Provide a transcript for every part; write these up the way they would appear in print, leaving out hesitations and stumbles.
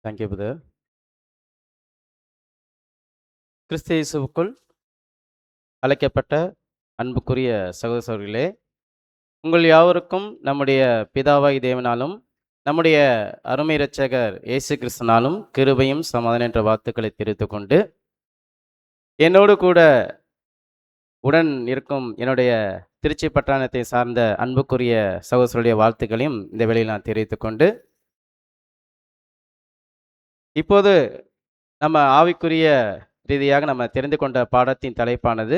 Thank you brother. கிறிஸ்து இயேசுவுக்குள் அழைக்கப்பட்ட அன்புக்குரிய சகோதர சகோதரிகளே, உங்கள் யாவருக்கும் நம்முடைய பிதாவாகிய தேவனாலும், நம்முடைய அருமை இரட்சகர் இயேசு கிறிஸ்துவினாலும் கிருபையும் சமாதானம் என்ற வாழ்த்துக்களை தெரிவித்துக் கொண்டு, என்னோடு கூட உடன் இருக்கும் என்னுடைய திருச்சி பட்டணத்தை சார்ந்த அன்புக்குரிய சகோதரருடைய வாழ்த்துக்களையும் இந்த வேளையில் நான் தெரிவித்துக் கொண்டு, இப்போது நம்ம ஆவிக்குரிய ரீதியாக நம்ம தெரிந்து கொண்ட பாடத்தின் தலைப்பானது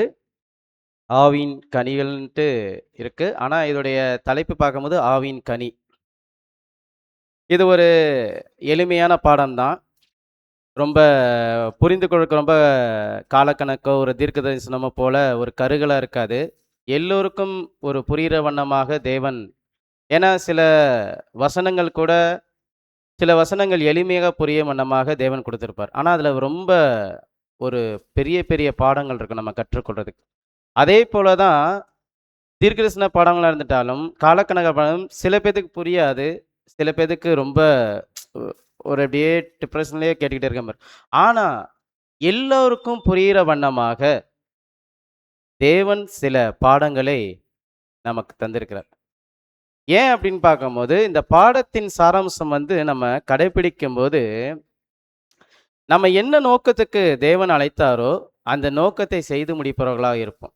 ஆவியின் கனிகள்ன்ட்டு இருக்கு. ஆனா இதோடைய தலைப்பு பார்க்கும்போது ஆவியின் கனி. இது ஒரு எளிமையான பாடம் தான். ரொம்ப புரிந்து கொள்றதுக்கு ரொம்ப காலக்கணக்கோ, ஒரு தீர்க்க தரிசனமோ போல ஒரு கருகளா இருக்காது. எல்லோருக்கும் ஒரு புரியிற வண்ணமாக தேவன் ஏன்னா சில வசனங்கள் எளிமையாக புரியும் வண்ணமாக தேவன் கொடுத்திருப்பார். ஆனா அதுல ரொம்ப ஒரு பெரிய பெரிய பாடங்கள் இருக்கு நம்ம கற்றுக்கொள்றதுக்கு. அதே போல தான் தீர்க்கதரிசன பாடங்களா இருந்துட்டாலும், காலக்கணக்கு பாடம் சில பேத்துக்கு புரியாது. சில பேத்துக்கு ரொம்ப ஒரு அப்படியே டிப்ரஷன்லயே கேட்டுக்கிட்டே இருக்க மாரி. ஆனா, எல்லோருக்கும் புரியிற வண்ணமாக தேவன் சில பாடங்களை நமக்கு தந்திருக்கிறார். ஏன் அப்படின்னு பார்க்கும்போது, இந்த பாடத்தின் சாராம்சம் நம்ம கடைப்பிடிக்கும்போது, நம்ம என்ன நோக்கத்துக்கு தேவன் அழைத்தாரோ, அந்த நோக்கத்தை செய்து முடிப்பவர்களாக இருப்போம்.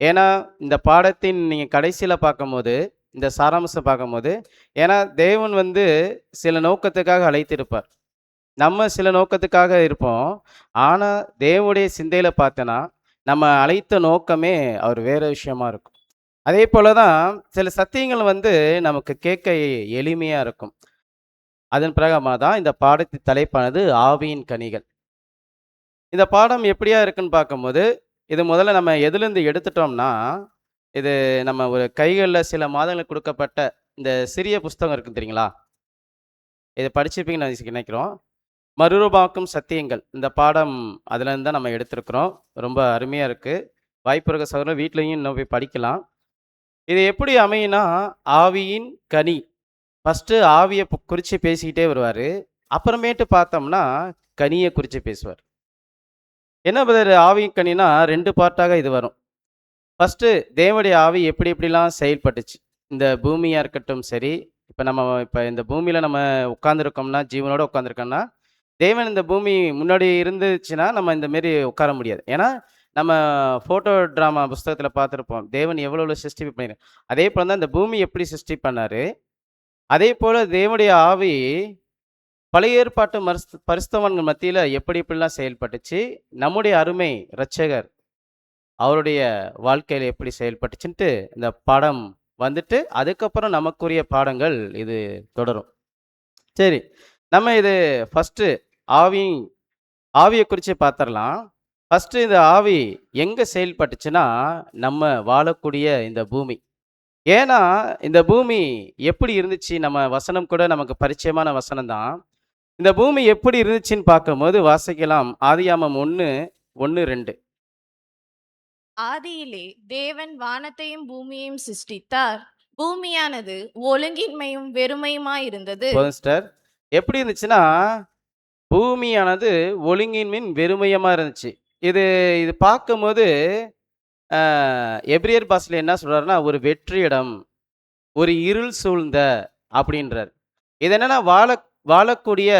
ஏன்னா, இந்த பாடத்தின் நீங்க கடைசியில பார்க்கும்போது, இந்த சாராம்சம் பார்க்கும்போது, ஏன்னா தேவன் சில நோக்கத்துக்காக அழைத்திருப்பார். நம்ம சில நோக்கத்துக்காக இருப்போம். ஆனா, தேவனுடைய சிந்தையில பார்த்தோன்னா, நம்ம அழைத்த நோக்கமே அவர் வேற விஷயமா இருக்கும். அதே போல தான் சில சத்தியங்கள் நமக்கு கேட்க எளிமையா இருக்கும். அதன் பிரகாரமா தான் இந்த பாடத்தின் தலைப்பானது ஆவியின் கனிகள். இந்த பாடம் எப்படியா இருக்குன்னு பார்க்கும்போது, இது முதல்ல நம்ம எதிலிருந்து எடுத்துட்டோம்னா, இது நம்ம ஒரு கைகள்ல சில மாதங்களுக்கு கொடுக்கப்பட்ட இந்த சிறிய புஸ்தகம் இருக்கு தெரியுங்களா? இத படிச்சிருப்பீங்கன்னு நினைக்கிறோம். மறுரூபமாக்கும் சத்தியங்கள். இந்த பாடம் அதுலேருந்து தான் நம்ம எடுத்திருக்கிறோம். ரொம்ப அருமையா இருக்கு. வாய்ப்பு இருக்க சகோதரர் வீட்லயும் இன்னும் போய் படிக்கலாம். இது எப்படி அமையும்னா, ஆவியின் கனி. ஃபர்ஸ்ட்டு ஆவிய குறிச்சு பேசிக்கிட்டே வருவாரு. அப்புறமேட்டு பார்த்தோம்னா, கனிய குறிச்சு பேசுவார். என்ன பிரதர் ஆவியின் கனினா 2 பார்ட்டாக இது வரும். ஃபர்ஸ்ட்டு தேவனுடைய ஆவி எப்படி எப்படிலாம் செயல்பட்டுச்சு. இந்த பூமியா இருக்கட்டும் சரி, இப்ப இந்த பூமியில நம்ம உட்கார்ந்துருக்கோம்னா, ஜீவனோட உட்கார்ந்துருக்கோம்னா, தேவன் இந்த பூமி முன்னாடி இருந்துச்சுன்னா, நம்ம இந்த மாரி உட்கார முடியாது. ஏன்னா, நம்ம ஃபோட்டோ ட்ராமா புஸ்தகத்தில பார்த்துருப்போம். தேவன் எவ்வளோ சிருஷ்டிப்பு பண்ணிரு அதே போல தான் இந்த பூமி எப்படி சிருஷ்டி பண்ணாரு, அதே போல தேவனுடைய ஆவி பழைய ஏற்பாட்டு பரிசுத்தவான்கள் மத்தியில எப்படி எப்படிலாம் செயல்பட்டுச்சு, நம்முடைய அருமை இரட்சகர் அவருடைய வாழ்க்கையில எப்படி செயல்பட்டுச்சுன்ட்டு இந்த படம் அதுக்கப்புறம் நமக்குரிய பாடங்கள் இது தொடரும். சரி. நம்ம இது ஃபர்ஸ்ட்டு ஆவி ஆவிய குறிச்சு பார்த்துரலாம். ஃபர்ஸ்ட்டு இந்த ஆவி எங்க செயல்பட்டுச்சுன்னா, நம்ம வாழக்கூடிய இந்த பூமி. ஏன்னா, இந்த பூமி எப்படி இருந்துச்சு, நம்ம வசனம் கூட நமக்கு பரிச்சயமான வசனம் தான். இந்த பூமி எப்படி இருந்துச்சுன்னு பார்க்கும்போது வாசிக்கலாம். ஆதியாகமம் 1:2. ஆதியிலே தேவன் வானத்தையும் பூமியையும் சிருஷ்டித்தார். பூமியானது ஒழுங்கின்மையும் வெறுமையுமாயிருந்தது. போதும் சிஸ்டர். எப்படி இருந்துச்சுன்னா, பூமியானது ஒழுங்கின்மின் வெறுமையமா இருந்துச்சு. இது இது பார்க்கும்போது, அ எபிரியர் பாஷையில என்ன சொல்றாருன்னா, ஒரு வெற்றிடம், ஒரு இருள் சூழ்ந்த அப்படின்றார். இது என்னன்னா வாழக்கூடிய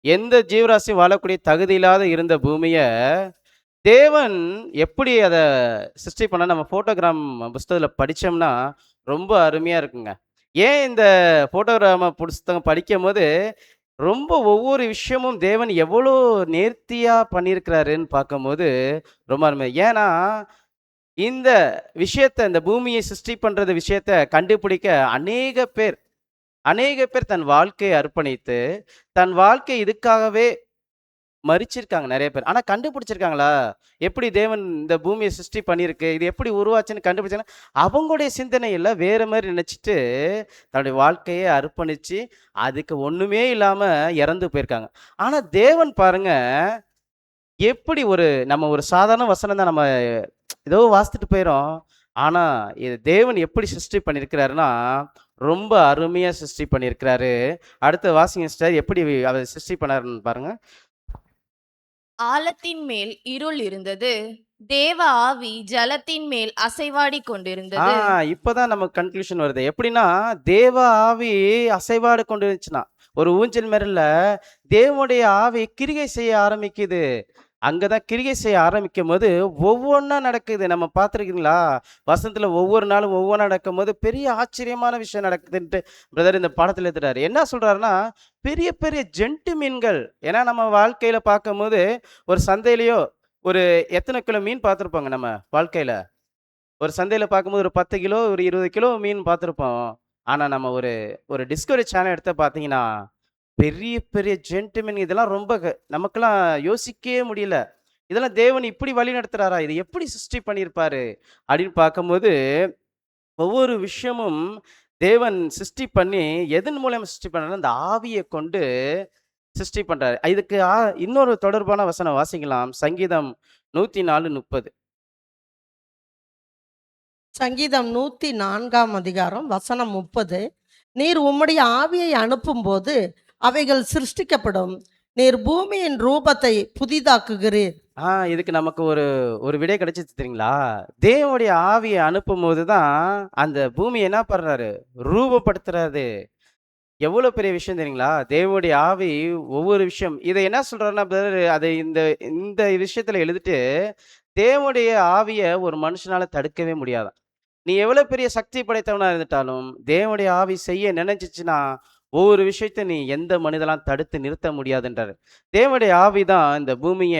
எந்த ஜீவராசியும் வாழக்கூடிய தகுதி இல்லாத இருந்த பூமிய, தேவன் எப்படி அத சிருஷ்டி பண்ணா நம்ம ஃபோட்டோகிராம் புஸ்தகத்தில படிச்சோம்னா, ரொம்ப அருமையா இருக்குங்க. ஏன் இந்த ஃபோட்டோகிராம புஸ்தகம் படிக்கும்போது, ரொம்ப ஒவ்வொரு விஷயமும் தேவன் எவ்வளோ நேர்த்தியா பண்ணியிருக்கிறாருன்னு பார்க்கும்போது, ரொம்ப அருமை. ஏன்னா, இந்த இந்த பூமியை சிருஷ்டி பண்றது விஷயத்த கண்டுபிடிக்க அநேக பேர் தன் வாழ்க்கையை அர்ப்பணித்து, தன் வாழ்க்கை இதுக்காகவே மரிச்சிருக்காங்க நெறைய பேர். ஆனா கண்டுபிடிச்சிருக்காங்களா? எப்படி தேவன் இந்த பூமிய சிருஷ்டி பண்ணியிருக்கு, இது எப்படி உருவாச்சுன்னு கண்டுபிடிச்சாங்கன்னா, அவங்களுடைய சிந்தனையில வேற மாரி நினைச்சுட்டு, தன்னுடைய வாழ்க்கையே அர்ப்பணிச்சு, அதுக்கு ஒண்ணுமே இல்லாம இறந்து போயிருக்காங்க. ஆனா தேவன் பாருங்க, எப்படி நம்ம ஒரு சாதாரண வசனம் தான் நம்ம ஏதோ வாசித்துட்டு போயிர்றோம். ஆனா, இது தேவன் எப்படி சிருஷ்டி பண்ணியிருக்கிறாருன்னா, ரொம்ப அருமையா சிருஷ்டி பண்ணியிருக்கிறாரு. அடுத்து வாசிங்க சிஸ்டர். எப்படி அவர் சிருஷ்டி பண்ணாருன்னு பாருங்க. ஆழத்தின் மேல் இருள் இருந்தது. தேவ ஆவி ஜலத்தின் மேல் அசைவாடிக் ஆ கொண்டிருந்தது. இப்பதான் நமக்கு கன்க்ளூஷன் வருது. எப்படின்னா, தேவ ஆவி அசைவாடு கொண்டு இருந்துச்சுன்னா, ஒரு ஊஞ்சல் மாரில தேவனுடைய ஆவி கிரிகை செய்ய ஆரம்பிக்குது. அங்க தான் கிரிகை செய்ய ஆரம்பிக்கும்போது, ஒவ்வொன்னா நடக்குது. நம்ம பார்த்துருக்கீங்களா? வசனத்துல ஒவ்வொரு நாளும் ஒவ்வொன்னா நடக்கும்போது, பெரிய ஆச்சரியமான விஷயம் நடக்குதுன்ட்டு பிரதர் இந்த பாடத்துல எழுதுறாரு. என்ன சொல்றாருன்னா, பெரிய பெரிய ஜென்ட் மீன்கள். ஏன்னா நம்ம வாழ்க்கையில பார்க்கும்போது, ஒரு சந்தையிலயோ ஒரு எத்தன கிலோ மீன் பார்த்துருப்போங்க நம்ம வாழ்க்கையில? ஒரு சந்தையில பார்க்கும்போது ஒரு 10 கிலோ, ஒரு 20 கிலோ மீன் பார்த்துருப்போம். ஆனா நம்ம ஒரு ஒரு டிஸ்கவரி சேனல் எடுத்து பார்த்தீங்கன்னா, பெரிய பெரிய ஜென்டில்மேன் இதெல்லாம் ரொம்ப நமக்கெல்லாம் யோசிக்கவே முடியல. இதெல்லாம் தேவன் இப்படி வழிநடத்துறாரா? இது எப்படி சிருஷ்டி பண்ணியிருப்பாரு? அப்படின்னு பார்க்கும்போது, ஒவ்வொரு விஷயமும் தேவன் சிருஷ்டி பண்ணி, எதன் மூலியமா சிருஷ்டி பண்ணாருன்னா, அந்த ஆவிய கொண்டு சிருஷ்டி பண்றாரு. இதுக்கு இன்னொரு தொடர்பான வசனம் வாசிக்கலாம். சங்கீதம் 104:30. சங்கீதம் 104ஆம் அதிகாரம் வசனம் 30. நீர் உம்முடைய ஆவியை அனுப்பும்போது அவைகள் சிருஷ்டிக்கப்படும். நீர் பூமியின் ரூபத்தை புதிதாக்குகிறீர். இதுக்கு நமக்கு ஒரு ஒரு விடை கிடைச்சிச்சு தெரியுங்களா? தேவனுடைய ஆவிய அனுப்பும்போது தான், அந்த பூமிய என்ன பண்றாரு? ரூபப்படுத்துறாரு. எவ்வளோ பெரிய விஷயம் தெரியுங்களா? தேவனுடைய ஆவி ஒவ்வொரு விஷயம் இத என்ன சொல்றாருன்னா, பிரதர் அது இந்த இந்த விஷயத்துல எழுதிட்டு, தேவனுடைய ஆவிய ஒரு மனுஷனால தடுக்கவே முடியாதாம். நீ எவ்வளோ பெரிய சக்தி படைத்தவனா இருந்துட்டாலும், தேவனுடைய ஆவி செய்ய நினைச்சுச்சுன்னா, ஒவ்வொரு விஷயத்த நீ எந்த மனிதனாலும் தடுத்து நிறுத்த முடியாதுன்றாரு. தேவனுடைய ஆவி தான் இந்த பூமிய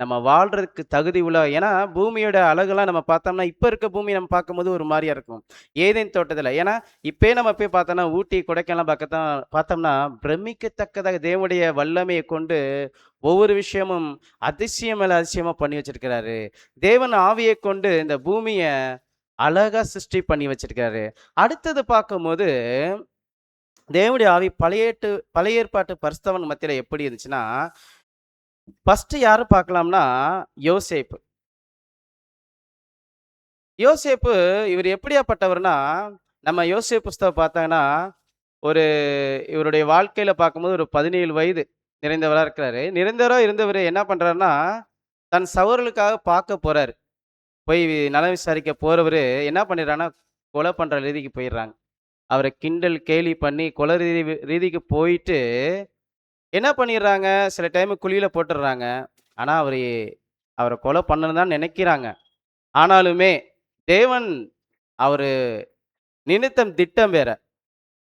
நம்ம வாழ்றதுக்கு தகுதி உள்ள ஏன்னா பூமியோட அழகெல்லாம் நம்ம பார்த்தோம்னா, இப்ப இருக்க பூமி நம்ம பார்க்கும்போது ஒரு மாரியா இருக்கும். ஏதேன் தோட்டத்துல. ஏன்னா, இப்பயே நம்ம போய் பார்த்தோம்னா, ஊட்டி, கொடைக்கானல் பார்த்தோம்னா, பிரமிக்கத்தக்கதாக தேவனுடைய வல்லமைய கொண்டு ஒவ்வொரு விஷயமும் அதிசயம் மேல அதிசயமா பண்ணி வச்சிருக்கிறாரு. தேவன் ஆவியை கொண்டு இந்த பூமிய அழகா சிருஷ்டி பண்ணி வச்சிருக்காரு. அடுத்தது பார்க்கும்போது, தேவனுடைய ஆவி பழைய ஏற்பாட்டு பரிசுத்தவான் மத்தியில எப்படி இருந்துச்சுன்னா, ஃபர்ஸ்ட் யார பார்க்கலாம்னா, யோசேப்பு. யோசேப்பு இவர் எப்படியாப்பட்டவர்னா, நம்ம யோசேப்பு புஸ்தகம் பார்த்தாங்கன்னா, ஒரு இவருடைய வாழ்க்கையில பார்க்கும்போது ஒரு 17 வயது நிறைந்தவரா இருக்கிறாரு. நிறைந்தவரா இருந்தவரு என்ன பண்றாருன்னா, தன் சகோதரர்களுக்காக பார்க்க போறாரு. போய் நலம் விசாரிக்க போறவரு என்ன பண்ணிடுறாங்கன்னா, கொலை பண்ற ரீதிக்கு போயிடுறாங்க. அவர கிண்டல், கேலி பண்ணி கொலை ரீதிக்கு போயிட்டு, என்ன பண்ணிடுறாங்க, சில டைம் குழியில போட்டுடுறாங்க. ஆனா, அவர கொலை பண்ணணும்னு தான் நினைக்கிறாங்க. ஆனாலுமே, தேவன் அவரு நினைத்த திட்டம் வேற.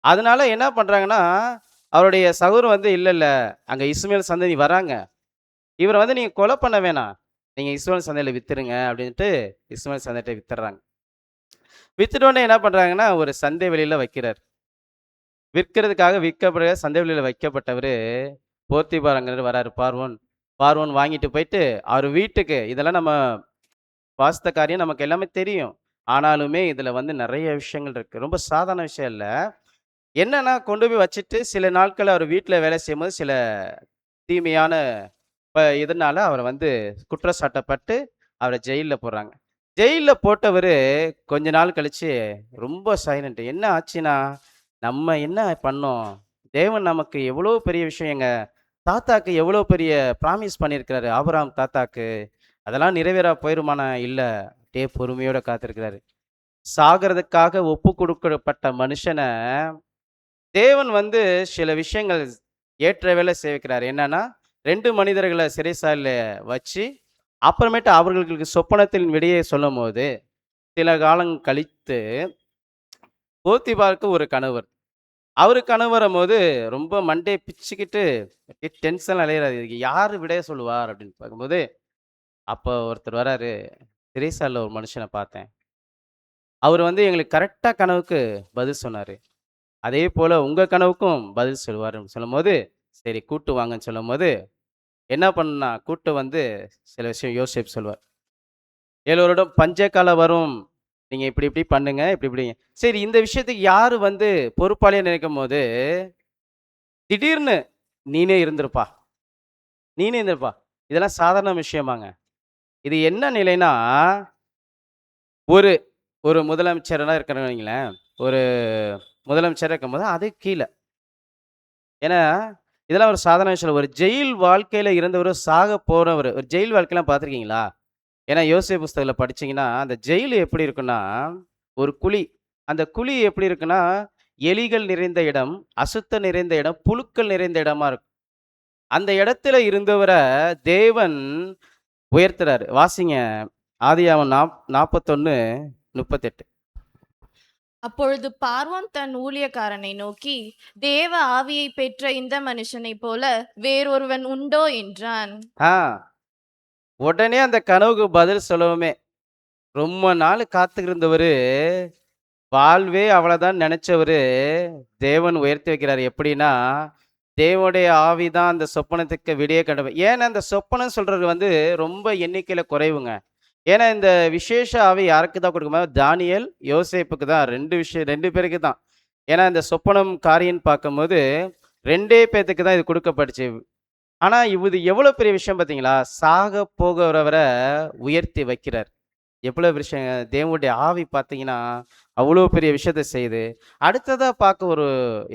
அதனால என்ன பண்றாங்கன்னா, அவருடைய சகோதரன் வந்து, "இல்ல, இல்ல அங்க இஸ்மவேல் சந்ததி வராங்க. இவர வந்து நீங்க கொலை பண்ண வேணாம். நீங்க இஸ்மவேல் சந்ததியில வித்துருங்க" அப்படின்ட்டு இஸ்மவேல் சந்ததிட்ட வித்துடுறாங்க. வித்துட்டோனே என்ன பண்றாங்கன்னா, ஒரு சந்தை வெளியில வைக்கிறார். விற்கிறதுக்காக விற்கப்பட சந்தை வெளியில வைக்கப்பட்டவரு, போர்த்திபாரங்கிறவரு வராரு பார்வோன். பார்வோன் வாங்கிட்டு போயிட்டு, அவரு வீட்டுக்கு இதெல்லாம் நம்ம வாஸ்த காரியம் நமக்கு எல்லாமே தெரியும். ஆனாலுமே இதுல வந்து நெறைய விஷயங்கள் இருக்கு. ரொம்ப சாதாரண விஷயம் இல்ல. என்னன்னா, கொண்டு போய் வச்சுட்டு சில நாட்கள் அவர் வீட்ல வேலை செய்யும்போது சில தீமையான இதனால அவர வந்து குற்றம் சாட்டப்பட்டு, அவர ஜெயில்ல போடுறாங்க. ஜெயில்ல போட்டவரு கொஞ்ச நாள் கழிச்சு ரொம்ப சைலண்ட். என்ன ஆச்சுன்னா, நம்ம என்ன பண்ணோம்? தேவன் நமக்கு எவ்வளோ பெரிய விஷயம் எங்க தாத்தாக்கு எவ்வளோ பெரிய ப்ராமிஸ் பண்ணியிருக்கிறாரு. ஆபிரகாம் தாத்தாக்கு. அதெல்லாம் நிறைவேறா போயிருமானா? இல்ல. அப்படியே பொறுமையோட காத்திருக்கிறாரு. சாகறதுக்காக ஒப்பு கொடுக்கப்பட்ட மனுஷன, தேவன் வந்து சில விஷயங்கள் ஏற்ற வேளை செய்விக்கிறாரு. என்னன்னா, 2 மனிதர்கள சிறைச்சாலையில வச்சு, அப்புறமேட்டு அவர்களுக்கு சொப்பனத்தின் விடையை சொல்லும்போது, சில காலம் கழித்து போத்திபாருக்கு ஒரு கனவு வருது. அவரு கனவு வரும்போது ரொம்ப மண்டைய பிச்சுக்கிட்டு அப்படியே டென்ஷன்ல அலையிறாரு. இதுக்கு யாரு விடைய சொல்லுவார் அப்படின்னு பார்க்கும்போது, அப்போ ஒருத்தர் வராரு. சிறைசாலையில ஒரு மனுஷன பார்த்தேன். அவரு வந்து எங்களுக்கு கரெக்ட்டா கனவுக்கு பதில் சொன்னாரு. அதே போல உங்க கனவுக்கும் பதில் சொல்லுவாருன்னு சொல்லும்போது, சரி கூட்டு வாங்கன்னு சொல்லும்போது, என்ன பண்ணா கூட்டு வந்து சில விஷயம் யோசேப்பு சொல்லுவார். 7 வருடம் பஞ்சகாலம் வரும். நீங்க இப்படி இப்படி பண்ணுங்க. இப்படி இப்படி. சரி இந்த விஷயத்துக்கு யாரு வந்து பொறுப்பாளியா நினைக்கும்போது, திடீர்னு நீனே இருந்திருப்பா. நீனே இருந்திருப்பா. இதெல்லாம் சாதாரண விஷயமாங்க. இது என்ன நிலைன்னா, ஒரு ஒரு முதலமைச்சர்லாம் இருக்கிறாங்கன்னு வைங்களேன். ஒரு முதலமைச்சரா இருக்கும்போது அது கீழே. ஏன்னா, இதெல்லாம் ஒரு சாதாரண விஷயம் இல்ல. ஒரு ஜெயில் வாழ்க்கையில இருந்தவரு, சாக போறவரு. ஒரு ஜெயில் வாழ்க்கைலாம் பார்த்துருக்கீங்களா? ஏன்னா யோசேப்பு புஸ்தகத்தில படிச்சீங்கன்னா, அந்த ஜெயில் எப்படி இருக்குன்னா, ஒரு குழி. அந்த குழி எப்படி இருக்குன்னா, எலிகள் நிறைந்த இடம், அசுத்தம் நிறைந்த இடம், புழுக்கள் நிறைந்த இடமா இருக்கும். அந்த இடத்துல இருந்தவர தேவன் உயர்த்துறாரு. வாசிங்க ஆதியாகமம் 41:38. அப்பொழுது பார்வோன் தன் ஊழியக்காரனை நோக்கி, தேவ ஆவியை பெற்ற இந்த மனுஷனைப் போல வேறொருவன் உண்டோ என்றான். ஆ உடனே அந்த கனவுக்கு பதில் சொல்லவுமே, ரொம்ப நாள் காத்துக்கிருந்தவரு, வாழ்வே அவ்வளோதான் நெனச்சவரு, தேவன் உயர்த்தி வைக்கிறாரு. எப்படின்னா, தேவனுடைய ஆவி தான் அந்த சொப்பனத்துக்கு விடிய கண்டவன். ஏன்னா, அந்த சொப்பனம் சொல்றது வந்து ரொம்ப எண்ணிக்கையில குறைவுங்க. ஏன்னா, இந்த விசேஷ ஆவி யாருக்கு தான் கொடுக்குமா? தானியேல், யோசேப்புக்கு தான். 2 பேருக்கு தான். ஏன்னா, இந்த சொப்பனம் காரியம்ன்னு பார்க்கும்போது 2 பேத்துக்கு தான் இது கொடுக்கப்பட்டுச்சு. ஆனா, இது எவ்வளோ பெரிய விஷயம் பார்த்தீங்களா? சாக போகிறவர உயர்த்தி வைக்கிறார். எவ்வளோ விஷயம் தேவனுடைய ஆவி பார்த்தீங்கன்னா, அவ்வளோ பெரிய விஷயத்த செய்யுது. அடுத்ததா பார்க்க ஒரு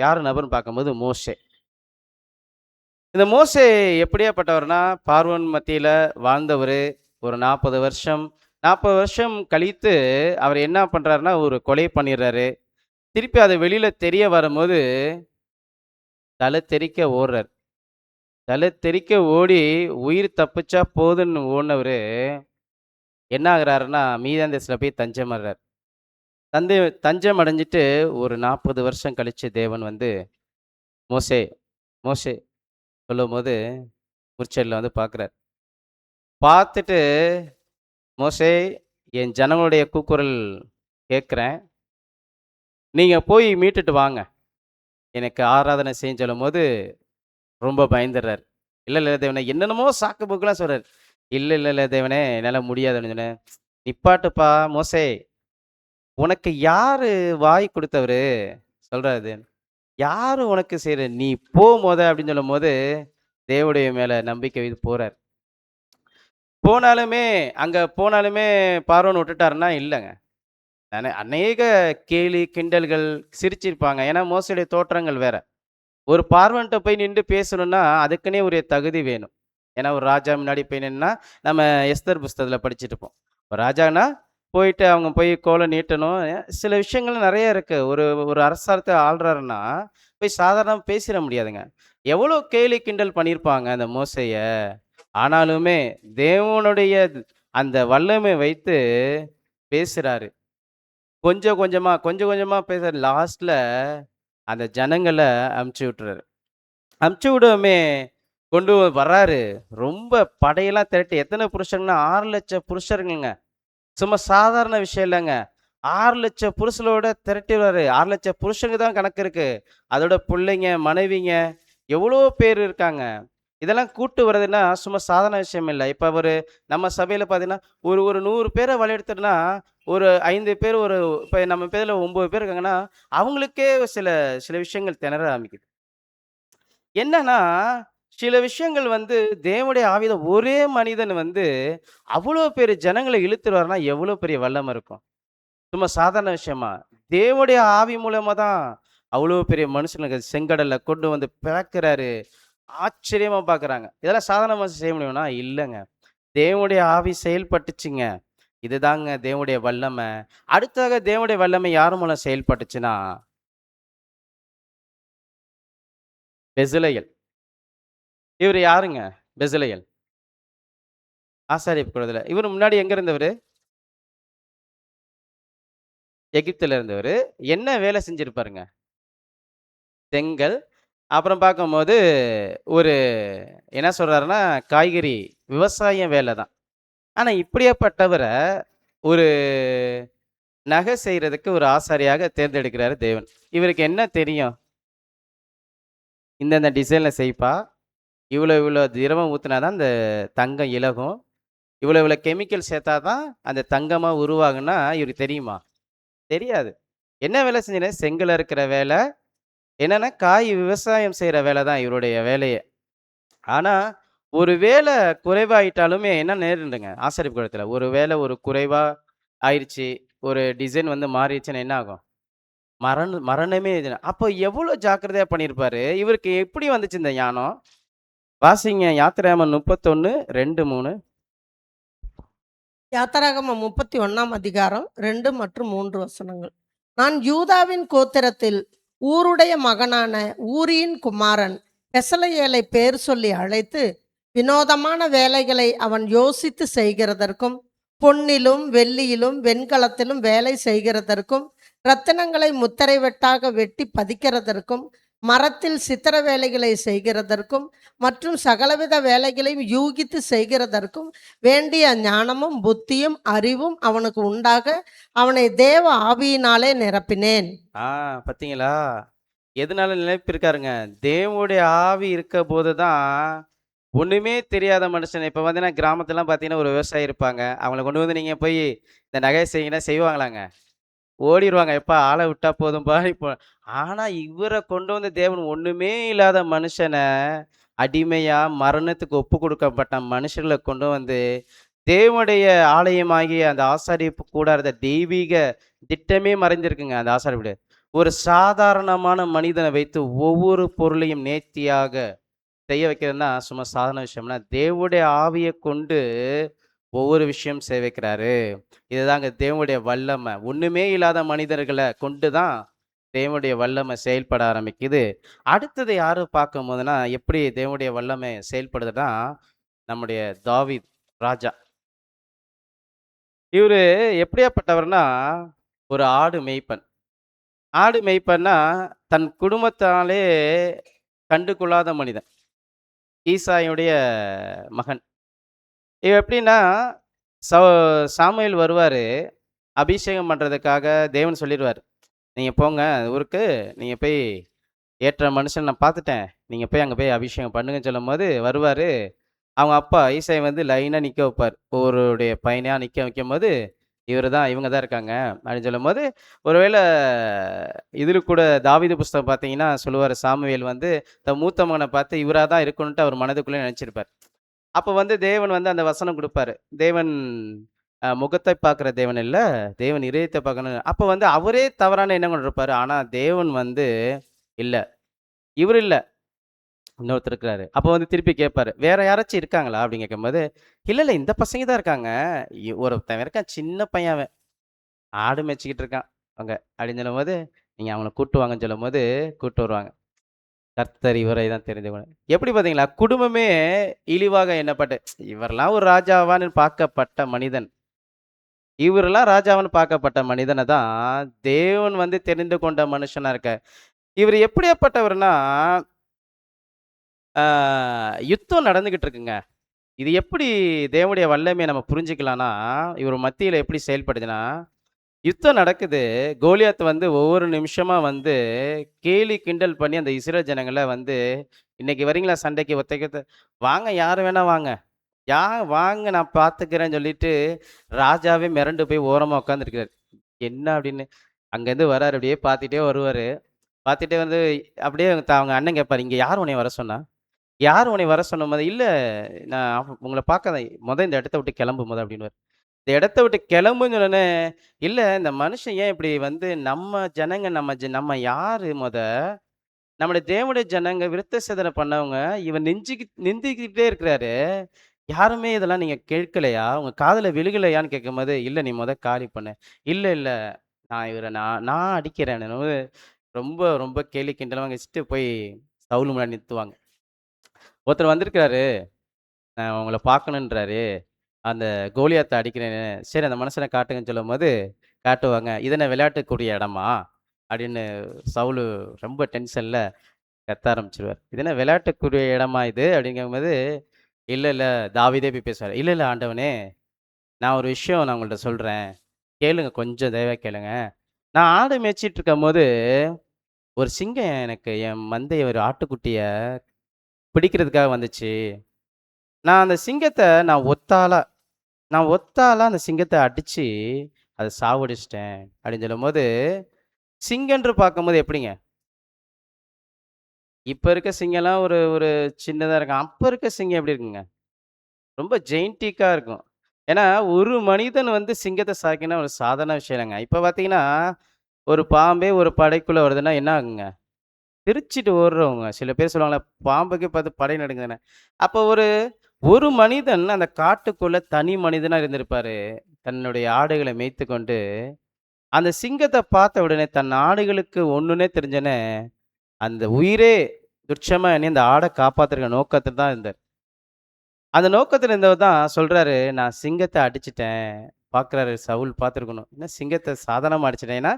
யார் நபர்ன்னு பார்க்கும்போது மோசே. இந்த மோசே எப்படியாப்பட்டவர்னா, பார்வோன் மத்தியில வாழ்ந்தவரு. ஒரு 40 வருஷம். 40 வருஷம் கழித்து அவர் என்ன பண்றாருன்னா, ஒரு கொலை பண்ணிடுறாரு. திருப்பி அது வெளியில தெரிய வரும்போது, தல தெறிக்க ஓடுறாரு. தல தெறிக்க ஓடி உயிர் தப்பிச்சா போதுன்னு ஓடுனவரு, என்ன ஆகுறாருன்னா, மீதியான தேசத்துல போய் தஞ்சமாறாரு. தந்தை தஞ்சம் அடைஞ்சுட்டு ஒரு 40 வருஷம் கழிச்சு தேவன் வந்து, மோசே, மோசே சொல்லும்போது, முட்செடில வந்து பார்க்குறாரு. பார்த்துட்டு, மோசே என் ஜனங்களுடைய கூக்குரல் கேட்கிறேன். நீங்க போய் மீட்டுட்டு வாங்க. எனக்கு ஆராதனை செய்யுன்னு சொல்லும்போது, ரொம்ப பயந்துடுறாரு. இல்ல, இல்ல தேவனே என்னென்னமோ சாக்கு போக்குலாம் சொல்றாரு. இல்ல, இல்ல, இல்ல தேவனே என்னால முடியாது அப்படின்னு சொன்னேன். நிப்பாட்டுப்பா மோசே, உனக்கு யாரு வாய் குடுத்தவரு? சொல்றாரு. யாரு உனக்கு நீ போ மொத அப்படின்னு சொல்லும்போது, தேவனுடைய மேல நம்பிக்கை வைத்து போறார். போனாலுமே அங்க போனாலுமே பார்வோன் விட்டுட்டாருன்னா இல்லங்க. அநேக கேலி, கிண்டல்கள் சிரிச்சிருப்பாங்க. ஏன்னா மோசேயுடைய தோற்றங்கள் வேற. ஒரு பார்வன்ட்ட போய் நின்று பேசணும்னா, அதுக்குன்னே ஒரு தகுதி வேணும். ஏன்னா ஒரு ராஜா முன்னாடி போய் நின்னா, நம்ம எஸ்தர் புஸ்தகத்துல படிச்சுட்டுருப்போம். ஒரு ராஜான்னா, போயிட்டு அவங்க போய் கோல நீட்டணும். சில விஷயங்கள் நெறைய இருக்கு. ஒரு ஒரு அரசாங்கத்த ஆள்றாருன்னா, போய் சாதாரணமா பேசிற முடியாதுங்க. எவ்வளோ கேலி கிண்டல் பண்ணியிருப்பாங்க அந்த மோசேய. ஆனாலுமே தேவனுடைய அந்த வல்லமை வைத்து பேசுறாரு. கொஞ்சம் கொஞ்சமா பேசுறாரு. லாஸ்ட்ல அந்த ஜனங்கள அனுப்பிச்சு விட்டுறாரு. அனுப்பிச்சு விடவுமே வர்றாரு. ரொம்ப படையெல்லாம் திரட்டி எத்தனை புருஷங்கன்னா 6,00,000 புருஷருங்கங்க. சும்மா சாதாரண விஷயம் இல்லங்க. 6,00,000 புருஷரோட திரட்டிருவாரு. 6,00,000 புருஷங்க தான் கணக்கு இருக்கு. அதோட புள்ளைங்க, மனைவிங்க எவ்வளோ பேர் இருக்காங்க. இதெல்லாம் கூட்டு வரதுன்னா சும்மா சாதாரண விஷயம் இல்ல. இப்ப நம்ம சபையில பார்த்தீங்கன்னா, ஒரு ஒரு 100 பேர வழிநடத்துனா, ஒரு 5 பேர் இப்ப நம்ம பேர்ல 9 பேர் இருக்காங்கன்னா, அவங்களுக்கே சில சில விஷயங்கள் திணற ஆரம்பிக்குது. என்னன்னா, சில விஷயங்கள் வந்து தேவனுடைய ஆவியில ஒரே மனிதன் வந்து அவ்வளோ பெரிய ஜனங்கள இழுத்துட்டு வர்றார்னா, எவ்வளோ பெரிய வல்லமை இருக்கும். சும்மா சாதாரண விஷயமா? தேவனுடைய ஆவி மூலமா தான் அவ்வளோ பெரிய மனுஷனுக்கு செங்கடல்ல கொண்டு வந்து பிளக்குறாரு. ஆச்சரியமா பார்க்குறாங்க. இதெல்லாம் சாதாரண மனுஷன் செய்ய முடியுமா? இல்லங்க. தேவனுடைய ஆவி செயல்பட்டுச்சுங்க. இதுதாங்க தேவனுடைய வல்லமை. அடுத்ததாக தேவனுடைய வல்லமை யார் மூலம் செயல்பட்டுச்சுன்னா, பெசலேயல். இவரு யாருங்க? பெசலேயல். ஆசாரியப் கூடத்துல. இவரு முன்னாடி எங்க இருந்தவரு? எகிப்துல இருந்தவரு. என்ன வேலை செஞ்சிருப்பாருங்க? செங்கல். அப்புறம் பார்க்கும்போது, ஒரு என்ன சொல்றாருன்னா, காய்கறி விவசாயம் வேலை தான். ஆனா இப்படியாப்பட்டவர, ஒரு நகை செய்றதுக்கு ஒரு ஆசாரியாக தேர்ந்தெடுக்கிறாரு தேவன். இவருக்கு என்ன தெரியும்? இந்தந்த டிசைன்ல செய்ப்பா. இவ்வளோ இவ்வளோ திரவம் ஊத்துனா தான் அந்த தங்கம் இளகும். இவ்வளோ இவ்வளோ கெமிக்கல் சேர்த்தா தான் அந்த தங்கமா உருவாகும்னா இவருக்கு தெரியுமா? தெரியாது. என்ன வேலை செஞ்சேன்னா, செங்கல் அறுக்கிற வேலை. என்னன்னா, காய் விவசாயம் செய்ற வேலை தான் இவருடைய வேலையே. ஆனா, ஒரு வேலை குறைவாயிட்டாலுமே என்ன நேரிடுங்க ஆசாரிப்பு கூடத்துல. ஒரு வேலை ஒரு குறைவா ஆயிருச்சு. ஒரு டிசைன் வந்து மாறிடுச்சுன்னா என்ன ஆகும்? மரணமே இது. அப்போ எவ்வளோ ஜாக்கிரதையா பண்ணியிருப்பாரு. இவருக்கு எப்படி வந்துச்சு இந்த ஞானம்? வாசிங்க யாத்திராகமம் 31, 2, 3. யாத்திராகமம் 31ஆம் அதிகாரம் 2 மற்றும் 3 வசனங்கள். நான் யூதாவின் கோத்திரத்தில் ஊருடைய மகனான ஊரியின் குமாரன் பெசலெயேலை பேர் சொல்லி அழைத்து, வினோதமான வேலைகளை அவன் யோசித்து செய்கிறதற்கும், பொன்னிலும் வெள்ளியிலும் வெண்கலத்திலும் வேலை செய்கிறதற்கும், இரத்தினங்களை முத்திரை வெட்டாக வெட்டி பதிக்கிறதற்கும், மரத்தில் சித்திர வேலைகளை செய்கிறதற்கும் மற்றும் சகலவித வேலைகளையும் யூகித்து செய்கிறதற்கும் வேண்டிய ஞானமும் புத்தியும் அறிவும் அவனுக்கு உண்டாக அவனை தேவ ஆவியினாலே நிரப்பினேன். பார்த்தீங்களா? எதனால நிலைப்பிருக்காருங்க? தேவனுடைய ஆவி இருக்க போது தான் ஒண்ணுமே தெரியாத மனுஷன் இப்ப பார்த்தீங்கன்னா, கிராமத்துலலாம் பார்த்தீங்கன்னா, ஒரு விவசாயி இருப்பாங்க. அவங்கள கொண்டு வந்து நீங்க போய் இந்த நகைய செய்யுங்கன்னா செய்வாங்களாங்க? ஓடிருவாங்க. எப்பா ஆள விட்டா போதும்பா இப்போ. ஆனா இவர கொண்டு வந்து தேவன் ஒண்ணுமே இல்லாத மனுஷன, அடிமையா மரணத்துக்கு ஒப்பு கொடுக்கப்பட்ட மனுஷர்கள கொண்டு வந்து, தேவனுடைய ஆலயமாகிய அந்த ஆசாரிப்பு கூடாரத்த தெய்வீக திட்டமே மறைந்திருக்குங்க அந்த ஆசாரி வீடு. ஒரு சாதாரணமான மனிதன வைத்து ஒவ்வொரு பொருளையும் நேர்த்தியாக செய்ய வைக்கிறதுன்னா சும்மா சாதாரண விஷயம்னா, தேவனுடைய ஆவிய கொண்டு ஒவ்வொரு விஷயம் செய்ய வைக்கிறாரு. இதுதாங்க தேவனுடைய வல்லமை. ஒண்ணுமே இல்லாத மனிதர்கள கொண்டு தான் தேவனுடைய வல்லமை செயல்பட ஆரம்பிக்குது. அடுத்தது யாரு பார்க்கும்போதுனா, எப்படி தேவனுடைய வல்லமை செயல்படுதுன்னா, நம்முடைய தாவீத் ராஜா. இவரு எப்படியாப்பட்டவர்னா, ஒரு ஆடு மேய்ப்பன். ஆடு மேய்ப்பன்னா, தன் குடும்பத்தாலே கண்டுகொள்ளாத மனிதன். ஈசாயுடைய மகன். இவன் எப்படின்னா, ச சாமுவேல் வருவாரு. அபிஷேகம் பண்றதுக்காக தேவன் சொல்லிருவாரு. "நீங்க போங்க ஊருக்கு. நீங்க போய் ஏற்ற மனுஷன நான் பார்த்துட்டேன். நீங்க போய் அங்க போய் அபிஷேகம் பண்ணுங்கன்னு" சொல்லும்போது வருவாரு. அவங்க அப்பா ஈசாய வந்து லைனா நிக்க வைப்பார். ஒவ்வொருடைய பையனா நிக்க வைக்கும்போது, இவங்க தான் இருக்காங்க அப்படின்னு சொல்லும்போது, ஒருவேள இதில கூட தாவீது புஸ்தகம் பார்த்தீங்கன்னா சொல்லுவாரு, சாமுவேல் வந்து தன் மூத்த மகன பார்த்து இவரா தான் இருக்கணுன்ட்டு அவர் மனதுக்குள்ளே நினைச்சிருப்பார். அப்ப வந்து தேவன் வந்து அந்த வசனம் குடுப்பாரு. தேவன் முகத்தை பார்க்கிற தேவன் இல்ல, தேவன் இதயத்தை பார்க்கணும். அப்ப வந்து அவரே தவறான எண்ணம் கொண்டிருப்பாரு. ஆனா தேவன் வந்து இல்ல, இவரு இல்ல, இன்னொருத்தர் இருக்கிறாரு. அப்ப வந்து திருப்பி கேட்பாரு, "வேற யாராச்சும் இருக்காங்களா?" அப்படின்னு கேட்கும்போது, "இல்ல, இல்ல இந்த பசங்க தான் இருக்காங்க. ஒருத்தன் இருக்கான் சின்ன பையன் அவன். ஆடு மேய்ச்சுக்கிட்டு இருக்கான் அங்க." அப்படின்னு சொல்லும்போது, "நீங்க அவன கூட்டு வாங்கன்னு" சொல்லும்போது கூட்டு வருவாங்க. கர்த்தர் இவரை தான் தெரிந்து கொண்டார். எப்படி பார்த்தீங்களா? குடும்பமே இழிவாக எண்ணப்பட்டு, இவரெல்லாம் ஒரு ராஜாவான்னு பார்க்கப்பட்ட மனிதன். இவரெல்லாம் ராஜாவான்னு பார்க்கப்பட்ட மனிதன தான் தேவன் வந்து தெரிந்து கொண்ட மனுஷனா இருக்கார். இவரு எப்படியாப்பட்டவர்னா, ஆ யுத்தம் நடந்துகிட்டு இருக்குங்க. இது எப்படி தேவனுடைய வல்லமைய நம்ம புரிஞ்சுக்கலாம்னா, இவர் மத்தியில எப்படி செயல்படுதுன்னா, யுத்தம் நடக்குது. கோலியாத் வந்து ஒவ்வொரு நிமிஷமா வந்து கேலி கிண்டல் பண்ணி அந்த இஸ்ரேல் ஜனங்கள வந்து, "இன்னைக்கு வரீங்களா சண்டைக்கு ஒத்தைக்கு வாங்க யாரு வேணா வாங்க. வாங்க நான் பார்த்துக்கிறேன்னு" சொல்லிட்டு, ராஜாவே மிரண்டு போய் ஓரமா உட்கார்ந்துருக்காரு. என்ன அப்படின்னு, அங்கேருந்து வராரு. அப்படியே பார்த்துட்டே வருவாரு. பார்த்துட்டே வந்து அப்படியே அவங்க அண்ணன் கேட்பாரு, "இங்க யார் உன்னைய வர சொன்னா? யார் உன்னைய வர சொன்னம்போது?" "இல்ல நான் உங்கள பார்க்க தான் இந்த இடத்த விட்டு கிளம்பு மொத" அப்படின்னுவாரு. இந்த இடத்த விட்டு கிளம்புன்னு சொன்னோனே, "இல்ல இந்த மனுஷன் ஏன் இப்படி வந்து நம்ம ஜனங்க நம்ம யாரு மொத? நம்முடைய தேவனுடைய ஜனங்க விருத்த சேதனம் பண்ணவங்க. இவன் நிந்திக்கிட்டே இருக்கிறாரு. யாருமே இதெல்லாம் நீங்க கேட்கலையா? உங்க காதுல விழுகலையான்னு?" கேட்கும்போது, "இல்ல நீ மொத காலி பண்ணு." "இல்ல, இல்ல நான் நான் அடிக்கிறேன்னும்போது" ரொம்ப ரொம்ப கேலி கிண்டலா வச்சுட்டு போய் சவுல் முன்னாடி நிறுத்துவாங்க. ஒருத்தர் வந்திருக்கிறாரு, உங்கள பார்க்கணுன்றாரு. அந்த கோலியாத்த அடிக்கிறேன்னு. சரி அந்த மனுஷன காட்டுங்கன்னு சொல்லும்போது, காட்டுவாங்க. "இது என்ன விளையாட்டுக்குரிய இடமா?" அப்படின்னு சவுலு ரொம்ப டென்ஷன்ல கத்த ஆரம்பிச்சுருவாரு. "இது என்ன விளையாட்டுக்குரிய இடமா இது?" அப்படிங்கும்போது, "இல்ல, இல்ல." தாவீதே போய் பேசுவாரு. "இல்ல, இல்ல ஆண்டவனே, நான் ஒரு விஷயம் நான் உங்கள்ட்ட சொல்றேன். கேளுங்க கொஞ்சம் தயவா கேளுங்க. நான் ஆடு மேய்ச்சிட்டு இருக்கும்போது, ஒரு சிங்கம் எனக்கு என் மந்தைய ஒரு ஆட்டுக்குட்டிய பிடிக்கிறதுக்காக வந்துச்சு. நான் அந்த சிங்கத்த நான் ஒத்தாளா அந்த சிங்கத்த அடிச்சு, அத சாவடிச்சுட்டேன்." அப்படின்னு சொல்லும்போது, சிங்கன்று பார்க்கும்போது எப்படிங்க? இப்ப இருக்க சிங்கம்லாம் ஒரு ஒரு சின்னதா இருக்கும். அப்ப இருக்க சிங்கம் எப்படி இருக்குங்க? ரொம்ப ஜெயன்டிக்கா இருக்கும். ஏன்னா, ஒரு மனிதன் வந்து சிங்கத்த சாய்க்கணும்னா ஒரு சாதாரண விஷயம் இல்லங்க. இப்ப பார்த்தீங்கன்னா, ஒரு பாம்பே ஒரு படைக்குள்ள வருதுன்னா என்ன ஆகுங்க? தெரிச்சுட்டு ஓடுறவங்க. சில பேர் சொல்லுவாங்கல்ல, பாம்புக்கே பார்த்து படை நடுங்குதுன்னு. அப்போ ஒரு ஒரு மனிதன் அந்த காட்டுக்குள்ள தனி மனிதனா இருந்திருப்பாரு. தன்னுடைய ஆடுகளை மேய்த்துக்கொண்டு, அந்த சிங்கத்த பார்த்த உடனே தன் ஆடுகளுக்கு ஒண்ணுன்னே தெரிஞ்சோனே, அந்த உயிரே துச்சமா எண்ணி அந்த ஆட காப்பாத்துற நோக்கத்துல தான் இருந்தாரு. அந்த நோக்கத்துல இருந்தவர் தான் சொல்றாரு, "நான் சிங்கத்த அடிச்சுட்டேன்." பார்க்குறாரு சவுல் பார்த்துருக்கணும். என்ன சிங்கத்த சாதாரணமா அடிச்சுட்டேன். ஏன்னா,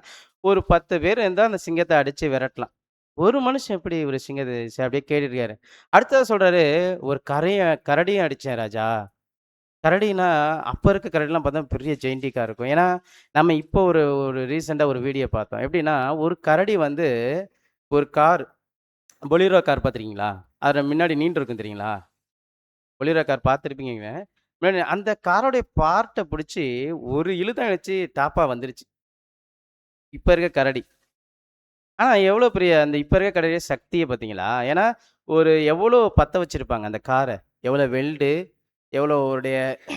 ஒரு 10 பேர் இருந்தா அந்த சிங்கத்த அடிச்சு விரட்டலாம். ஒரு மனுஷன் எப்படி ஒரு சிங்கத்த அப்படியே கேட்டுருக்காரு. அடுத்ததா சொல்றாரு, "ஒரு கரடியும் அடிச்சேன் ராஜா." கரடின்னா, அப்ப இருக்க கரடிலாம் பார்த்தா பெரிய ஜெயண்டிக்கா இருக்கும். ஏன்னா, நம்ம இப்போ ஒரு ஒரு ரீசென்ட்டா ஒரு வீடியோ பார்த்தோம். எப்படின்னா, ஒரு கரடி வந்து ஒரு கார் பொலீரோ கார் பார்த்துருக்கீங்களா? அதுல முன்னாடி நீண்டிருக்கும் தெரியுங்களா? பொலீரோ கார் பார்த்துருப்பீங்கங்க. முன்னாடி அந்த காரோடைய பார்ட்ட புடிச்சு ஒரு இழு தான் இழுச்சு டாப்பா வந்துருச்சு. இப்ப இருக்க கரடி. ஆனா எவ்வளோ பெரிய அந்த இப்ப இருக்க கரடியோட சக்திய பார்த்தீங்களா? ஏன்னா, ஒரு எவ்வளோ பத்த வச்சிருப்பாங்க அந்த கார. எவ்வளோ வெல்டு, எவ்வளோ உடைய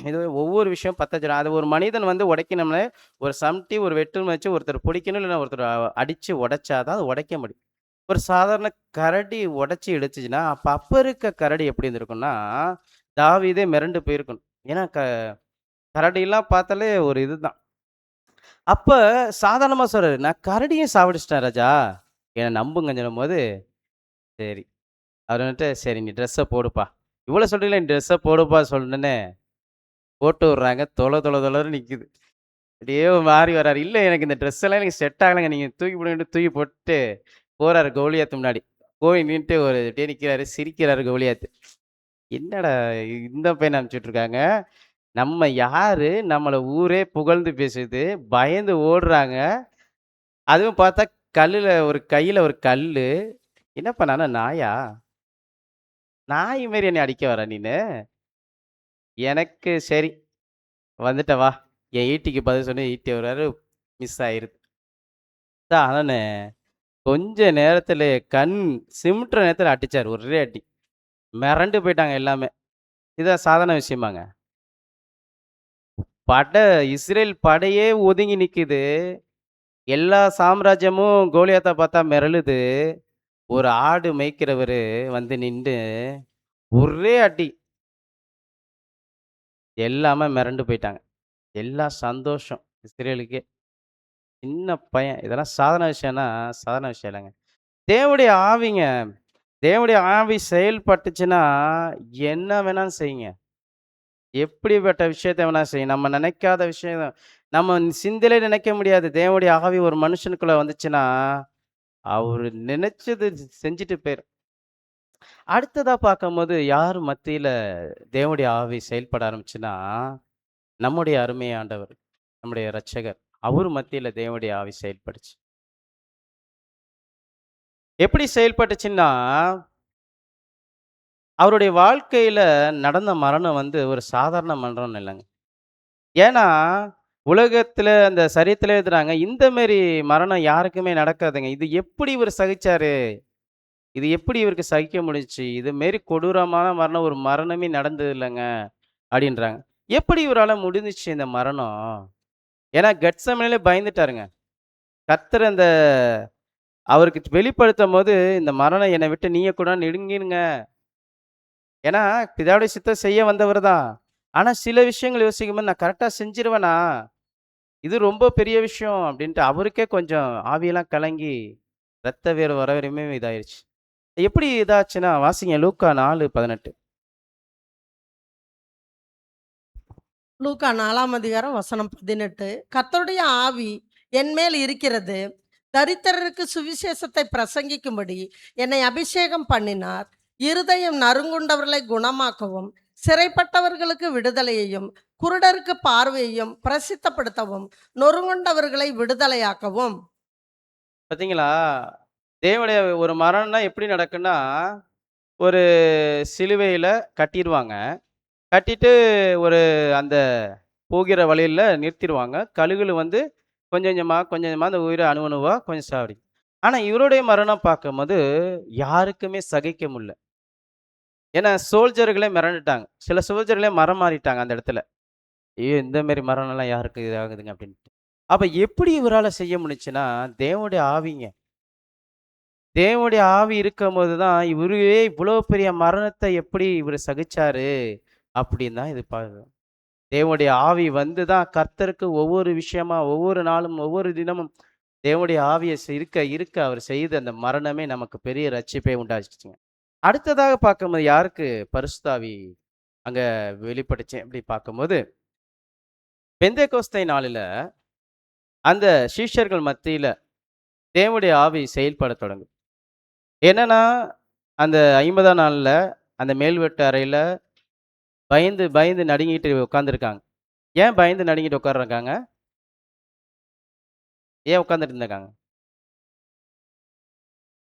இது ஒவ்வொரு விஷயம் பத்த வச்சிரும். அது ஒரு மனிதன் வந்து உடைக்கணும்னா, ஒரு சம்டி, ஒரு வெட்டுன்னு வச்சு ஒருத்தர் புடிக்கணும், இல்லன்னா ஒருத்தர் அடிச்சு உடைச்சா தான் அது உடைக்க முடியும். ஒரு சாதாரண கரடி உடைச்சு எடுத்துச்சுன்னா, அப்ப இருக்க கரடி எப்படி இருந்திருக்கும்னா, தாவீதே மிரண்டு போயிருக்கணும். ஏன்னா, கரடிலாம் பார்த்தாலே ஒரு இதுதான். அப்ப சாதாரணமா சொல்றாரு, "நான் கரடியும் சாவடிச்சுட்டேன் ராஜா, என்ன நம்புங்கன்னு" சொல்லும்போது, சரி. அவரு வந்துட்டு, "சரி நீ ட்ரெஸ்ஸ போடுப்பா." இவ்வளோ சொல்றீங்களே, "நீ ட்ரெஸ்ஸ போடுப்பா" சொன்னோனே, போட்டு விடுறாங்க. தொல தொல தொலன்னு நிக்குது. அப்படியே ஒரு மாறி வராரு. "இல்ல எனக்கு இந்த ட்ரெஸ் எல்லாம் எனக்கு செட் ஆகலங்க. நீங்க தூக்கி போடுங்கன்ட்டு" தூக்கி போட்டுட்டு போறாரு கோலியாத்து முன்னாடி. போய் நின்னுட்டு ஒரு அப்படியே நிக்கிறாரு. சிரிக்கிறாரு கோலியாத்து. என்னடா இந்த பையன அனுப்பிச்சு விட்டுருக்காங்க. நம்ம யாரு? நம்மள ஊரே புகழ்ந்து பேசுது. பயந்து ஓடுறாங்க. அதுவும் பார்த்தா கையில ஒரு கல்லு. என்னப்பா நானா நாயா? நாய் மாரி என்னைய அடிக்க வர்ற நீனு? எனக்கு சரி வந்துட்ட வா. என் ஈட்டிக்கு பதில் சொன்னேன். ஈட்டி வராரு. மிஸ் ஆயிருது. நானு கொஞ்ச நேரத்திலே கண் சிமிட்டுற நேரத்தில அடிச்சாரு. ஒரே அடி. மிரண்டு போயிட்டாங்க எல்லாமே. இதான் சாதாரண விஷயமாங்க? பட இஸ்ரேல் படையே ஒதுங்கி நிக்குது. எல்லா சாம்ராஜ்யமும் கோலியாத்த பார்த்தா மிரளுது. ஒரு ஆடு மேய்க்கிறவரு வந்து நின்னு, ஒரே அடி. எல்லாமே மிரண்டு போயிட்டாங்க. எல்லாம் சந்தோஷம் இஸ்ரேலுக்கே. சின்ன பையன். இதெல்லாம் சாதாரண விஷயம்னா, சாதாரண விஷயம் இல்லங்க. தேவனுடைய ஆவிங்க. தேவனுடைய ஆவி செயல்பட்டுச்சுன்னா, என்ன வேணாலும் செய்யுங்க. எப்படிப்பட்ட விஷயத்த வேணா செய்யும். நம்ம நினைக்காத விஷயம் நம்ம சிந்தையிலே நினைக்க முடியாது. தேவனுடைய ஆவி ஒரு மனுஷனுக்குள்ள வந்துச்சுன்னா, அவரு நினைச்சது செஞ்சுட்டு போயிரும். அடுத்ததா பார்க்கும்போது, யார் மத்தியில தேவனுடைய ஆவி செயல்பட ஆரம்பிச்சுன்னா, நம்முடைய அருமை ஆண்டவர், நம்முடைய இரட்சகர். அவரு மத்தியில தேவனுடைய ஆவி செயல்பட்டுச்சு. எப்படி செயல்பட்டுச்சுன்னா, அவருடைய வாழ்க்கையில நடந்த மரணம் வந்து ஒரு சாதாரண மரணம் இல்லங்க. ஏன்னா, உலகத்தில அந்த சரித்திரத்திலே எழுதுறாங்க, இந்த மாரி மரணம் யாருக்குமே நடக்காதுங்க. இது எப்படி இவரு சகிச்சாரு? இது எப்படி இவருக்கு சகிக்க முடிஞ்சுச்சு? இது மாரி கொடூரமான மரணம் ஒரு மரணமே நடந்தது இல்லங்க, அப்படின்றாங்க. எப்படி இவரால முடிஞ்சுச்சு இந்த மரணம்? ஏன்னா கெத்செமனேலே பயந்துட்டாருங்க. கர்த்தர் அந்த அவருக்கு வெளிப்படுத்தும்போது, இந்த மரணம் என்னை விட்டு நீங்க கூட நெருங்கிருங்க. ஏன்னா பிதாவுடைய சித்தம் செய்ய வந்தவர் தான். ஆனா சில விஷயங்கள் யோசிக்கும்போது, நான் கரெக்ட்டா செஞ்சுருவேனா? இது ரொம்ப பெரிய விஷயம் அப்படின்ட்டு அவருக்கே கொஞ்சம் ஆவியெல்லாம் கலங்கி, ரத்த வேறு வர வரையுமே இதாயிருச்சு. எப்படி இதாச்சுன்னா, வாசிங்க லூக்கா 4:18. லூக்கா 4ஆம் அதிகாரம் வசனம் 18. கர்த்தருடைய ஆவி என்மேல் இருக்கிறது. தரித்திரருக்கு சுவிசேஷத்தை பிரசங்கிக்கும்படி என்னை அபிஷேகம் பண்ணினார். இருதயம் நறுங்குண்டவர்களை குணமாக்கவும், சிறைப்பட்டவர்களுக்கு விடுதலையையும், குருடருக்கு பார்வையையும் பிரசித்தப்படுத்தவும், நொறுங்குண்டவர்களை விடுதலையாக்கவும். பார்த்தீங்களா? தேவனுடைய ஒரு மரணம்னா எப்படி நடக்குன்னா, ஒரு சிலுவையில கட்டிருவாங்க. கட்டிட்டு ஒரு அந்த போகிற வழியில நிறுத்திருவாங்க. கழுகுல வந்து கொஞ்சம் கொஞ்சமா, கொஞ்சம் கொஞ்சமா அந்த உயிர அணு அணுவா கொஞ்சம் சாவடிக்கும். ஆனா இவருடைய மரணம் பார்க்கும்போது யாருக்குமே சகிக்க முடியல. ஏன்னா சோல்ஜர்களே மிரண்டுட்டாங்க. சில சோல்ஜர்களே மரம் மாறிட்டாங்க அந்த இடத்துல. ஐயோ! இந்த மாரி மரணம்லாம் யாருக்கு இது ஆகுதுங்க அப்டின்ட்டு. அப்ப எப்படி இவரால செய்ய முடிஞ்சுன்னா, தேவனுடைய ஆவிங்க. தேவனுடைய ஆவி இருக்கும்போது தான், இவரே இவ்வளோ பெரிய மரணத்த எப்படி இவரு சகிச்சாரு? அப்படின்னு தான் இது தேவனுடைய ஆவி வந்து தான் கர்த்தருக்கு ஒவ்வொரு விஷயமா, ஒவ்வொரு நாளும், ஒவ்வொரு தினமும் தேவனுடைய ஆவிய இருக்க இருக்க அவர் செய்த அந்த மரணமே நமக்கு பெரிய ரட்சிப்பை உண்டாச்சுங்க. அடுத்ததாக பார்க்கும்போது யாருக்கு பரிசுத்த ஆவி அங்க வெளிப்பட்டுச்சு அப்படி பார்க்கும்போது, பெந்தேகோஸ்தை நாளில அந்த சீஷர்கள் மத்தியில தேவனுடைய ஆவி செயல்படத் தொடங்குது. என்னன்னா, அந்த 50ஆம் நாள்ல அந்த மேல்வெட்டு அறையில பயந்து பயந்து நடுங்கிட்டு உட்கார்ந்துருக்காங்க. ஏன் பயந்து நடுங்கிட்டு உட்கார்றாங்க? ஏன் உட்கார்ந்துட்டு இருந்திருக்காங்க?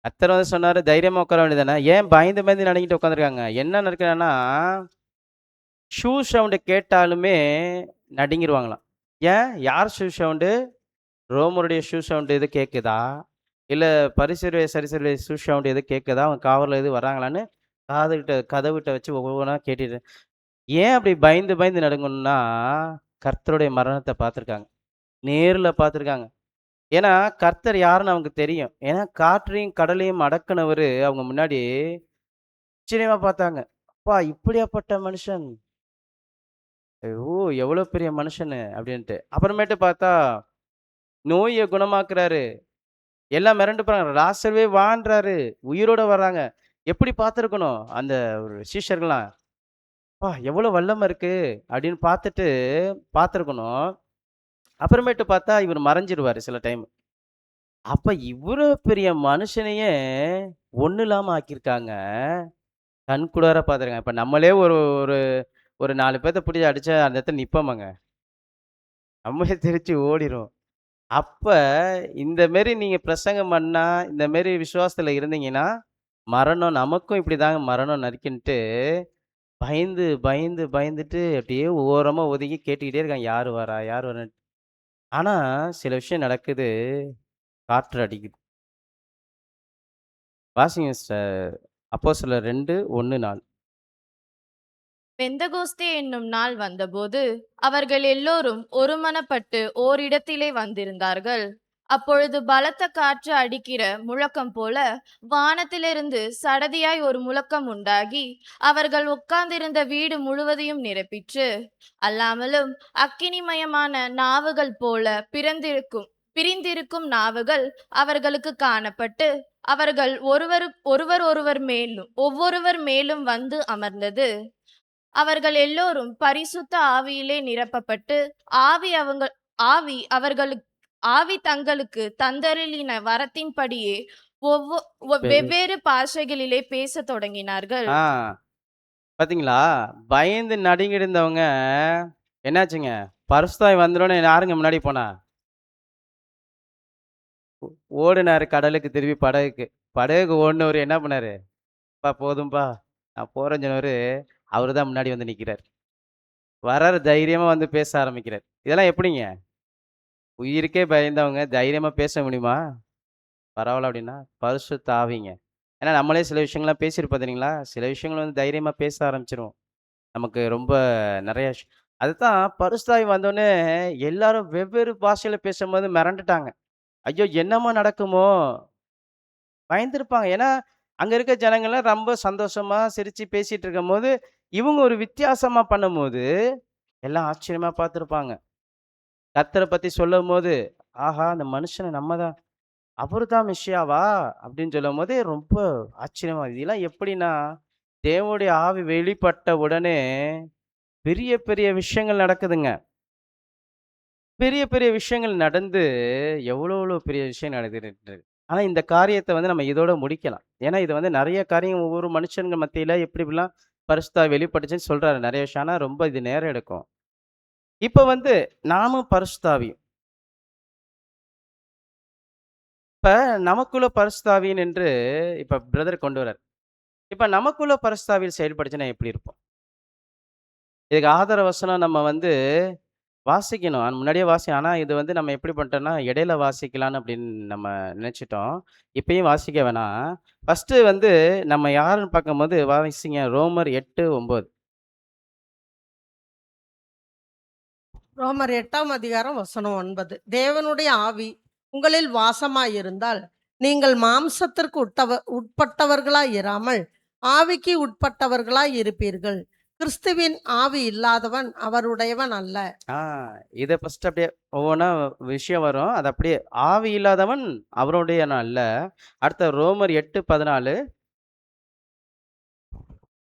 கர்த்தர் வந்து சொன்னாரு, தைரியமா உட்கார வேண்டியதுதானே? ஏன் பயந்து பயந்து நடுங்கிட்டு உட்கார்ந்துருக்காங்க? என்ன நடக்குதுன்னா, ஷூ சவுண்ட் கேட்டாலுமே நடுங்கிருவாங்களாம். ஏன்? யார் ஷூ சவுண்டு? ரோமருடைய ஷூ சவுண்ட் எதுவும் கேட்குதா? இல்ல பரிசேயருடைய சரிசேயருடைய ஷூ சவுண்ட் எதுவும் கேட்குதா? அவங்க காவல்ல எதுவும் வர்றாங்களான்னு காதுகிட்ட கதவுகிட்ட வச்சு ஒவ்வொன்னா கேட்டுட்டு ஏன் அப்படி பயந்து பயந்து நடுங்கணும்னா, கர்த்தருடைய மரணத்த பார்த்துருக்காங்க. நேர்ல பார்த்துருக்காங்க. ஏன்னா, கர்த்தர் யாருன்னு அவங்களுக்கு தெரியும். ஏன்னா, காற்றையும், கடலையும் அடக்குனவரு அவங்க முன்னாடி ஆச்சரியமா பார்த்தாங்க. அப்பா! இப்படியாப்பட்ட மனுஷன். ஓ! எவ்வளோ பெரிய மனுஷனு அப்படின்ட்டு. அப்புறமேட்டு பார்த்தா, நோய குணமாக்குறாரு. எல்லாம் மிரண்டு போறாங்க. லாசருவே வான்றாரு. உயிரோட வர்றாங்க. எப்படி பார்த்துருக்கணும்? அந்த ஒரு சீஷர்கள்லாம். அப்பா! எவ்வளோ வல்லம இருக்கு அப்படின்னு பார்த்துருக்கணும். அப்புறமேட்டு பார்த்தா, இவரு மறைஞ்சிருவாரு சில டைம். அப்ப இவ்வளோ பெரிய மனுஷனையே ஒண்ணும் இல்லாம ஆக்கியிருக்காங்க. கண்கூடார பார்த்துருக்காங்க. இப்ப நம்மளே ஒரு ஒரு ஒரு 4 பேத்த புடிச்சு அடிச்சா அந்த இடத்துல நிப்போமாங்க. நம்மளே தெரிச்சு ஓடிருவோம். அப்ப இந்த மாரி நீங்க பிரசங்கம் பண்ணா, இந்த மாரி விசுவாசத்துல இருந்தீங்கன்னா, மரணம் நமக்கும் இப்படிதாங்க மரணம் நறுக்குன்ட்டு, பயந்துட்டு அப்படியே ஓரமா ஒதுங்கி கேட்டுக்கிட்டே இருக்காங்க. யாரு வரா? யாரு வரான்னு. ஆனா, சில விஷயம் நடக்குது. காற்று அடிக்குது. வாசிங்க அப்போஸ்தலர் 2, 1, 4. பெந்தகோஸ்தே என்னும் நாள் வந்தபோது அவர்கள் எல்லோரும் ஒருமனப்பட்டு ஓரிடத்திலே வந்திருந்தார்கள். அப்பொழுது பலத்த காற்று அடிக்கிற முழக்கம் போல வானத்திலிருந்து சடதியாய் ஒரு முழக்கம் உண்டாகி அவர்கள் உட்கார்ந்திருந்த வீடு முழுவதையும் நிரப்பிற்று. அல்லாமலும் அக்கினிமயமான நாவுகள் போல பிரிந்திருக்கும் நாவுகள் அவர்களுக்கு காணப்பட்டு அவர்கள் ஒவ்வொருவர் மேலும் வந்து அமர்ந்தது. அவர்கள் எல்லோரும் பரிசுத்த ஆவியிலே நிரப்பப்பட்டு ஆவி அவங்க ஆவி அவர்களுக்கு ஆவி தங்களுக்கு தந்தருளின வரத்தின்படியே வெவ்வே வெவ்வேறு பாஷைகளிலே பேசத் தொடங்கினார்கள். ஆ பாத்தீங்களா? பயந்து நடுங்கிட்டு இருந்தவங்க என்னாச்சுங்க? பரிசுத்தாவி வந்துரும்னு யாருங்க முன்னாடி போனா? ஓடுனாரு கடலுக்கு திருப்பி படகுக்கு. படகுக்கு ஓடுனவரு என்ன பண்ணாரு? "அப்பா போதும்பா, நான் போறேன்னு" சொன்னவரு, அவரு தான் முன்னாடி வந்து நிக்கிறாரு. வராரு தைரியமா வந்து பேச ஆரம்பிக்கிறாரு. இதெல்லாம் எப்படிங்க? உயிருக்கே பயந்தவங்க தைரியமா பேச முடியுமா? பரவால்ல அப்படின்னா, பரிசுத்த ஆவிங்க. ஏன்னா நம்மளே சில விஷயங்கள்லாம் பேசியிருப்போம் தெரியுங்களா? சில விஷயங்கள் வந்து தைரியமா பேச ஆரம்பிச்சுருவோம். நமக்கு ரொம்ப நெறைய அதுதான் பரிசுத்தாவி வந்தோனே எல்லாரும் வெவ்வேறு பாஷையில பேசும்போது மிரண்டுட்டாங்க. ஐயோ! என்னம்மா நடக்குமோ? பயந்திருப்பாங்க. ஏன்னா, அங்க இருக்க ஜனங்கள்லாம் ரொம்ப சந்தோஷமா சிரிச்சு பேசிட்டு இருக்கும்போது, இவங்க ஒரு வித்தியாசமா பண்ணும்போது, எல்லாம் ஆச்சரியமா பார்த்துருப்பாங்க. கர்த்தர பத்தி சொல்லும்போது, ஆஹா! அந்த மனுஷன நம்ம தான் அவரு தான் மெஸ்ஸியாவா? அப்படின்னு சொல்லும்போதே ரொம்ப ஆச்சரியமா இதெல்லாம் எப்படின்னா, தேவனுடைய ஆவி வெளிப்பட்ட உடனே பெரிய பெரிய விஷயங்கள் நடக்குதுங்க. பெரிய பெரிய விஷயங்கள் நடந்து எவ்வளோ எவ்வளோ பெரிய விஷயம் நடந்துட்டு ஆனா இந்த காரியத்த வந்து நம்ம இதோட முடிக்கலாம். ஏன்னா இது வந்து நெறைய காரியம் ஒவ்வொரு மனுஷங்க மத்தியில எப்படி எப்படிலாம் பரிசுத்தாவி வெளிப்பட்டுச்சுன்னு சொல்றாரு நெறைய விஷயம். ஆனா ரொம்ப இது நேரம் எடுக்கும். இப்ப வந்து நாமும் பரிசுத்தாவி. இப்ப நமக்குள்ள பரிசுத்தாவின் என்று இப்ப பிரதர் கொண்டு வரார். இப்ப நமக்குள்ள பரிசுத்தாவியில் செயல்பட்டுச்சுன்னா எப்படி இருப்போம்? இதுக்கு ஆதார வசனம் நம்ம வந்து வாசிக்கணும். முன்னாடியே ஆனா இது வந்து நம்ம எப்படி பண்ணிட்டோம்னா, இடையில வாசிக்கலான்னு அப்படின்னு நம்ம நினைச்சுட்டோம். இப்பயும் வாசிக்க வேணாம். ஃபர்ஸ்ட்டு வந்து நம்ம யாருன்னு பார்க்கும்போது வாசிங்க ரோமர் 8:9. ரோமர் 8ஆம் அதிகாரம் வசனம் 9. தேவனுடைய ஆவி உங்களில் வாசமாயிருந்தால் நீங்கள் மாம்சத்திற்கு உட்பட்டவர்களாய் இராமல் ஆவிக்கு உட்பட்டவர்களாய் இருப்பீர்கள். கிறிஸ்துவின் ஆவி இல்லாதவன் அவருடையவன் அல்ல. ஆ இதை ஃபர்ஸ்ட் அப்படியே ஒவ்வொன்றா விஷயம் வரும். அது அப்படியே ஆவி இல்லாதவன் அவருடைய அல்ல. அடுத்த ரோமர் 8:14.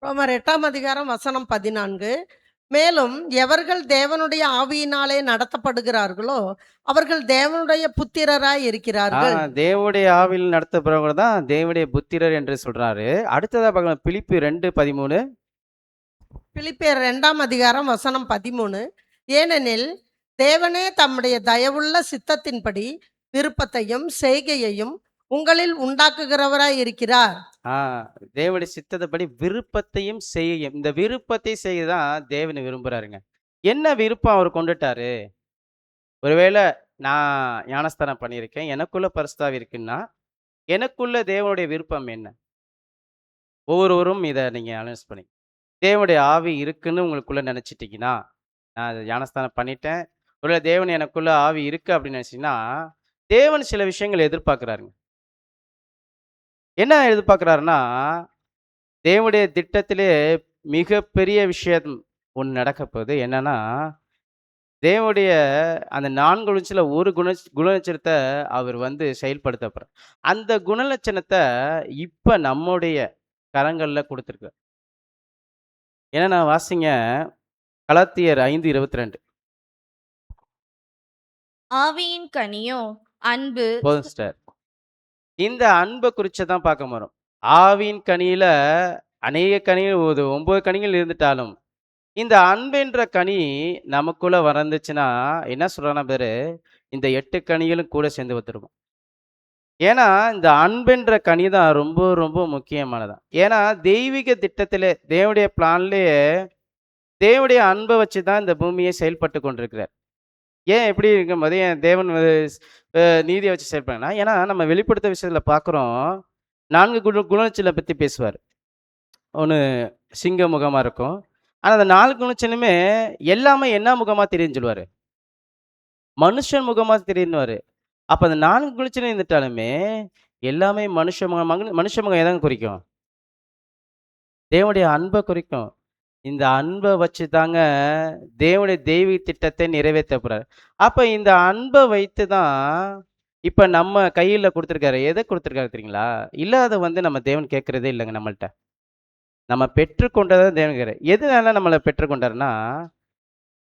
ரோமர் 8ஆம் அதிகாரம் வசனம் 14. மேலும் எவர்கள் தேவனுடைய ஆவியினாலே நடத்தப்படுகிறார்களோ அவர்கள் தேவனுடைய புத்திரராய் இருக்கிறார்கள். தேவனுடைய ஆவியில் நடத்தப்படுறவங்க தான் தேவனுடைய புத்திரர் என்று சொல்றாரு. அடுத்ததா பார்க்கலாம், பிலிப்பி 2:13. பிலிப்பியர் 2ஆம் அதிகாரம் வசனம் 13. ஏனெனில் தேவனே தம்முடைய தயவுள்ள சித்தத்தின்படி விருப்பத்தையும் செய்கையையும் உங்களில் உண்டாக்குகிறவராய் இருக்கிறார். தேவனுடைய சித்தத்தைப்படி விருப்பத்தையும் செய்ய, இந்த விருப்பத்தை செய்ய தான் தேவனை விரும்புறாருங்க. என்ன விருப்பம் அவர் கொண்டுட்டாரு? ஒருவேளை நான் ஞானஸ்தானம் பண்ணியிருக்கேன், எனக்குள்ள பரிசுத்தாவி இருக்குன்னா எனக்குள்ள தேவனுடைய விருப்பம் என்ன? ஒவ்வொருவரும் இதை நீங்க அனலைஸ் பண்ணி, தேவனுடைய ஆவி இருக்குன்னு உங்களுக்குள்ள நினைச்சிட்டீங்கன்னா, நான் அதை ஞானஸ்தானம் பண்ணிட்டேன், ஒருவேளை தேவன் எனக்குள்ள ஆவி இருக்கு அப்படின்னு நினைச்சீங்கன்னா, தேவன் சில விஷயங்கள் எதிர்பார்க்கிறாருங்க. என்ன எதிர்பார்க்கிறாருன்னா, தேவனுடைய திட்டத்திலே மிகப்பெரிய விஷயம் ஒன்று நடக்க போகுது. என்னன்னா, தேவனுடைய அந்த 4 குணத்துல ஒரு குணலட்சணத்தை அவர் வந்து செயல்படுத்த போறார். அந்த குணலட்சணத்தை இப்ப நம்முடைய கரங்கள்ல கொடுத்துருக்கார். ஏன்னா நான் வாசிங்க, கலாத்தியர் 5:22. ஆவியின் கனியோ அன்பு, போதும் சிஸ்டர். இந்த அன்பை குறித்து தான் பார்க்க போறோம். ஆவியின் கனியில அநேக கனிகள், 9 கனிகள் இருந்துட்டாலும் இந்த அன்பென்ற கனி நமக்குள்ள வந்துச்சுன்னா என்ன சொல்றானா பேரு, இந்த 8 கனிகளும் கூட சேர்ந்து வந்துருக்கும். ஏன்னா இந்த அன்பென்ற கனி தான் ரொம்ப ரொம்ப முக்கியமானதான். ஏன்னா தெய்வீக திட்டத்திலே, தேவனுடைய பிளான்லேயே தேவனுடைய அன்பை வச்சு தான் இந்த பூமியை செயல்பட்டு கொண்டிருக்கிறார். ஏன் எப்படி இருக்கும்போது ஏன் தேவன் நீதியை வச்சு செயல்படுறா? ஏன்னா நம்ம வெளிப்படுத்த விஷயத்துல பார்க்குறோம், 4 குணச்சில பற்றி பேசுவார். ஒன்று சிங்க முகமாக இருக்கும். ஆனால் அந்த 4 குணச்சிலுமே எல்லாமே என்ன முகமாக தெரியுன்னு சொல்லுவார், மனுஷன் முகமாக தெரியுன்னுவார். அப்போ அந்த 4 குணச்சிலும் இருந்துட்டாலுமே எல்லாமே மனுஷ முகம் எதாங்க குறிக்கும்? தேவனுடைய அன்பை குறிக்கும். இந்த அன்பை வச்சு தாங்க தேவனுடைய தெய்வீக திட்டத்தை நிறைவேற்ற போறாரு. அப்ப இந்த அன்பை வைத்து தான் இப்ப நம்ம கையில கொடுத்துருக்காரு. எதை கொடுத்துருக்காரு தெரியுங்களா? இல்லாத வந்து நம்ம தேவன் கேட்கறதே இல்லைங்க நம்மள்ட்ட. நம்ம பெற்றுக்கொண்டதை தேவன் கேட்கிறார். எதனால நம்மளை பெற்றுக்கொண்டாருன்னா,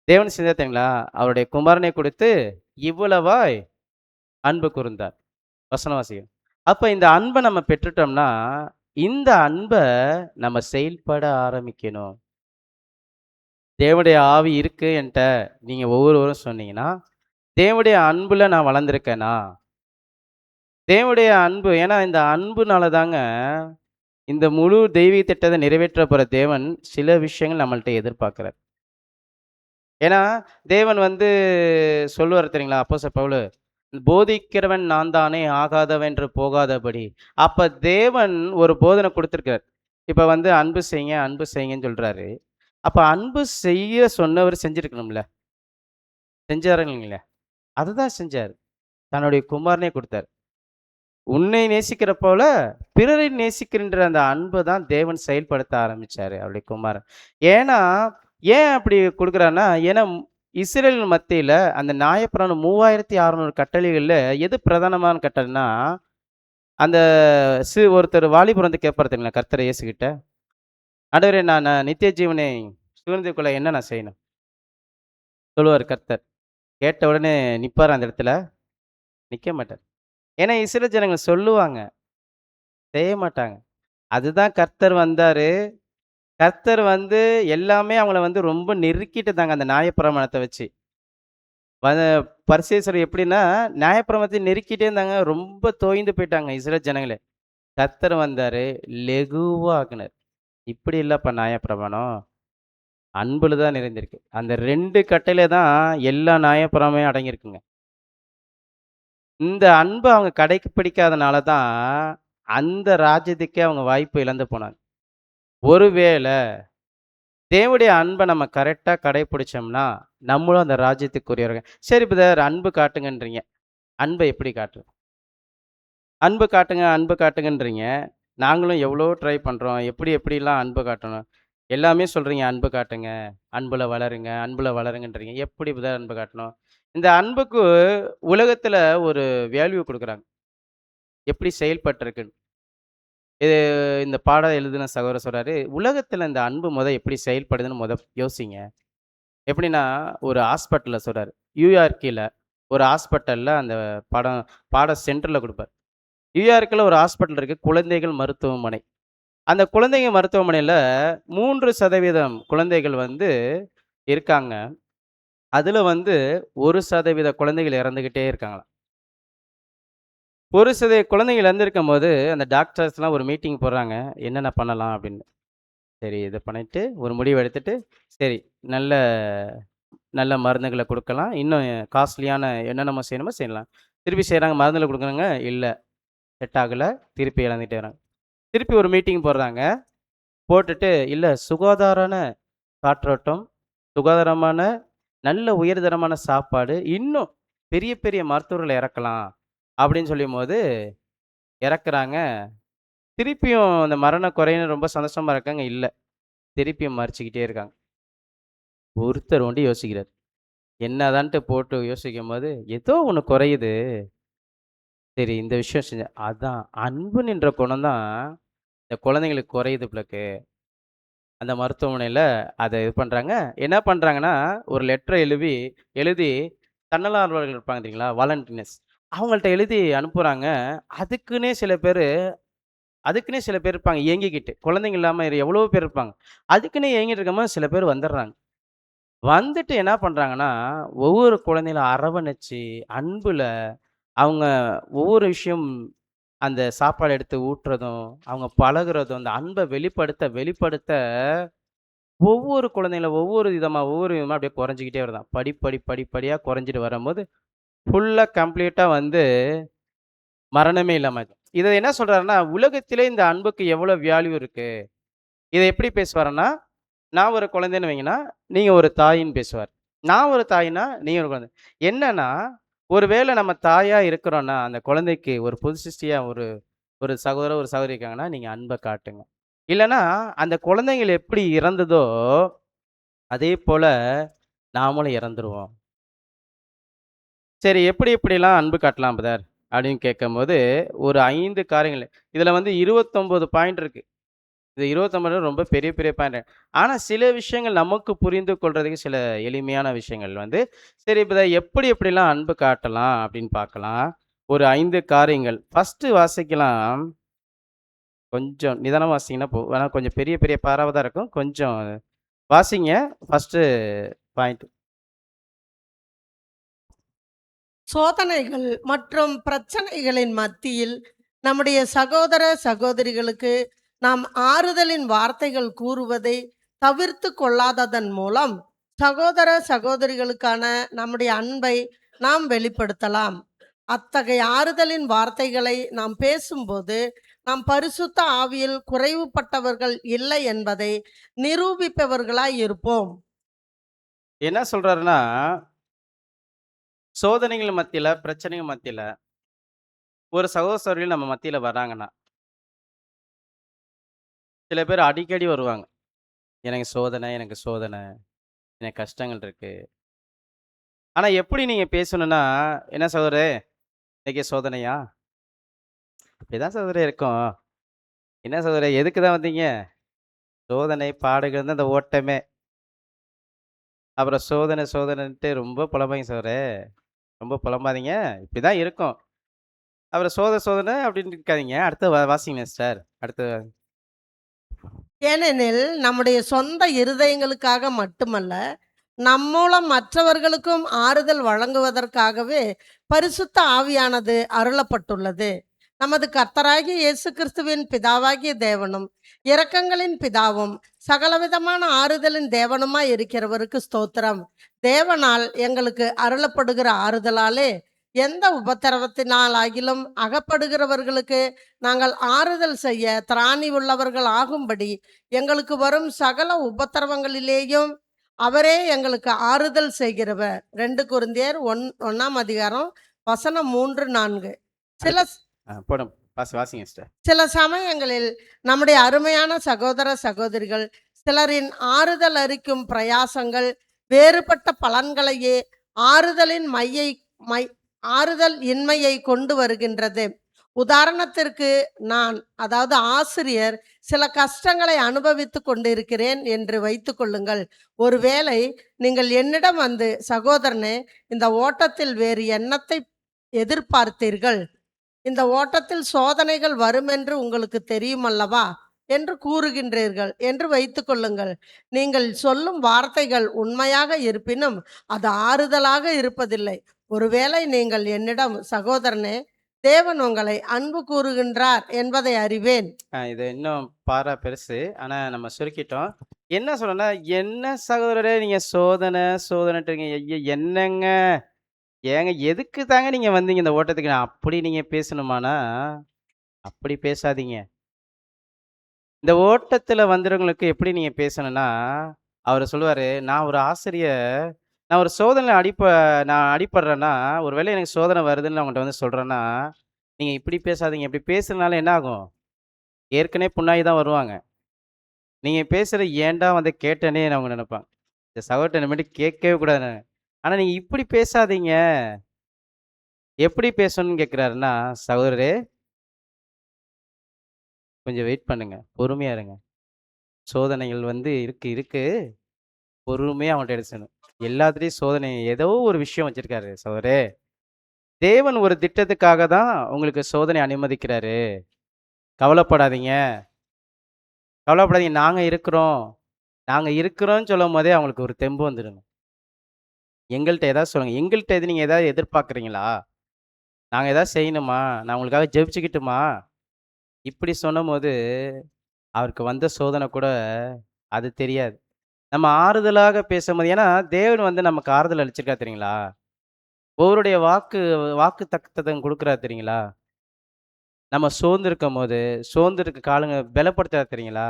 தேவன் செஞ்சா தெரியுங்களா? அவருடைய குமாரனை கொடுத்து இவ்வளவாய் அன்பு கூர்ந்தார். வசனவாசியம். அப்ப இந்த அன்பை நம்ம பெற்றுட்டோம்னா, இந்த அன்பை நம்ம செயல்பட ஆரம்பிக்கணும். தேவனுடைய ஆவி இருக்கு என்கிட்ட நீங்க ஒவ்வொருவரும் சொன்னீங்கன்னா, தேவனுடைய அன்புல நான் வளர்ந்துருக்கேனா? தேவனுடைய அன்பு, ஏன்னா இந்த அன்புனால தாங்க இந்த முழு தெய்வீக திட்டத்தை நிறைவேற்ற போற தேவன் சில விஷயங்கள் நம்மள்ட்ட எதிர்பார்க்கிறார். ஏன்னா தேவன் வந்து சொல்லுவார் தெரியுங்களா, அப்போஸ்தலர் பவுல், போதிக்கிறவன் நான் தானே, ஆகாதவென்று போகாதபடி. அப்ப தேவன் ஒரு போதனை கொடுத்துருக்கார். இப்ப வந்து அன்பு செய்யுங்க, அன்பு செய்யுங்கன்னு சொல்றாரு. அப்ப அன்பு செய்ய சொன்னவர் செஞ்சிருக்கணும்ல, செஞ்சாருங்களே, அதுதான் செஞ்சார். தன்னுடைய குமாரனே கொடுத்தார். உன்னை நேசிக்கிற போல பிறரை நேசிக்கின்ற அந்த அன்பை தான் தேவன் செயல்படுத்த ஆரம்பிச்சாரு அவருடைய குமாரன். ஏன்னா ஏன் அப்படி கொடுக்குறாருன்னா, ஏன்னா இஸ்ரேல் மத்தியில அந்த நியாயப்பிரமாணம் 3600 கட்டளைகள்ல எது பிரதானமான கட்டளைன்னா, அந்த ஒருத்தர் வாலிபர் வந்து கேட்பார் தெரியுங்களா கர்த்தர் இயேசுகிட்ட, ஆண்டவரே நான் நித்திய ஜீவனை சுதந்திரக்குள்ள என்ன நான் செய்யணும் சொல்லுவார் கர்த்தர். கேட்ட உடனே நிப்பார் அந்த இடத்துல? நிற்க மாட்டார். ஏன்னா இஸ்ரேல் ஜனங்கள் சொல்லுவாங்க, செய்ய மாட்டாங்க. அதுதான் கர்த்தர் வந்தாரு. கர்த்தர் வந்து எல்லாமே அவங்கள வந்து ரொம்ப நெருக்கிட்டு தாங்க அந்த நியாயப்பிரமாணத்தை வச்சு. பரிசேயர் எப்படின்னா நியாயப்பிரமாணத்தை நெருக்கிட்டே இருந்தாங்க, ரொம்ப தோய்ந்து போயிட்டாங்க இஸ்ரேல் ஜனங்களே. கர்த்தர் வந்தாரு, லெகுவாக்குனார். இப்படி இல்லப்பா நியாயப்பிரமாணம், அன்புல தான் நிறைந்திருக்கு. அந்த 2 கட்டளையில தான் எல்லா நியாயப்பிரமாணமும் அடங்கியிருக்குங்க. இந்த அன்பை அவங்க கடைப்பிடிக்காதனால தான் அந்த ராஜ்யத்துக்கே அவங்க வாய்ப்பு இழந்து போனாங்க. ஒருவேளை தேவனுடைய அன்பை நம்ம கரெக்டாக கடைப்பிடிச்சோம்னா நம்மளும் அந்த ராஜ்யத்துக்குரியவர்கள். சரி பிரதர், அன்பு காட்டுங்கன்றீங்க. அன்பை எப்படி காட்டுறது? அன்பு காட்டுங்க, அன்பு காட்டுங்கன்றீங்க. நாங்களும் எவ்வளோ ட்ரை பண்ணுறோம். எப்படி எப்படிலாம் அன்பு காட்டணும்? எல்லாமே சொல்றீங்க, அன்பு காட்டுங்க, அன்புல வளருங்க, அன்புல வளருங்கன்றீங்க. எப்படி பிரதர் அன்பு காட்டணும்? இந்த அன்புக்கு உலகத்துல ஒரு வேல்யூ குடுக்குறாங்க. எப்படி செயல்பட்டிருக்குன்னு. இது இந்த பாடம் எழுதின சகோதரர் சொல்றாரு, உலகத்துல இந்த அன்பு எப்படி செயல்படுதுன்னு யோசிங்க. எப்படின்னா, ஒரு ஹாஸ்பிட்டல்ல சொல்றாரு. நியூயார்க்கில ஒரு ஹாஸ்பிட்டல்ல அந்த படம் பாடம் சென்டர்ல குடுப்பாரு. நியூயார்க்ல ஒரு ஹாஸ்பிட்டல் இருக்கு. குழந்தைகள் மருத்துவமனை. அந்த குழந்தைங்க மருத்துவமனையில 3% குழந்தைகள் இருக்காங்க. அதுல 1% குழந்தைகள் இறந்துகிட்டே இருக்காங்களாம். 1% குழந்தைகள் இறந்திருக்கும்போது, அந்த டாக்டர்ஸ்லாம் ஒரு மீட்டிங் போடுறாங்க. என்னென்ன பண்ணலாம் அப்படின்னு. சரி, இத பண்ணிட்டு ஒரு முடிவு எடுத்துட்டு, சரி, நல்ல நல்ல மருந்துகள குடுக்கலாம். இன்னும் காஸ்ட்லியான என்னென்னமோ செய்யணுமோ செய்யலாம். திருப்பி செய்றாங்க, மருந்துகள குடுக்குறாங்க. இல்ல, செட் ஆகல. திருப்பி இழந்துட்டே வராங்க. திருப்பி ஒரு மீட்டிங் போடுறாங்க. போட்டுட்டு, இல்ல, சுகாதாரான காற்றோட்டம், சுகாதாரமான, நல்ல உயர்தரமான சாப்பாடு, இன்னும் பெரிய பெரிய மருத்துவர்கள இறக்கலாம். அப்படின்னு சொல்லும்போது இறக்குறாங்க. திருப்பியும் அந்த மரண குறைன்னு ரொம்ப சந்தோஷமா இருக்காங்க. இல்ல, திருப்பியும் மறிச்சுக்கிட்டே இருக்காங்க. ஒருத்தர் யோசிக்கிறாரு. என்னதான்ட்டு போட்டு யோசிக்கும்போது, ஏதோ ஒண்ணு குறையுது. சரி, இந்த விஷயம் செஞ்சேன். அதான் அன்புன்ற குணம் தான் இந்த குழந்தைங்களுக்கு குறையுது போலருக்கு. அந்த மருத்துவமனையில அத இது பண்றாங்க. என்ன பண்றாங்கன்னா, ஒரு லெட்டர் எழுதி தன்னார்வலர்கள் இருப்பாங்க தெரியுங்களா? வாலண்டியர்ஸ். அவங்கள்ட்ட எழுதி அனுப்புறாங்க. அதுக்குன்னே சில பேரு அதுக்குன்னே சில பேர் இருப்பாங்க ஏங்கிக்கிட்டு. குழந்தைங்க இல்லாம எவ்வளவோ பேர் இருப்பாங்க. அதுக்குன்னே ஏங்கிட்டு இருக்கும்போது சில பேர் வந்துடுறாங்க. வந்துட்டு என்ன பண்றாங்கன்னா, ஒவ்வொரு குழந்தைகள அரவணைச்சு, அன்புல அவங்க ஒவ்வொரு விஷயம் அந்த சாப்பாடு எடுத்து ஊட்டுறதும், அவங்க பழகுறதும், அந்த அன்ப வெளிப்படுத்த ஒவ்வொரு குழந்தைகளும் ஒவ்வொரு விதமா அப்படியே குறைஞ்சுக்கிட்டே வருதாம். படிப்படியா குறைஞ்சிட்டு வரும்போது, ஃபுல்லா கம்ப்ளீட்டா மரணமே இல்லாம ஆயிடும். இத என்ன சொல்றாருன்னா, உலகத்திலே இந்த அன்புக்கு எவ்வளோ வேல்யூ இருக்கு. இத எப்படி பேசுவாருன்னா, நான் ஒரு குழந்தைன்னு வைங்கன்னா, நீங்க ஒரு தாயின்னு பேசுவார். நான் ஒரு தாய்னா, நீங்க ஒரு குழந்தை. என்னன்னா, ஒரு வேளை நம்ம தாயா இருக்கிறோம்னா, அந்த குழந்தைக்கு ஒரு புது சிருஷ்டியா ஒரு ஒரு சகோதரர், ஒரு சகோதரி இருக்காங்கன்னா, நீங்க அன்ப காட்டுங்க. இல்லன்னா, அந்த குழந்தைகள் எப்படி இறந்ததோ, அதே போல நாமளும் இறந்துருவோம். சரி, எப்படி எப்படிலாம் அன்பு காட்டலாம் பிரதர்? அப்படின்னு கேட்கும்போது, ஒரு 5 காரியங்கள். இதுல 29 பாயிண்ட் இருக்கு. இது 29 ரொம்ப பெரிய பெரிய பாயிண்ட். ஆனா சில விஷயங்கள் நமக்கு புரிந்து கொள்றதுக்கு சில எளிமையான விஷயங்கள் சரி பிரதர், எப்படி எப்படிலாம் அன்பு காட்டலாம் அப்படின்னு பார்க்கலாம். ஒரு 5 காரியங்கள். ஃபர்ஸ்ட்டு வாசிக்கலாம். கொஞ்சம் நிதானமா வாசிங்கன்னா ஏன்னா கொஞ்சம் பெரிய பெரிய பாராவா தான் இருக்கும். கொஞ்சம் வாசிங்க. First point. சோதனைகள் மற்றும் பிரச்சனைகளின் மத்தியில் நம்முடைய சகோதர சகோதரிகளுக்கு நாம் ஆறுதலின் வார்த்தைகள் கூறுவதை தவிர்த்து கொள்ளாததன் மூலம் சகோதர சகோதரிகளுக்கான நம்முடைய அன்பை நாம் வெளிப்படுத்தலாம். அத்தகைய ஆறுதலின் வார்த்தைகளை நாம் பேசும்போது நாம் பரிசுத்த ஆவியில் குறைவுபட்டவர்கள் இல்லை என்பதை நிரூபிப்பவர்களாய் இருப்போம். என்ன சொல்றாருன்னா, சோதனைகள் மத்தியில, பிரச்சனைகள் மத்தியில, ஒரு சகோதர சகோதரிகள் நம்ம மத்தியில வராங்கன்னா, சில பேர் அடிக்கடி வருவாங்க. எனக்கு சோதனை, எனக்கு சோதனை, எனக்கு கஷ்டங்கள் இருக்கு. ஆனா எப்படி நீங்க பேசணும்னா, "என்ன சகோதரரே, இன்னைக்கு சோதனையா? அப்படிதான் சகோதரரே இருக்கும். என்ன சகோதரரே, எதுக்கு தான் வந்தீங்க? சோதனை, பாடுகள் தான் இந்த ஓட்டமே. அப்புறம் சோதனை சோதனைன்ட்டு ரொம்ப புலம்பாதீங்க சகோதரரே. ரொம்ப புலம்பாதீங்க. இப்படிதான் இருக்கும். அப்புறம் சோதனை அப்படின்னு இருக்காதீங்க. அடுத்து வாசிங்க சிஸ்டர். அடுத்து." ஏனெனில் நம்முடைய சொந்த இருதயங்களுக்காக மட்டுமல்ல, நம் மூலம் மற்றவர்களுக்கும் ஆறுதல் வழங்குவதற்காகவே பரிசுத்த ஆவியானது அருளப்பட்டுள்ளது. நமது கர்த்தராகிய இயேசு கிறிஸ்துவின் பிதாவாகிய தேவனும் இரக்கங்களின் பிதாவும் சகலவிதமான ஆறுதலின் தேவனுமாய் இருக்கிறவருக்கு ஸ்தோத்திரம். தேவனால் எங்களுக்கு அருளப்படுகிற ஆறுதலாலே எந்த உபத்திரவத்தினாலாகிலும் அகப்படுகிறவர்களுக்கு நாங்கள் ஆறுதல் செய்ய திராணி உள்ளவர்கள் ஆகும்படி எங்களுக்கு வரும் சகல உபத்திரவங்களிலேயும் அவரே எங்களுக்கு ஆறுதல் செய்கிறவர். 2 கொரிந்தியர் 1ஆம் அதிகாரம் வசனம் 3, 4. சில அடுத்து போடும் வாசிங்க சிஸ்டர். சில சமயங்களில் நம்முடைய அருமையான சகோதர சகோதரிகள் சிலரின் ஆறுதல் அளிக்கும் பிரயாசங்கள் வேறுபட்ட பலன்களையே ஆறுதல் இன்மையை கொண்டு வருகின்றது. உதாரணத்திற்கு நான், அதாவது ஆசிரியர், சில கஷ்டங்களை அனுபவித்து கொண்டிருக்கிறேன் என்று வைத்துக் கொள்ளுங்கள். ஒருவேளை நீங்கள் என்னிடம் வந்து, சகோதரனே, இந்த ஓட்டத்தில் வேறு என்னத்தை எதிர்பார்த்தீர்கள், இந்த ஓட்டத்தில் சோதனைகள் வருமென்று உங்களுக்கு தெரியுமல்லவா என்று கூறுகின்றீர்கள் என்று வைத்துக் கொள்ளுங்கள். நீங்கள் சொல்லும் வார்த்தைகள் உண்மையாக இருப்பினும் அது ஆறுதலாக இருப்பதில்லை. ஒருவேளை நீங்கள் என்னிடம், சகோதரனே, தேவன் உங்களை அன்பு கூறுகின்றார் என்பதை அறிவேன். இது இன்னும் பாரா பெருசு. ஆனா நம்ம சுருக்கிட்டோம். என்ன சொல்லணும்னா, என்ன சகோதரரே நீங்க சோதனைன்றீங்க. ஐயா என்னங்க? ஏங்க எதுக்கு தாங்க நீங்க வந்தீங்க இந்த ஓட்டத்துக்கு? அப்படி நீங்க பேசணுமானா, அப்படி பேசாதீங்க. இந்த ஓட்டத்துல வந்துறவங்களுக்கு எப்படி நீங்க பேசணும்னா, அவரு சொல்லுவாரு, நான் ஒரு ஆசிரியர், நான் ஒரு சோதனையில நான் அடிபடுறேன்னா, ஒருவேளை எனக்கு சோதனை வருதுன்னு நான் உங்கள்ட்ட வந்து சொல்றேன்னா, நீங்க இப்படி பேசாதீங்க. இப்படி பேசுறதுனால என்ன ஆகும்? ஏற்கனவே புண்ணாகி தான் வருவாங்க. நீங்க பேசுறது ஏன்டா வந்து கேட்டேனே அவங்க நினைப்பாங்க. இந்த சகோதரட்ட இனிமேட்டு கேட்கவே கூடாது. ஆனா நீங்க இப்படி பேசாதீங்க. எப்படி பேசணும்னு கேட்கிறாருன்னா, சகோதரரே கொஞ்சம் வெயிட் பண்ணுங்க. பொறுமையா இருங்க. சோதனைகள் வந்து இருக்கு. பொறுமையா அவன்கிட்ட எடுத்துக்கணும். எல்லாத்துலயும் சோதனை ஏதோ ஒரு விஷயம் வச்சிருக்காரு சகோதரே. தேவன் ஒரு திட்டத்துக்காக தான் உங்களுக்கு சோதனை அனுமதிக்கிறாரு. கவலைப்படாதீங்க. நாங்க இருக்கிறோம்னு சொல்லும்போதே அவங்களுக்கு ஒரு தெம்பு வந்துருங்க. எங்கள்ட்ட ஏதாவது சொல்லுங்க. எங்கள்ட்ட நீங்க ஏதாவது எதிர்பார்க்குறீங்களா? நாங்க ஏதாவது செய்யணுமா? நான் உங்களுக்காக ஜெபிச்சுக்கட்டுமா? இப்படி சொன்னபோது, அவருக்கு வந்த சோதனை கூட அது தெரியாது. நம்ம ஆறுதலாக பேசும்போது, ஏன்னா தேவன் வந்து நமக்கு ஆறுதல் அளிச்சிருக்காரு தெரியுங்களா? ஒவ்வொருடைய வாக்கு தத்தம் கொடுக்குறாரு தெரியுங்களா? நம்ம சோர்ந்திருக்க காலங்க பலப்படுத்துறாரு தெரியுங்களா?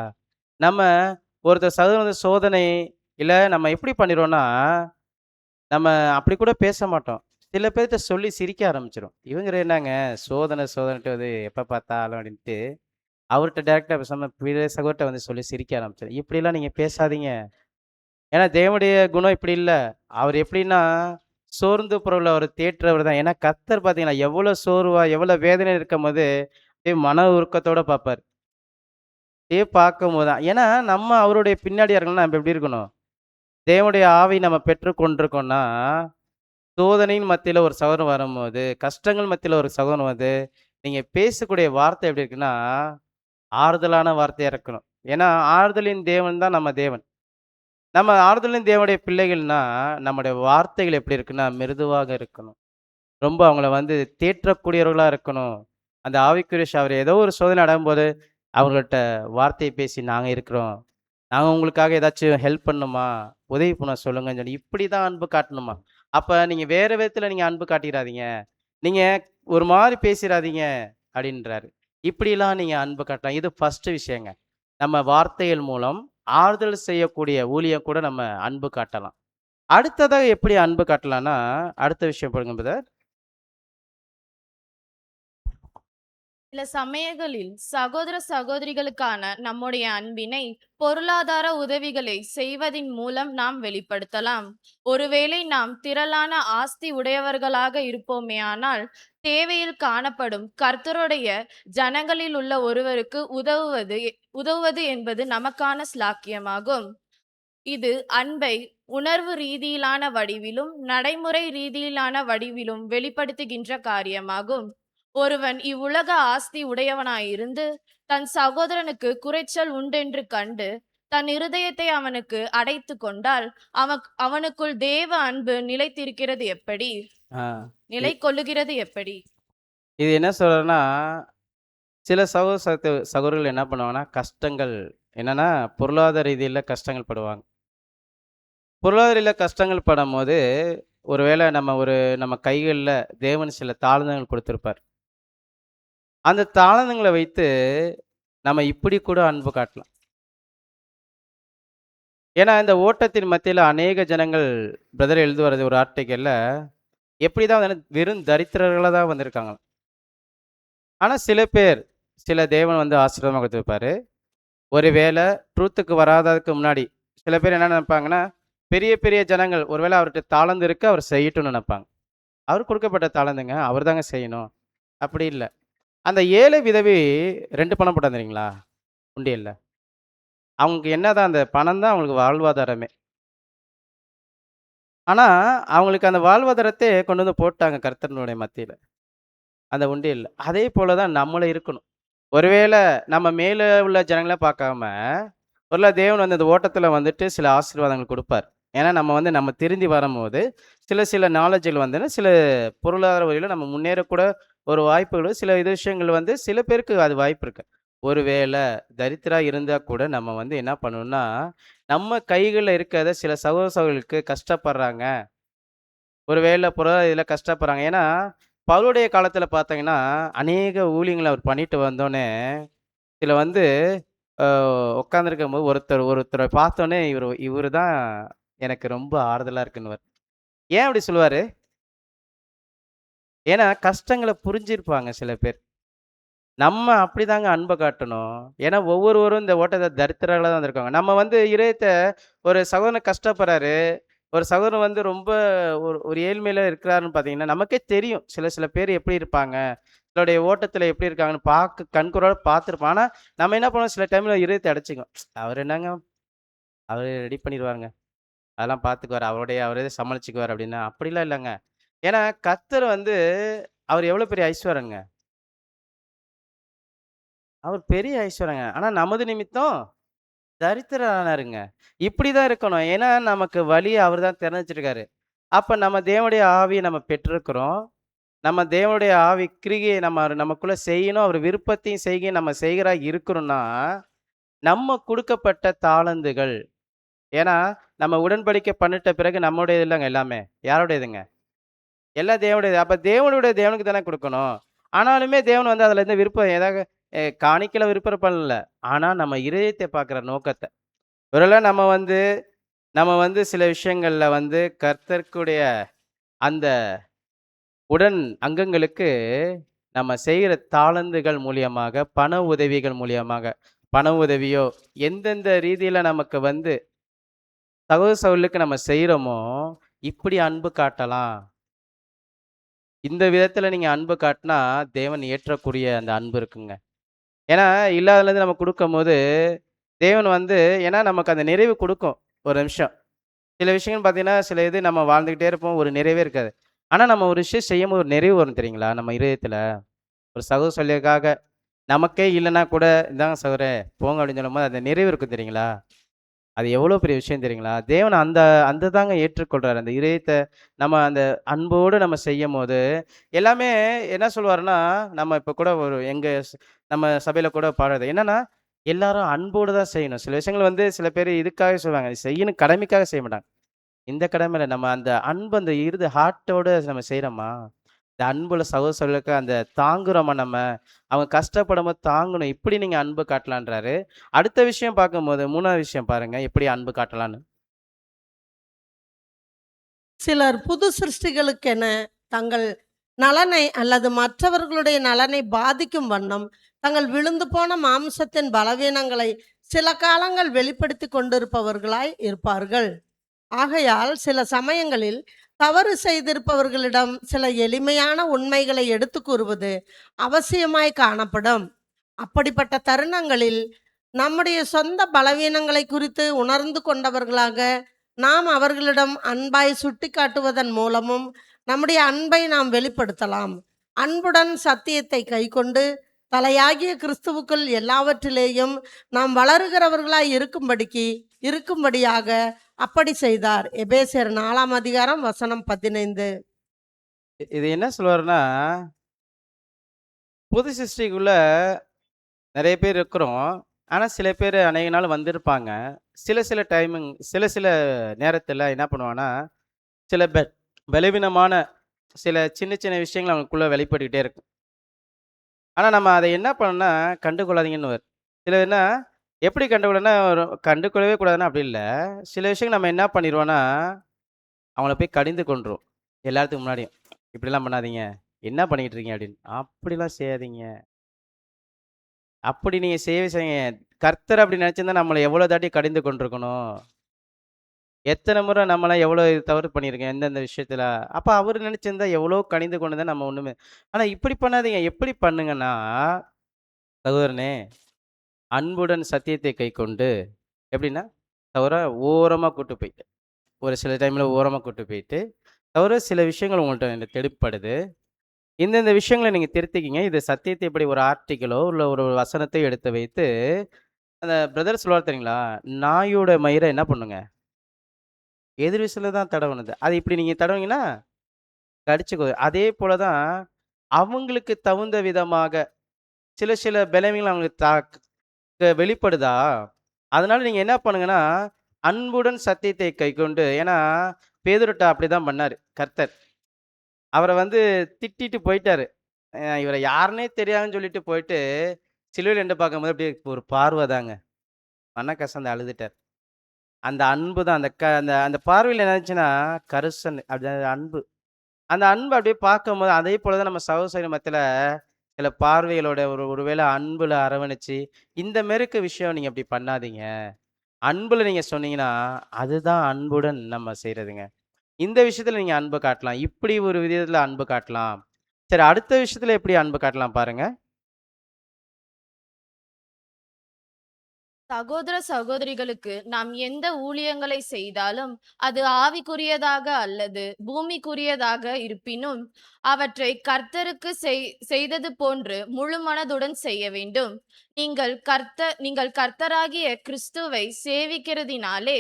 நம்ம ஒருத்தர் சகோதரன் சோதனை இல்ல நம்ம எப்படி பண்ணிருவோம்னா, நம்ம அப்படி கூட பேச மாட்டோம். சில பேர்ட்ட சொல்லி சிரிக்க ஆரம்பிச்சிரும். இவங்க என்னங்க சோதனைன்ட்டு வந்து எப்ப பார்த்தாலும் அப்படின்ட்டு, அவர்ட்ட டைரக்ட்டா பேசாம பிற சகோதரர்ட்ட வந்து சொல்லி சிரிக்க ஆரம்பிச்சிரும். இப்படிலாம் நீங்க பேசாதீங்க. ஏன்னா தேவனுடைய குணம் இப்படி இல்ல. அவர் எப்படின்னா, சோர்ந்து போறவர்கள அவர் தேற்றுறவர் தான். ஏன்னா கர்த்தர் பார்த்தீங்கன்னா, எவ்வளோ சோர்வா, எவ்வளோ வேதனையில இருக்கும்போது, அப்படியே மன உருக்கத்தோட பார்ப்பார். அப்படியே பார்க்கும்போது தான், ஏன்னா நம்ம அவருடைய பின்னாடியா இருக்கணும்னா நம்ம எப்படி இருக்கணும்? தேவனுடைய ஆவி நம்ம பெற்றுக் கொண்டிருக்கோம்னா, சோதனையின் மத்தியில ஒரு சகோதரன் வரும்போது, கஷ்டங்கள் மத்தியில ஒரு சகோதரன் வந்து, நீங்க பேசக்கூடிய வார்த்தை எப்படி இருக்குன்னா, ஆறுதலான வார்த்தையா இருக்கணும். ஏன்னா ஆறுதலின் தேவன் தான் நம்ம தேவன். நம்ம ஆறுதலின் தேவனுடைய பிள்ளைகள்னா, நம்முடைய வார்த்தைகள் எப்படி இருக்குன்னா, மிருதுவாக இருக்கணும். ரொம்ப அவங்கள வந்து தேற்றக்கூடியவர்களா இருக்கணும். அந்த ஆவிக்குரிய அவர் ஏதோ ஒரு சோதனை அடையும்போது, அவங்கள்ட்ட வார்த்தை பேசி, "நாங்க இருக்கிறோம். நாங்க உங்களுக்காக ஏதாச்சும் ஹெல்ப் பண்ணணுமா? உதவி பண்ண சொல்லுங்கன்னு" சொல்லி இப்படி தான் அன்பு காட்டணுமா. அப்ப நீங்க வேற விதத்துல நீங்க அன்பு காட்டிறாதீங்க. நீங்க ஒரு மாரி பேசிறாதீங்க அப்படின்றாரு. இப்படிலாம் நீங்க அன்பு காட்டலாம். இது ஃபர்ஸ்ட் விஷயங்க. நம்ம வார்த்தைகள் மூலம் ஆறுதல் செய்யக்கூடிய ஊழியம் கூட நம்ம அன்பு காட்டலாம். அடுத்ததா எப்படி அன்பு காட்டலாம்னா, அடுத்த விஷயம் பாருங்க பிரதர். சில சமயங்களில் சகோதர சகோதரிகளுக்கான நம்முடைய அன்பினை பொருளாதார உதவிகளை செய்வதின் மூலம் நாம் வெளிப்படுத்தலாம். ஒருவேளை நாம் திரளான ஆஸ்தி உடையவர்களாக இருப்போமேயானால், தேவையில் காணப்படும் கர்த்தருடைய ஜனங்களில் உள்ள ஒருவருக்கு உதவுவது என்பது நமக்கான ஸ்லாக்கியமாகும். இது அன்பை உணர்வு ரீதியிலான வடிவிலும் நடைமுறை ரீதியிலான வடிவிலும் வெளிப்படுத்துகின்ற காரியமாகும். ஒருவன் இவ்வுலக ஆஸ்தி உடையவனாயிருந்து தன் சகோதரனுக்கு குறைச்சல் உண்டென்று கண்டு தன் இருதயத்தை அவனுக்கு அடைத்து கொண்டால் அவனுக்குள் தேவ அன்பு நிலைத்திருக்கிறது எப்படி? ஆ. நிலை கொள்ளுகிறது எப்படி? இது என்ன சொல்றேன்னா, சில சகோதரர்கள் என்ன பண்ணுவாங்கன்னா, கஷ்டங்கள் என்னன்னா, பொருளாதார ரீதியில கஷ்டங்கள் படுவாங்க. பொருளாதார ரீதியில கஷ்டங்கள் படும்போது, ஒருவேளை நம்ம கைகள்ல தேவன் சில தாளந்துகள் கொடுத்திருப்பார். அந்த தாளந்துங்கள வைத்து நம்ம இப்படி கூட அன்பு காட்டலாம். ஏன்னா, இந்த ஓட்டத்தின் மத்தியில அநேக ஜனங்கள் பிரதர் எழுதுவாரு ஒரு ஆர்டிக்கல்ல, எப்படி தான் வந்து வெறும் தரித்திரர்களா தான் வந்திருக்காங்களாம். ஆனா சில தேவன் வந்து ஆசீர்வாதமா குடுத்திருப்பாரு. ஒருவேளை ட்ரூத்துக்கு வராததுக்கு முன்னாடி, சில பேர் என்ன நெனைப்பாங்கன்னா, பெரிய பெரிய ஜனங்கள் ஒருவேளை அவர்ட்ட தாளந்து இருக்கு, அவர் செய்யட்டும்னு நெனைப்பாங்க. அவருக்கு கொடுக்கப்பட்ட தாளந்துங்க, அவர் தாங்க செய்யணும். அப்படி இல்ல. அந்த ஏழை விதவை 2 பணம் போட்டாங்க தெரியுங்களா? உண்டியல்ல. அவங்களுக்கு என்னதான் அந்த பணம் தான் அவங்களுக்கு வாழ்வாதாரமே. ஆனா, அவங்களுக்கு அந்த வாழ்வாதாரத்தை கொண்டு வந்து போட்டாங்க கர்த்தரினுடைய மத்தியில. அந்த உண்டியல்ல. அதே போல தான் நம்மளும் இருக்கணும். ஒருவேளை நம்ம மேல உள்ள ஜனங்கள பார்க்காம, ஒருவேளை தேவன் வந்து அந்த ஓட்டத்துல வந்துட்டு சில ஆசீர்வாதங்கள் குடுப்பார். ஏன்னா, நம்ம திருந்தி வரும்போது, சில நாலேட்ஜ்கள் வந்து சில பொருளாதார வழியில நம்ம முன்னேறக்கூட ஒரு வாய்ப்புகள், சில விஷயங்கள் வந்து சில பேருக்கு அது வாய்ப்பு இருக்கு. ஒருவேளை தரித்திரா இருந்தா கூட நம்ம வந்து என்ன பண்ணணும்னா, நம்ம கைகள்ல இருக்கிறத சில சகோதர சகோதரிகளுக்கு கஷ்டப்படுறாங்க. ஒருவேளை பொருளாதார கஷ்டப்படுறாங்க. ஏன்னா, பவுலுடைய காலத்துல பார்த்தீங்கன்னா, அநேக ஊழியங்கள அவர் பண்ணிட்டு வந்தோனே, சில வந்து அ உட்கார்ந்திருக்கும்போது ஒருத்தர பார்த்தோனே இவரு தான் எனக்கு ரொம்ப ஆறுதலா இருக்குன்னுவாரு. ஏன் அப்படி சொல்லுவாரு? ஏன்னா கஷ்டங்கள புரிஞ்சிருப்பாங்க சில பேர். நம்ம அப்படிதாங்க அன்ப காட்டணும். ஏன்னா ஒவ்வொருவரும் இந்த ஓட்டத்த தரித்திரர்களா தான் வந்திருக்காங்க. நம்ம வந்து இதயத்த ஒரு சகோதரன் கஷ்டப்படுறாரு, ஒரு சகோதரன் வந்து ரொம்ப ஒரு ஏழ்மையில இருக்கிறாருன்னு பார்த்தீங்கன்னா, நமக்கே தெரியும். சில பேர் எப்படி இருப்பாங்க? சிலருடைய ஓட்டத்துல எப்படி இருக்காங்கன்னு கண்கூடால பார்த்துருப்போம். ஆனா, நம்ம என்ன பண்ணுவோம் சில டைம்ல இதயத்த அடைச்சுக்குவோம். அவரு என்னங்க அவரு ரெடி பண்ணிருவாருங்க. அதெல்லாம் பார்த்துக்குவாரு. அவரே சமாளிச்சுக்குவாரு அப்படின்னா, அப்படிலாம் இல்லங்க. ஏன்னா கர்த்தர் வந்து அவர் எவ்வளோ பெரிய ஐஸ்வர்யங்க. அவர் பெரிய ஐஸ்வர்யங்க. ஆனா நமது நிமித்தம் தரித்திரரானாருங்க. இப்படிதான் இருக்கணும். ஏன்னா நமக்கு வழிய அவர் தான் திறந்து வச்சிருக்காரு. அப்ப நம்ம தேவனுடைய ஆவிய நம்ம பெற்றிருக்கிறோம். நம்ம தேவனுடைய ஆவி கிரியைய நமக்குள்ள செய்யணும். அவர் விருப்பத்தையும் செய்கையும் நம்ம செய்கிறா இருக்கிறோம்னா, நம்ம குடுக்கப்பட்ட தாளந்துகள். ஏன்னா, நம்ம உடன்படிக்கை பண்ணிட்ட பிறகு நம்முடையது இல்லங்க எல்லாமே. யாருடையதுங்க? எல்லாம் தேவனுடையது. அப்ப தேவனுக்கு தானே குடுக்கணும். ஆனாலுமே தேவன் வந்து அதுல இருந்து விருப்பம் ஏதாவது காணிக்கையில விருப்பம் பண்ணல. ஆனா நம்ம இருதயத்தை பார்க்கிற நோக்கத்த. ஒருவேள நம்ம வந்து சில விஷயங்கள்ல வந்து கர்த்தருக்குடைய அந்த உடன் அங்கங்களுக்கு நம்ம செய்கிற தாளந்துகள் மூலியமாக, பண உதவிகள் மூலியமாக, பண உதவியோ எந்தெந்த ரீதியில நமக்கு வந்து சகோதர சகோதரிகளுக்கு நம்ம செய்றோமோ, இப்படி அன்பு காட்டலாம். இந்த விதத்துல நீங்க அன்பு காட்டினா, தேவன் ஏற்றக்கூடிய அந்த அன்பு இருக்குங்க. ஏன்னா, இல்லாததுலேருந்து நம்ம குடுக்கும்போது, தேவன் வந்து ஏன்னா நமக்கு அந்த நிறைவு குடுக்கும். ஒரு நிமிஷம். சில விஷயங்கள் பார்த்தீங்கன்னா, சில இது நம்ம வாழ்ந்துகிட்டே இருப்போம். ஒரு நிறைவே இருக்காது. ஆனா, நம்ம ஒரு விஷயம் செய்யும்போது ஒரு நிறைவு வரும் தெரியுங்களா? நம்ம இருதயத்துல. ஒரு சகோதர சகோதரிகளுக்காக நமக்கே இல்லன்னா கூட, "இந்தாங்க சகோதரே, போங்க" அப்படின்னு சொல்லும்போது, அந்த நிறைவு இருக்கும் தெரியுங்களா? அது எவ்வளோ பெரிய விஷயம் தெரியுங்களா? தேவன் அந்த அந்த தாங்க ஏற்றுக்கொள்றாரு. அந்த இதயத்த நம்ம அந்த அன்போடு நம்ம செய்யும்போது, எல்லாமே என்ன சொல்லுவாருன்னா, நம்ம இப்ப கூட நம்ம சபையில கூட பாடுறது. என்னன்னா, எல்லாரும் அன்போடு தான் செய்யணும். சில விஷயங்கள் வந்து சில பேர் இதுக்காக சொல்லுவாங்க. செய்யணும் கடமைக்காக செய்ய மாட்டாங்க. இந்த கடமையில நம்ம அந்த அன்பு அந்த ஹார்ட்டோட நம்ம செய்றோமா? இந்த அன்புள்ள சகோதர சகோதரிகளுக்கு அந்த தாங்குறோமா நம்ம? அவங்க கஷ்டப்படும்போது தாங்கணும். இப்படி நீங்க அன்பு காட்டலான்றாரு. அடுத்த விஷயம் பார்க்கும்போது 3வது விஷயம் பாருங்க. எப்படி அன்பு காட்டலான்னு. சிலர் புது சிருஷ்டிகளுக்கென தங்கள் நலனை அல்லது மற்றவர்களுடைய நலனை பாதிக்கும் வண்ணம் தங்கள் விழுந்து போன மாம்சத்தின் பலவீனங்களை சில காலங்கள் வெளிப்படுத்தி கொண்டிருப்பவர்களாய் இருப்பார்கள். ஆகையால் சில சமயங்களில் தவறு செய்திருப்பவர்களிடம் சில எளிமையான உண்மைகளை எடுத்து கூறுவது அவசியமாய் காணப்படும். அப்படிப்பட்ட தருணங்களில் நம்முடைய சொந்த பலவீனங்களை குறித்து உணர்ந்து கொண்டவர்களாக நாம் அவர்களிடம் அன்பாய் சுட்டிக்காட்டுவதன் மூலமும் நம்முடைய அன்பை நாம் வெளிப்படுத்தலாம். அன்புடன் சத்தியத்தை கைக்கொண்டு தலையாகிய கிறிஸ்துவுக்குள் எல்லாவற்றிலேயும் நாம் வளருகிறவர்களாய் இருக்கும்படியாக அப்படி செய்தார். எபேசியர் 4ஆம் அதிகாரம் வசனம் 15. இது என்ன சொல்லுவாருன்னா, புது சிருஷ்டிக்குள்ள நெறைய பேர் இருக்கிறோம். ஆனா, சில பேரு அநேக நாள் வந்திருப்பாங்க. சில சில நேரத்தில என்ன பண்ணுவாங்கன்னா, சில பலவீனமான சில சின்ன சின்ன விஷயங்கள் அவங்களுக்குள்ள வெளிப்பட்டுக்கிட்டே இருக்கும். ஆனா நம்ம அதை என்ன பண்ணணும்னா, கண்டுகொள்ளாதீங்கன்னுவாரு. சிலர்னா எப்படி கண்டுகொள்ளனா, கண்டுகொள்ளவே கூடாதுன்னா அப்படி இல்ல. சில விஷயங்கள் நம்ம என்ன பண்ணிருவோம்னா, அவங்கள போய் கடிந்து கொண்டுருவோம். எல்லாத்துக்கும் முன்னாடியும். "இப்படிலாம் பண்ணாதீங்க. என்ன பண்ணிக்கிட்டு இருக்கீங்க?" அப்படின்னு. "அப்படிலாம் செய்யாதீங்க. அப்படி நீங்க செய்யவே செய்யுங்க. கர்த்தர் அப்படி நெனச்சிருந்தா நம்மள எவ்வளோ தாட்டி கடிந்து கொண்டிருக்கணும். எத்தன முறை நம்மலாம் எவ்வளோ தவறு பண்ணியிருக்கோம், எந்தெந்த விஷயத்துல. அப்ப அவரு நெனச்சிருந்தா எவ்வளோ கடிந்து கொண்டு தான் நம்ம ஒண்ணுமே ஆனா இப்படி பண்ணாதீங்க. எப்படி பண்ணுங்கன்னா, சகோதரனே, அன்புடன் சத்தியத்தை கைக்கொண்டு எப்படின்னா, அவர ஓரமா கூட்டு போயிட்டு, ஒரு சில டைம்ல ஓரமா கூட்டு போயிட்டு, அவரு சில விஷயங்கள் உங்கள்ட்ட எனக்கு தெளிப்படுது. இந்தந்த விஷயங்கள நீங்க திருத்திக்கிங்க. இது சத்தியத்தை இப்படி ஒரு ஆர்டிக்கிளோ, இல்ல ஒரு வசனத்தை எடுத்து வைத்து, அந்த பிரதர் சொல்லுவாரு தெரியுங்களா? நாயோட மயிர என்ன பண்ணுங்க? எதிர் விசில தான் தடவணுது. அது இப்படி நீங்க தடவுனீங்கன்னா, கடிச்சுக்கும். அதே போல தான் அவங்களுக்கு தகுந்த விதமாக சில சில பலவீனங்கள் அவங்களுக்கு வெளிப்படுதா, அதனால நீங்க என்ன பண்ணுங்கன்னா, அன்புடன் சத்தியத்தை கைக்கொண்டு ஏன்னா பேதுருட்ட அப்படிதான் பண்ணாரு கர்த்தர். அவர வந்து திட்டிட்டு போயிட்டாரு. இவர யாருன்னே தெரியாதுன்னு சொல்லிட்டு போயிட்டு, சிலுவையில நின்னு பார்க்கும்போது அப்படியே ஒரு பார்வ தாங்க. மனக்கசந்து அழுதுட்டார். அந்த அன்பு தான் அந்த அந்த பார்வையில என்ன இருந்துச்சுன்னா, கரிசனை அது அன்பு. அந்த அன்ப அப்படியே பார்க்கும்போது, அதே போல தான் நம்ம சகோதர மத்தியில சில பார்வைகளோட ஒருவேளை அன்புல அரவணைச்சு, இந்த மெருக்கு விஷயம் நீங்க அப்படி பண்ணாதீங்க. அன்புல நீங்க சொன்னீங்கன்னா, அதுதான் அன்புடன் நம்ம செய்றதுங்க. இந்த விஷயத்துல நீங்க அன்பு காட்டலாம். இப்படி ஒரு விதத்துல அன்பு காட்டலாம். சரி அடுத்த விஷயத்துல எப்படி அன்பு காட்டலாம் பாருங்க. சகோதர சகோதரிகளுக்கு நாம் எந்த ஊழியங்களை செய்தாலும் அது ஆவிக்குரியதாக அல்லது பூமிக்குரியதாக இருப்பினும் அவற்றை கர்த்தருக்கு செய்தது போன்று முழு மனதுடன் செய்ய வேண்டும். நீங்கள் கர்த்தராகிய கிறிஸ்துவை சேவிக்கிறதினாலே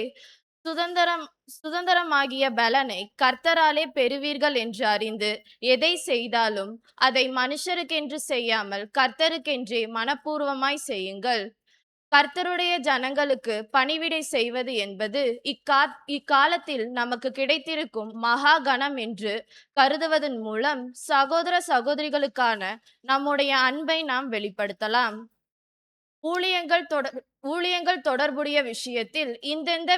சுதந்திரம் சுதந்திரமாகிய பலனை கர்த்தராலே பெறுவீர்கள் என்று அறிந்து எதை செய்தாலும் அதை மனுஷருக்கென்று செய்யாமல் கர்த்தருக்கென்றே மனப்பூர்வமாய் செய்யுங்கள். கர்த்தருடைய ஜனங்களுக்கு பணிவிடை செய்வது என்பது இக்காலத்தில் நமக்கு கிடைத்திருக்கும் மகா கணம் என்று கருதுவதன் மூலம் சகோதர சகோதரிகளுக்கான நம்முடைய அன்பை நாம் வெளிப்படுத்தலாம். ஊழியங்கள் தொடர் ஊழியங்கள் தொடர்புடைய விஷயத்தில் இந்தெந்த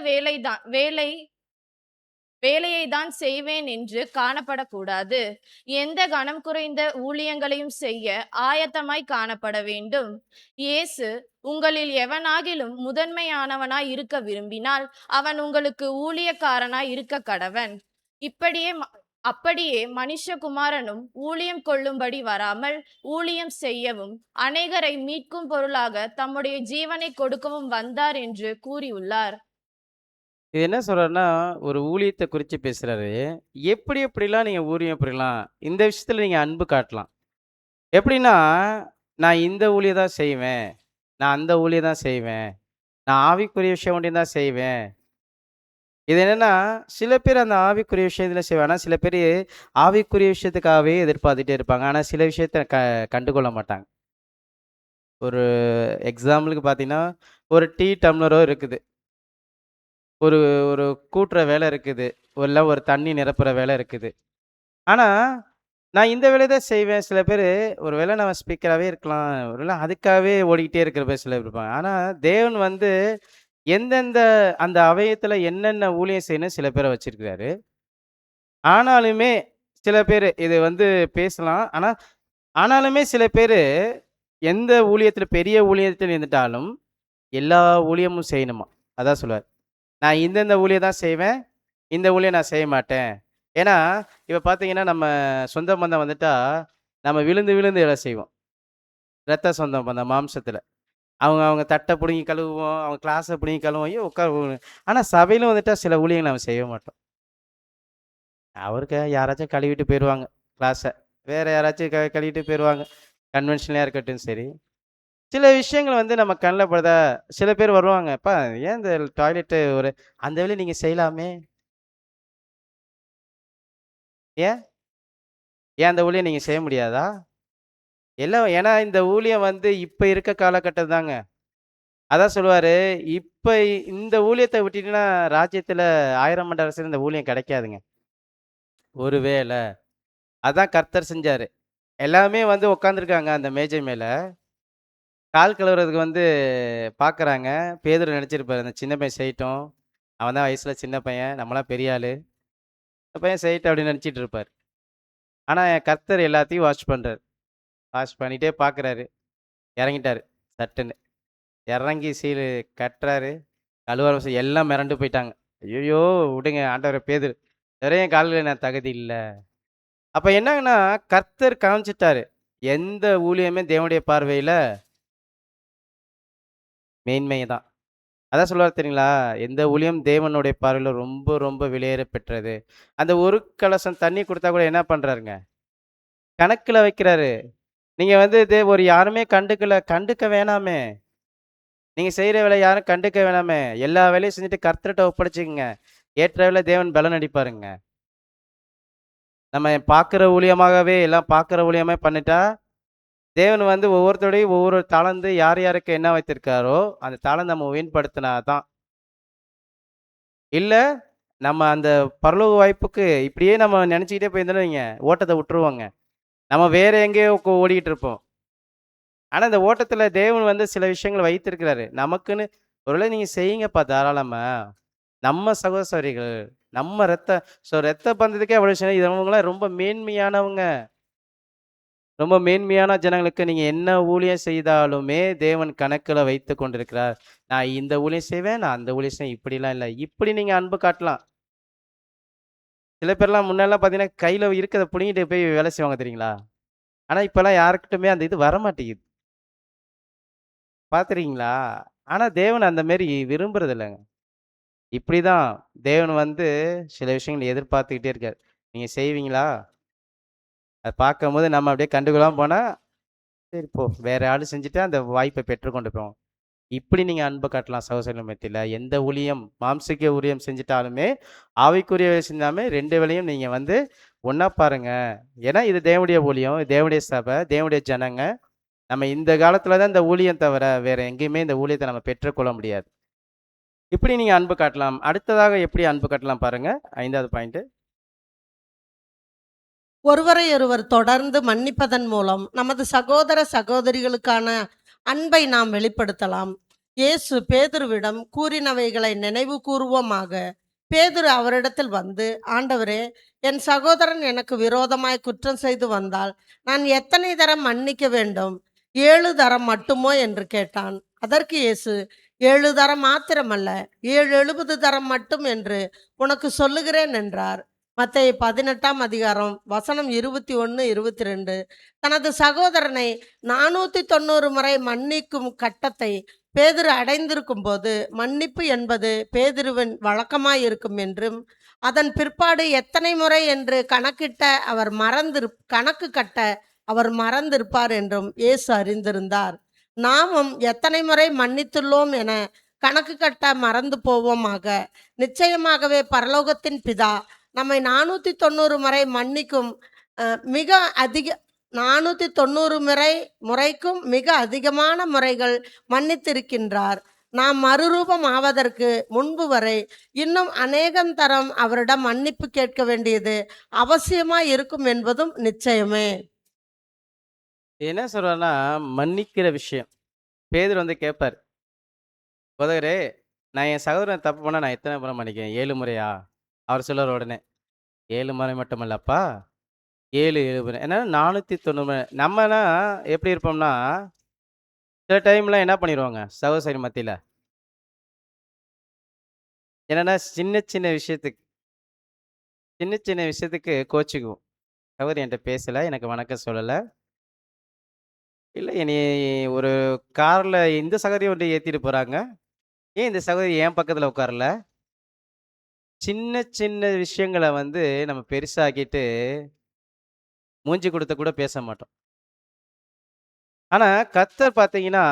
வேலையை தான் செய்வேன் என்று காணப்படக்கூடாது. எந்த கனம் குறைந்த ஊழியங்களையும் செய்ய ஆயத்தமாய் காணப்பட வேண்டும். இயேசு, உங்களில் எவனாகிலும் முதன்மையானவனாய் இருக்க விரும்பினால் அவன் உங்களுக்கு ஊழியக்காரனாய் இருக்க கடவன். இப்படியே அப்படியே மனுஷகுமாரனும் ஊழியம் கொள்ளும்படி வராமல் ஊழியம் செய்யவும் அநேகரை மீட்கும் பொருளாக தம்முடைய ஜீவனை கொடுக்கவும் வந்தார் என்று கூறியுள்ளார். இது என்ன சொல்றாருன்னா, ஒரு ஊழியத்த குறிச்சு பேசுறாரு. எப்படி எப்படிலாம் நீங்க ஊழியம் புரியலாம். இந்த விஷயத்துல நீங்க அன்பு காட்டலாம். எப்படின்னா, நான் இந்த ஊழியம் தான் செய்வேன். நான் அந்த ஊழியம் தான் செய்வேன். நான் ஆவிக்குரிய விஷயம் ஒண்டி தான் செய்வேன். இது என்னன்னா, சில பேர் அந்த ஆவிக்குரிய விஷயத்துல செய்வாங்க. ஆனா சில பேரு ஆவிக்குரிய விஷயத்துக்காகவே எதிர்பார்த்துட்டே இருப்பாங்க. ஆனா சில விஷயத்த கண்டுகொள்ள மாட்டாங்க. ஒரு எக்ஸாம்பிளுக்கு பார்த்தீங்கன்னா, ஒரு டீ டம்ளரோ இருக்குது. ஒரு ஒரு கூட்டுற வேலை இருக்குது. இல்ல ஒரு தண்ணி நிரப்புற வேலை இருக்குது. ஆனா, நான் இந்த வேலைய தான் செய்வேன். சில பேரு ஒரு வேளை நான் ஸ்பீக்கராவே இருக்கலாம். ஒரு வேளை அதுக்காகவே ஓடிக்கிட்டே இருக்கிற பேர் சிலர் இருப்பாங்க. ஆனா, தேவன் வந்து எந்தெந்த அந்த அவயத்துல என்னென்ன ஊழியம் செய்யணும்னு சில பேர வச்சிருக்கிறாரு. ஆனாலுமே சில பேரு இது வந்து பேசலாம். ஆனாலுமே சில பேரு எந்த ஊழியத்துல பெரிய ஊழியத்துல இருந்துட்டாலும், எல்லா ஊழியமும் செய்யணுமா. அதான் சொல்லுவாரு. நான் இந்தந்த ஊழியம் தான் செய்வேன். இந்த ஊழியம் நான் செய்ய மாட்டேன். ஏன்னா, இப்ப பார்த்தீங்கன்னா, நம்ம சொந்த பந்தம் வந்துட்டா, நம்ம விழுந்து விழுந்து வேலை செய்வோம். ரத்த சொந்தம் பந்தம் மாம்சத்துல. அவங்க அவங்க தட்ட புடுங்கி கழுவுவோம். அவங்க கிளாஸ புடுங்கி கழுவுவோம். ஐயோ! ஆனா சபையில வந்துட்டா சில ஊழியங்கள நம்ம செய்ய மாட்டோம். அவருக்கு யாராச்சும் கழுவிட்டு போயிருவாங்க கிளாஸ. வேற யாராச்சும் கழுவிட்டு போயிருவாங்க. கன்வென்ஷன்லயா இருக்கட்டும் சரி. சில விஷயங்கள் வந்து நம்ம கண்ல படுதா, சில பேர் வருவாங்க. "அப்பா ஏன் இந்த டாய்லெட்டு அந்த வேலைய நீங்க செய்யலாமே? ஏன்? ஏன் அந்த ஊழியம் நீங்க செய்ய முடியாதா?" எல்லாம் ஏன்னா இந்த ஊழியம் வந்து இப்ப இருக்க காலகட்டம் தாங்க. அதான் சொல்லுவாரு, இப்ப இந்த ஊழியத்த விட்டுட்டீங்கன்னா, ராஜ்யத்துல 1000 ஆண்டு அரசுல இந்த ஊழியம் கிடைக்காதுங்க. ஒருவேளை அதான் கர்த்தர் செஞ்சாரு. எல்லாமே வந்து உட்காந்துருக்காங்க அந்த மேஜை மேல. கால் கழுவுறதுக்கு வந்து பார்க்குறாங்க. பேதுரு நெனச்சிருப்பாரு, அந்த சின்ன பையன் செய்யட்டும். அவன் தான் வயசுல சின்ன பையன். நம்மலாம் பெரிய ஆளு. இந்த பையன் செய்யட்டும் அப்படின்னு நெனச்சிட்டு இருப்பாரு. ஆனா கர்த்தர் எல்லாத்தையும் வாட்ச் பண்றாரு. வாட்ச் பண்ணிட்டே பார்க்குறாரு. இறங்கிட்டாரு சட்டுன்னு. இறங்கி சீலு கட்டுறாரு. கழுவ ஆரம்பிச்சு எல்லாம் மிரண்டு போயிட்டாங்க. ஐயய்யோ! விடுங்க ஆண்டவரே பேதுரு. வேற என் கால்ல நான் தகுதி இல்ல. அப்ப என்னாங்கன்னா, கர்த்தர் காமிச்சுட்டாரு. எந்த ஊழியமே தேவனுடைய பார்வையில மேன்மை தான். அதான் சொல்லுவாரு தெரியுங்களா? எந்த ஊழியம் தேவனுடைய பார்வையில ரொம்ப, ரொம்ப விலையேற பெற்றது. அந்த ஒரு கலசம் தண்ணி குடுத்தா கூட என்ன பண்றாருங்க? கணக்குல வைக்கிறாரு. நீங்க வந்து ஒரு யாருமே கண்டுக்க வேணாமே! நீங்க செய்ற வேலைய யாரும் கண்டுக்க வேணாமே! எல்லா வேலையும் செஞ்சுட்டு கர்த்தர்ட்ட ஒப்படைச்சுக்கங்க. ஏற்ற வேளை தேவன் பலன் அளிப்பாருங்க. நம்ம பார்க்குற ஊழியமாகவே எல்லாம் பார்க்குற ஊழியமே பண்ணிட்டா, தேவன் வந்து ஒவ்வொருத்தருடையும் ஒவ்வொரு தாளந்து யார் யாருக்கு என்ன வைத்திருக்காரோ, அந்த தாளந்த நம்ம வீண்படுத்தினா தான். இல்ல, நம்ம அந்த பரலோக வாய்ப்புக்கு இப்படியே நம்ம நெனச்சுக்கிட்டே போயிருந்தோம்னு வைங்க, ஓட்டத்த விட்டுருவோங்க. நம்ம வேற எங்கேயோ ஓடிக்கிட்டு இருப்போம். ஆனா, இந்த ஓட்டத்துல தேவன் வந்து சில விஷயங்கள வைத்திருக்கிறாரு. நமக்குன்னு ஒருவேளை நீங்க செய்யுங்கப்பா தாராளமா. நம்ம சகோதரிகள், நம்ம ரத்த பந்தத்துக்கே அவ்வளவு விஷயம். இவங்கலாம் ரொம்ப மேன்மையானவங்க. ரொம்ப மேன்மையான ஜனங்களுக்கு நீங்க என்ன ஊழியம் செய்தாலுமே தேவன் கணக்குல வைத்துக் கொண்டிருக்கிறார். நான் இந்த ஊழியம் செய்வேன், நான் அந்த ஊழியம் செய்வேன் இப்படிலாம் இல்ல. இப்படி நீங்க அன்பு காட்டலாம். சில பேர்லாம் முன்னெல்லாம் பார்த்தீங்கன்னா, கையில இருக்கிறத புடுங்கிட்டு போய் வேலை செய்வாங்க தெரியுங்களா? ஆனா இப்பலாம் யாருக்கிட்டயுமே அந்த இது வரமாட்டேங்குது. பார்த்துருக்கீங்களா? ஆனா தேவன் அந்த மாரி விரும்புறதில்லங்க. இப்படிதான் தேவன் வந்து சில விஷயங்கள எதிர்பார்த்துக்கிட்டே இருக்காரு. நீங்க செய்வீங்களா? அத பார்க்கும்போது நம்ம அப்படியே கண்டுக்கொள்ளாம போனா, சரி போ வேற ஆளு செஞ்சுட்டு அந்த வாய்ப்ப பெற்றுக்கொண்டு போவோம். இப்படி நீங்க அன்பு காட்டலாம் சகோதரர்கள் மத்தியில. எந்த ஊழியம், மாம்சீக ஊழியம் செஞ்சுட்டாலுமே, ஆவிக்குரிய செஞ்சாலுமே 2 வேளையும் நீங்க வந்து ஒண்ணா பாருங்க. ஏன்னா இது தேவனுடைய ஊழியம், தேவனுடைய சபை, தேவனுடைய ஜனங்க. நம்ம இந்த காலத்துல தான் இந்த ஊழியம் தவிர, வேற எங்கேயுமே இந்த ஊழியத்த நம்ம பெற்றுக்கொள்ள முடியாது. இப்படி நீங்க அன்பு காட்டலாம். அடுத்ததாக எப்படி அன்பு காட்டலாம் பாருங்க. 5வது பாயிண்ட். ஒருவரையொருவர் தொடர்ந்து மன்னிப்பதன் மூலம் நமது சகோதர சகோதரிகளுக்கான அன்பை நாம் வெளிப்படுத்தலாம். இயேசு பேதுருவிடம் கூறினவைகளை நினைவு கூறுவோமாக. பேதுரு அவரிடத்தில் வந்து, ஆண்டவரே, என் சகோதரன் எனக்கு விரோதமாய் குற்றம் செய்து வந்தால் நான் எத்தனை தரம் மன்னிக்க வேண்டும்? 7 தரம் மட்டுமோ என்று கேட்டான். அதற்கு இயேசு, 7 தரம் மாத்திரமல்ல, 70 தரம் மட்டும் என்று உனக்கு சொல்லுகிறேன் என்றார். மத்தேயு 18ஆம் அதிகாரம் வசனம் 21, 22. தனது சகோதரனை 490 முறை மன்னிக்கும் கட்டத்தை பேதுரு அடைந்திருக்கும் போது, மன்னிப்பு என்பது பேதுருவின் வழக்கமாயிருக்கும் என்றும், அதன் பிற்பாடு எத்தனை முறை என்று கணக்கு கட்ட அவர் மறந்திருப்பார் என்றும் இயேசு அறிந்திருந்தார். நாமும் எத்தனை முறை மன்னித்துள்ளோம் என கணக்கு கட்ட மறந்து போவோமாக. நிச்சயமாகவே பரலோகத்தின் பிதா நம்மை 490 முறை மன்னிக்கும் மிக அதிக 490 முறைக்கும் மிக அதிகமான முறைகள் மன்னித்திருக்கின்றார். நாம் மறுரூபம் ஆவதற்கு முன்பு வரை இன்னும் அநேகம் தரம் அவரிடம் மன்னிப்பு கேட்க வேண்டியது அவசியமாய் இருக்கும் என்பதும் நிச்சயமே. என்ன சொல்றாருன்னா, மன்னிக்கிற விஷயம். பேதுரு வந்து கேட்பாரு, "போதகரே, நான் என் சகோதரன் தப்பு பண்ணா நான் எத்தனை முறை மன்னிக்கிறேன்? 7 முறையா?" அவர் சொல்லுவாரு உடனே, "7 முறை மட்டுமல்லப்பா, 7 முறை." ஏன்னா 490 முறை. நம்மலாம் எப்படி இருப்போம்னா, சில டைம்லாம் என்ன பண்ணிருவாங்க, சகோதர மத்தியில. என்னன்னா, சின்ன சின்ன விஷயத்துக்கு கோச்சுக்குவோம். சகோதரி என்ட்ட பேசல, எனக்கு வணக்கம் சொல்லல. இல்ல என்னைய ஒரு கார்ல இந்த சகோதரிய வந்து ஏத்திட்டு போறாங்க. ஏன் இந்த சகோதரி என் பக்கத்துல உட்காரல? சின்ன சின்ன விஷயங்கள வந்து நம்ம பெருசாக்கிட்டு, மூஞ்சி குடுத்து கூட பேச மாட்டோம். ஆனா கர்த்தர் பார்த்தீங்கன்னா,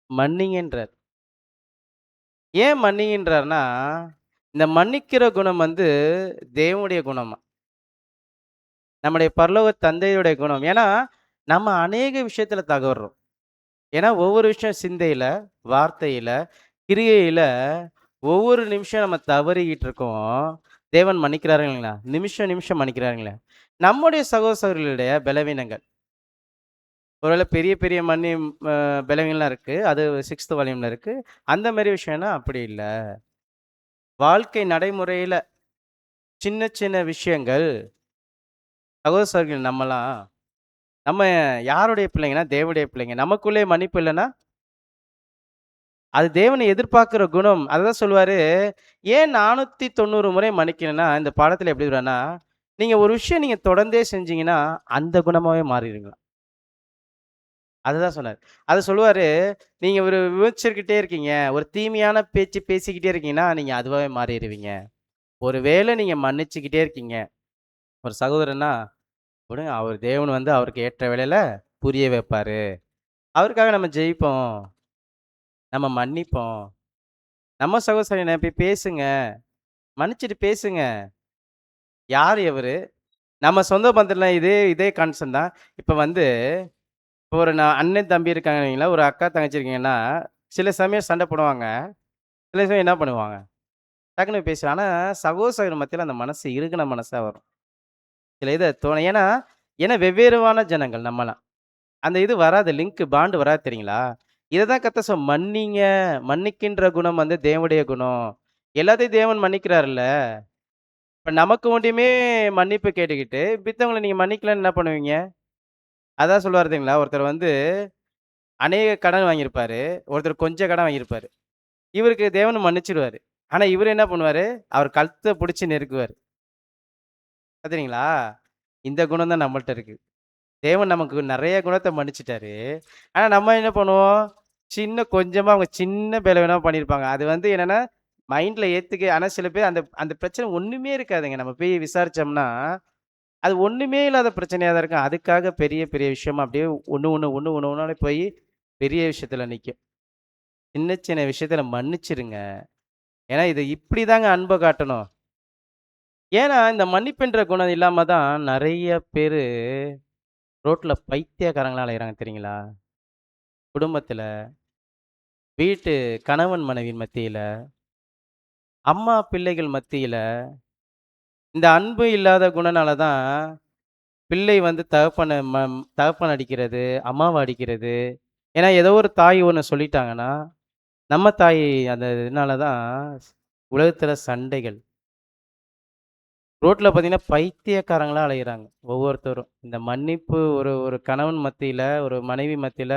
மன்னிங்கன்றார். ஏன் மன்னிங்கன்றார்ன்னா, இந்த மன்னிக்கிற குணம் வந்து தேவனுடைய குணமா. நம்முடைய பரலோக தந்தையுடைய குணம். ஏன்னா, நம்ம அநேக விஷயத்துல தவறுறோம். ஏன்னா, ஒவ்வொரு விஷயம் சிந்தையில, வார்த்தையில, கிரியையில ஒவ்வொரு நிமிஷம் நம்ம தவறிக்கிட்டு இருக்கோம். தேவன் மன்னிக்கிறாருங்களா? நிமிஷம் நிமிஷம் மன்னிக்கிறாருங்களா? நம்முடைய சகோதரர்களுடைய பலவீனங்கள், ஒருவேளை பெரிய பெரிய பலவீனம்லாம் இருக்கு. அது 6th வால்யூம்ல இருக்கு. அந்த மாரி விஷயம்னா அப்படி இல்ல. வாழ்க்கை நடைமுறையில சின்ன சின்ன விஷயங்கள், சகோதரர்கள் நம்ம யாருடைய பிள்ளைங்கன்னா, தேவனுடைய பிள்ளைங்க. நமக்குள்ளே மன்னிப்பு இல்லன்னா, அது தேவனை எதிர்பார்க்கிற குணம். அததான் சொல்லுவாரு, ஏன் 490 முறை மன்னிக்கணும்னா, இந்த பாடத்துல எப்படி வரும்னா, நீங்க ஒரு விஷயம் நீங்க தொடர்ந்தே செஞ்சீங்கன்னா, அந்த குணமாவே மாறிருவீங்களாம். அதுதான் சொன்னாரு. அத சொல்லுவாரு, நீங்க ஒரு விமர்சிச்சுக்கிட்டே இருக்கீங்க, ஒரு தீமையான பேச்சு பேசிக்கிட்டே இருக்கீங்கன்னா, நீங்க அதுவாவே மாறிருவீங்க. ஒருவேளை நீங்க மன்னிச்சுக்கிட்டே இருக்கீங்க, ஒரு சகோதரன்னா, விடுங்க அவர் தேவன் வந்து அவருக்கு ஏற்ற வேளையில புரிய வைப்பாரு. அவருக்காக நம்ம ஜெயிப்போம். நம்ம மன்னிப்போம். நம்ம சகோதரனை போய் பேசுங்க. மன்னிச்சுட்டு பேசுங்க. யார் இவரு? நம்ம சொந்த பந்தத்துல இதே இதே கான்செப்ட் தான். இப்ப வந்து இப்போ ஒரு அண்ணன், தம்பி இருக்காங்கன்னு வைங்களேன், ஒரு அக்கா, தங்கச்சி இருக்கீங்கன்னா, சில சமயம் சண்டை போடுவாங்க. சில சமயம் என்ன பண்ணுவாங்க? டக்குனு ஆனா சகோதரர் மத்தியில அந்த மனசு இறுகுன மனசா வரும். சில இத தோணும். ஏன்னா ஏன்னா வெவ்வேறுவான ஜனங்கள் நம்மலாம். அந்த இது வராது. பாண்ட் வராது தெரியுங்களா? இத தான் மன்னிங்க. மன்னிக்கின்ற குணம் வந்து தேவனுடைய குணம். எல்லாத்தையும் தேவன் மன்னிக்கிறார்ல. இப்ப நமக்கு ஒண்டியுமே மன்னிப்பு கேட்டுக்கிட்டு, மித்தவங்கள நீங்க மன்னிக்கலன்னு என்ன பண்ணுவீங்க? அதான் சொல்லுவாரு தெரியுங்களா? ஒருத்தர் வந்து அநேக கடன் வாங்கியிருப்பாரு. ஒருத்தர் கொஞ்சம் கடன் வாங்கியிருப்பாரு. இவருக்கு தேவன் மன்னிச்சுருவாரு. ஆனா இவரு என்ன பண்ணுவாரு? அவர் கழுத்த புடிச்சு நெருக்குவாரு. பாத்தீங்களா? இந்த குணம் தான் நம்மள்ட்ட இருக்கு. தேவன் நமக்கு நெறைய குணத்த மன்னிச்சுட்டாரு. ஆனா நம்ம என்ன பண்ணுவோம்? கொஞ்சமா அவங்க சின்ன பலவீனமா பண்ணியிருப்பாங்க. அது வந்து என்னன்னா, மைண்ட்ல ஆனா சில பேர் அந்த அந்த பிரச்சனை ஒண்ணுமே இருக்காதுங்க. நம்ம போய் விசாரிச்சோம்னா, அது ஒண்ணுமே இல்லாத பிரச்சனையா தான் இருக்கும். அதுக்காக பெரிய பெரிய விஷயமா அப்படியே ஒண்ணு ஒண்ணாலே போய் பெரிய விஷயத்துல நிக்கும். சின்ன சின்ன விஷயத்துல மன்னிச்சிருங்க. ஏன்னா இது இப்படிதாங்க அன்ப காட்டணும். ஏன்னா இந்த மன்னிப்புன்ற குணம் இல்லாம தான் நெறைய பேரு ரோட்ல பைத்தியக்காரங்களா அலையுறாங்க தெரியுங்களா? குடும்பத்துல, வீட்டு கணவன் மனைவி மத்தியில, அம்மா பிள்ளைகள் மத்தியில, இந்த அன்பு இல்லாத குணனால தான் பிள்ளை வந்து தகப்பன அடிக்கிறது, அம்மாவ அடிக்கிறது. ஏன்னா ஏதோ ஒரு தாய் ஒண்ணு சொல்லிட்டாங்கன்னா, நம்ம தாய் அந்த இதனால தான் உலகத்துல சண்டைகள். ரோட்ல பார்த்தீங்கன்னா, பைத்தியக்காரங்களா அலையுறாங்க ஒவ்வொருத்தரும். இந்த மன்னிப்பு ஒரு ஒரு கணவன் மத்தியில, ஒரு மனைவி மத்தியில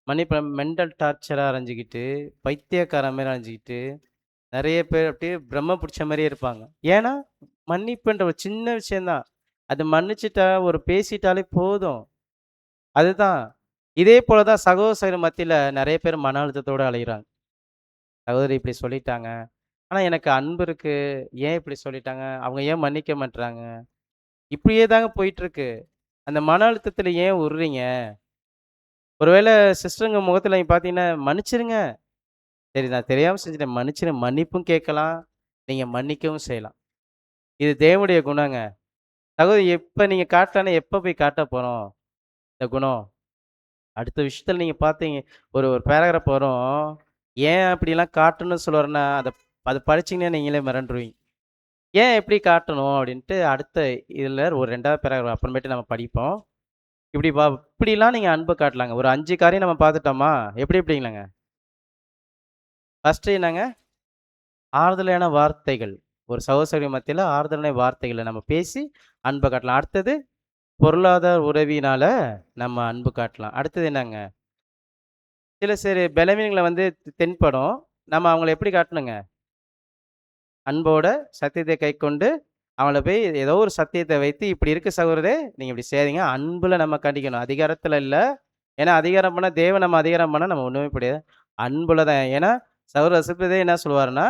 மன்னிப்பு மென்டல் டார்ச்சரா அலைஞ்சுக்கிட்டு, பைத்தியக்காரன் மாரி அலைஞ்சுக்கிட்டு, நெறைய பேர் அப்படியே பிரம்ம புடிச்ச மாரியே இருப்பாங்க. ஏன்னா, மன்னிப்புன்ற ஒரு சின்ன விஷயம் தான். அது மன்னிச்சுட்டா ஒரு பேசிட்டாலே போதும். அதுதான். இதே போல தான் சகோதர சகோதரி மத்தியில நெறைய பேர் மன அழுத்தத்தோட அலையுறாங்க. சகோதரி இப்படி சொல்லிட்டாங்க. ஆனா எனக்கு அன்பு இருக்கு. ஏன் இப்படி சொல்லிட்டாங்க? அவங்க ஏன் மன்னிக்க மாட்றாங்க? இப்படியே தாங்க போயிட்டுருக்கு. அந்த மன அழுத்தத்தில ஏன் உர்றீங்க? ஒருவேள சிஸ்டருங்க முகத்தில நீங்க பார்த்தீங்கன்னா, மன்னிச்சிருங்க. சரி நான் தெரியாம செஞ்சுட்டேன். மன்னிப்பும் கேட்கலாம். நீங்க மன்னிக்கவும் செய்யலாம். இது தேவனுடைய குணங்க. சகோதரி எப்ப நீங்க காட்டலன்னா, எப்ப போய் காட்டப் போறோம்? இந்த குணம். அடுத்த விஷயத்துல நீங்க பார்த்தீங்க ஒரு ஒரு பேராகிராஃப் வரும். ஏன் அப்படிலாம் காட்டணும்னு சொல்லுவாருன்னா, அத படிச்சீங்கன்னா நீங்களே மிரண்டுருவீங்க. ஏன் எப்படி காட்டணும் அப்படின்ட்டு அடுத்த இதுல ஒரு 2வது பேராகிராஃப் அப்புறமேட்டு நம்ம படிப்போம். இப்படிலாம் நீங்க அன்பு காட்டலாங்க. ஒரு 5 காரியம் நம்ம பார்த்துட்டோமா? எப்படிங்களாங்க? ஃபர்ஸ்ட்டு என்னங்க? ஆறுதலான வார்த்தைகள். ஒரு சகோதர மத்தியில ஆறுதலான வார்த்தைகள நம்ம பேசி அன்ப காட்டலாம். அடுத்தது பொருளாதார உதவியினால நம்ம அன்பு காட்டலாம். அடுத்தது என்னங்க? சில பலவீனங்கள வந்து தென்படும். நம்ம அவங்கள எப்படி காட்டணுங்க? அன்போட சத்தியத்தை கைக்கொண்டு அவங்கள போய் ஏதோ ஒரு சத்தியத்த வைத்து, "இப்படி இருக்கு சகோதரரே, நீங்க இப்படி செய்யாதீங்க." அன்புல நம்ம கண்டிக்கணும். அதிகாரத்துல இல்ல. ஏன்னா அதிகாரம் பண்ணா தேவன் நம்ம அதிகாரம் பண்ணா நம்ம ஒண்ணுமே முடியாது. அன்புல தான். ஏன்னா சகோதரர் ரசிப்பதே என்ன சொல்லுவாருன்னா,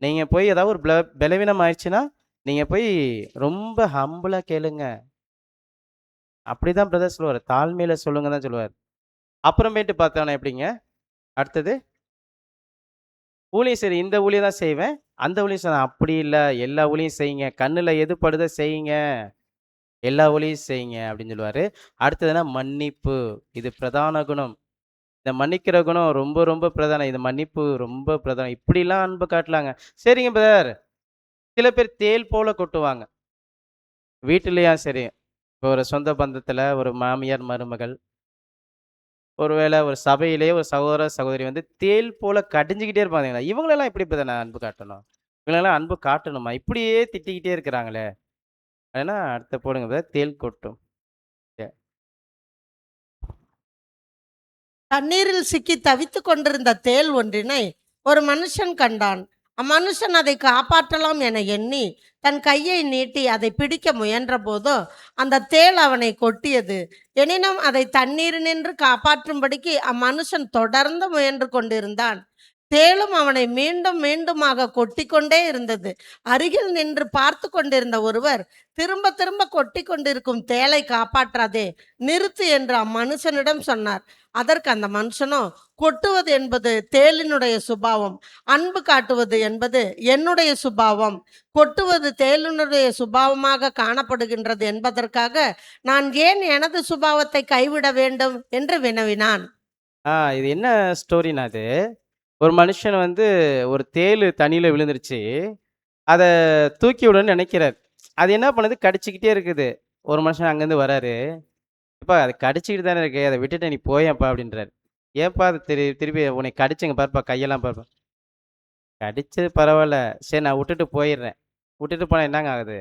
நீங்க போய் ஏதாவது ஒரு பலவீனம் ஆயிடுச்சுன்னா, நீங்க போய் ரொம்ப ஹம்பிளா கேளுங்க. அப்படிதான் பிரதர் சொல்லுவாரு. தாழ்மையில சொல்லுங்க தான் சொல்லுவாரு. அப்புறமேட்டு பார்த்தோன்னா எப்படிங்க? அடுத்தது ஊழியம் சரி இந்த ஊழியம் தான் செய்வேன். அந்த ஊழியம் அப்படி இல்ல. எல்லா ஊழியம் செய்யுங்க. கண்ணுல எது படுதோ செய்யுங்க. எல்லா ஊழியம் செய்யுங்க அப்படின்னு சொல்லுவாரு. அடுத்ததுன்னா மன்னிப்பு. இது பிரதான குணம். இந்த மன்னிக்கிற குணம் ரொம்ப ரொம்ப பிரதானம். இது மன்னிப்பு ரொம்ப பிரதானம். இப்படிலாம் அன்பு காட்டலாங்க. சரிங்க பிரதர். சில பேர் தேள் போல கொட்டுவாங்க. வீட்டிலயும் சரி. இப்போ ஒரு சொந்த பந்தத்துல ஒரு மாமியார், மருமகள், ஒருவேளை ஒரு சபையிலேயே ஒரு சகோதர, சகோதரி வந்து தேள் போல கடிஞ்சுக்கிட்டே இருப்பாங்களா, இவங்களெல்லாம் எப்படி இப்ப நான் அன்பு காட்டணும்? இவங்களெல்லாம் அன்பு காட்டணுமா? இப்படியே திட்டிக்கிட்டே இருக்கிறாங்களே! வேணா அடுத்த போடுங்க பிரதர். தேள் கொட்டும். எ தண்ணீரில் சிக்கி தவித்துக் கொண்டிருந்த தேள் ஒன்றினை ஒரு மனுஷன் கண்டான். அம்மனுஷன் அதை காப்பாற்றலாம் என எண்ணி தன் கையை நீட்டி அதை பிடிக்க முயன்றபோதோ அந்த தேள் அவனை கொட்டியது. எனினும் அதை தண்ணீரினின்று காப்பாற்றும்படிக்கு அம்மனுஷன் தொடர்ந்து முயன்று கொண்டிருந்தான். தேளும் அவனை மீண்டும் மீண்டுமாக கொட்டிக்கொண்டே இருந்தது. அருகில் நின்று பார்த்து கொண்டிருந்த ஒருவர், திரும்ப திரும்ப கொட்டி கொண்டிருக்கும் தேளை காப்பாற்றாதே, நிறுத்து என்று அம்மனுஷனிடம் சொன்னார். அதற்கு அந்த மனுஷனோ, கொட்டுவது என்பது தேளினுடைய சுபாவம், அன்பு காட்டுவது என்பது என்னுடைய சுபாவம். கொட்டுவது தேளினுடைய சுபாவமாக காணப்படுகின்றது என்பதற்காக நான் ஏன் எனது சுபாவத்தை கைவிட வேண்டும் என்று வினவினான். இது என்ன ஸ்டோரின்னா இது, ஒரு மனுஷன் வந்து ஒரு தேளு தண்ணீல விழுந்துருச்சு. அத தூக்கி விடணும்னு நெனைக்கிறாரு. அது என்ன பண்ணுது? கடிச்சுக்கிட்டே இருக்குது. ஒரு மனுஷன் அங்கேருந்து வராரு. "எப்பா அது கடிச்சுக்கிட்டு தானே இருக்கு. அத விட்டுட்டு நீ போயேன்ப்பா" அப்படின்றாரு. "ஏன்பா அது திருப்பி உன்னை கடிச்சுங்க பாருப்பா, கையெல்லாம் பாருப்பா." "கடிச்சது பரவால்ல. சரி நான் விட்டுட்டு போயிர்றேன்." விட்டுட்டு போனா என்னங்க ஆகுது?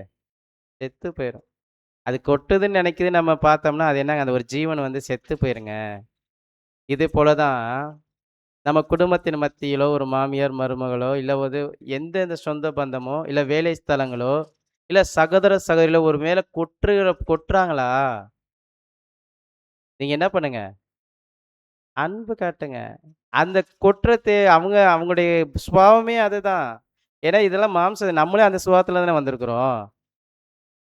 செத்து போயிரும். அது கொட்டுதுன்னு நெனைக்குது நம்ம பார்த்தோம்னா, அது என்னங்க அந்த ஒரு ஜீவன் வந்து செத்து போயிருங்க. இது போல தான் நம்ம குடும்பத்தின் மத்தியிலோ, ஒரு மாமியார், மருமகளோ, இல்ல ஒரு எந்தெந்த சொந்த பந்தமோ, இல்ல வேலை ஸ்தலங்களோ, இல்ல சகோதர, சகோதரிகளோ ஒரு மேல கொட்டுறாங்களா? நீங்க என்ன பண்ணுங்க? அன்பு காட்டுங்க. அந்த கொட்டுறது அவங்களுடைய சுபாவமே அதுதான். ஏன்னா இதெல்லாம் மாம்சம். நம்மளே அந்த சுபாவத்துல தானே வந்திருக்கிறோம்.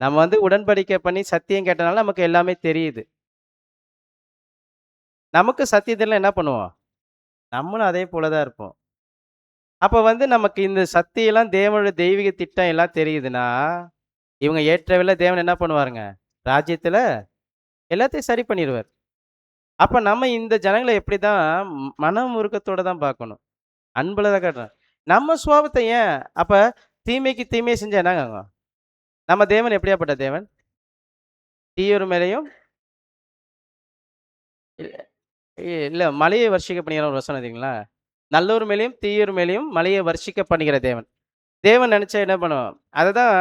நம்ம வந்து உடன்படிக்கை பண்ணி சத்தியம் கேட்டனால நமக்கு எல்லாமே தெரியுது. நமக்கு சத்தியத்துல என்ன பண்ணுவோம்? நம்மளும் அதே போல தான் இருப்போம். அப்ப வந்து நமக்கு இந்த சத்தியெல்லாம் தேவனுடைய தெய்வீக திட்டம் எல்லாம் தெரியுதுன்னா, இவங்க ஏற்றவேளை தேவன் என்ன பண்ணுவாருங்க? ராஜ்யத்துல எல்லாத்தையும் சரி பண்ணிருவார். அப்ப நம்ம இந்த ஜனங்கள எப்படிதான் மனம் உருக்கத்தோட தான் பார்க்கணும். அன்புல தான் காட்டணும். நம்ம சுபாவத்த ஏன் அப்ப தீமைக்கு தீமையை செஞ்சா என்னங்க ஆகும்? நம்ம தேவன் எப்படியாப்பட்ட தேவன்? தீயோர் மேலயும் இல்ல இல்ல மழையை வர்ஷிக்க பண்ணுகிற ஒரு வசனம் தெரியுங்களா? நல்லோர் மேலயும், தீயோர் மேலயும் மழையை வர்ஷிக்க பண்ணுகிற தேவன். தேவன் நெனச்சா என்ன பண்ணுவான்? அததான்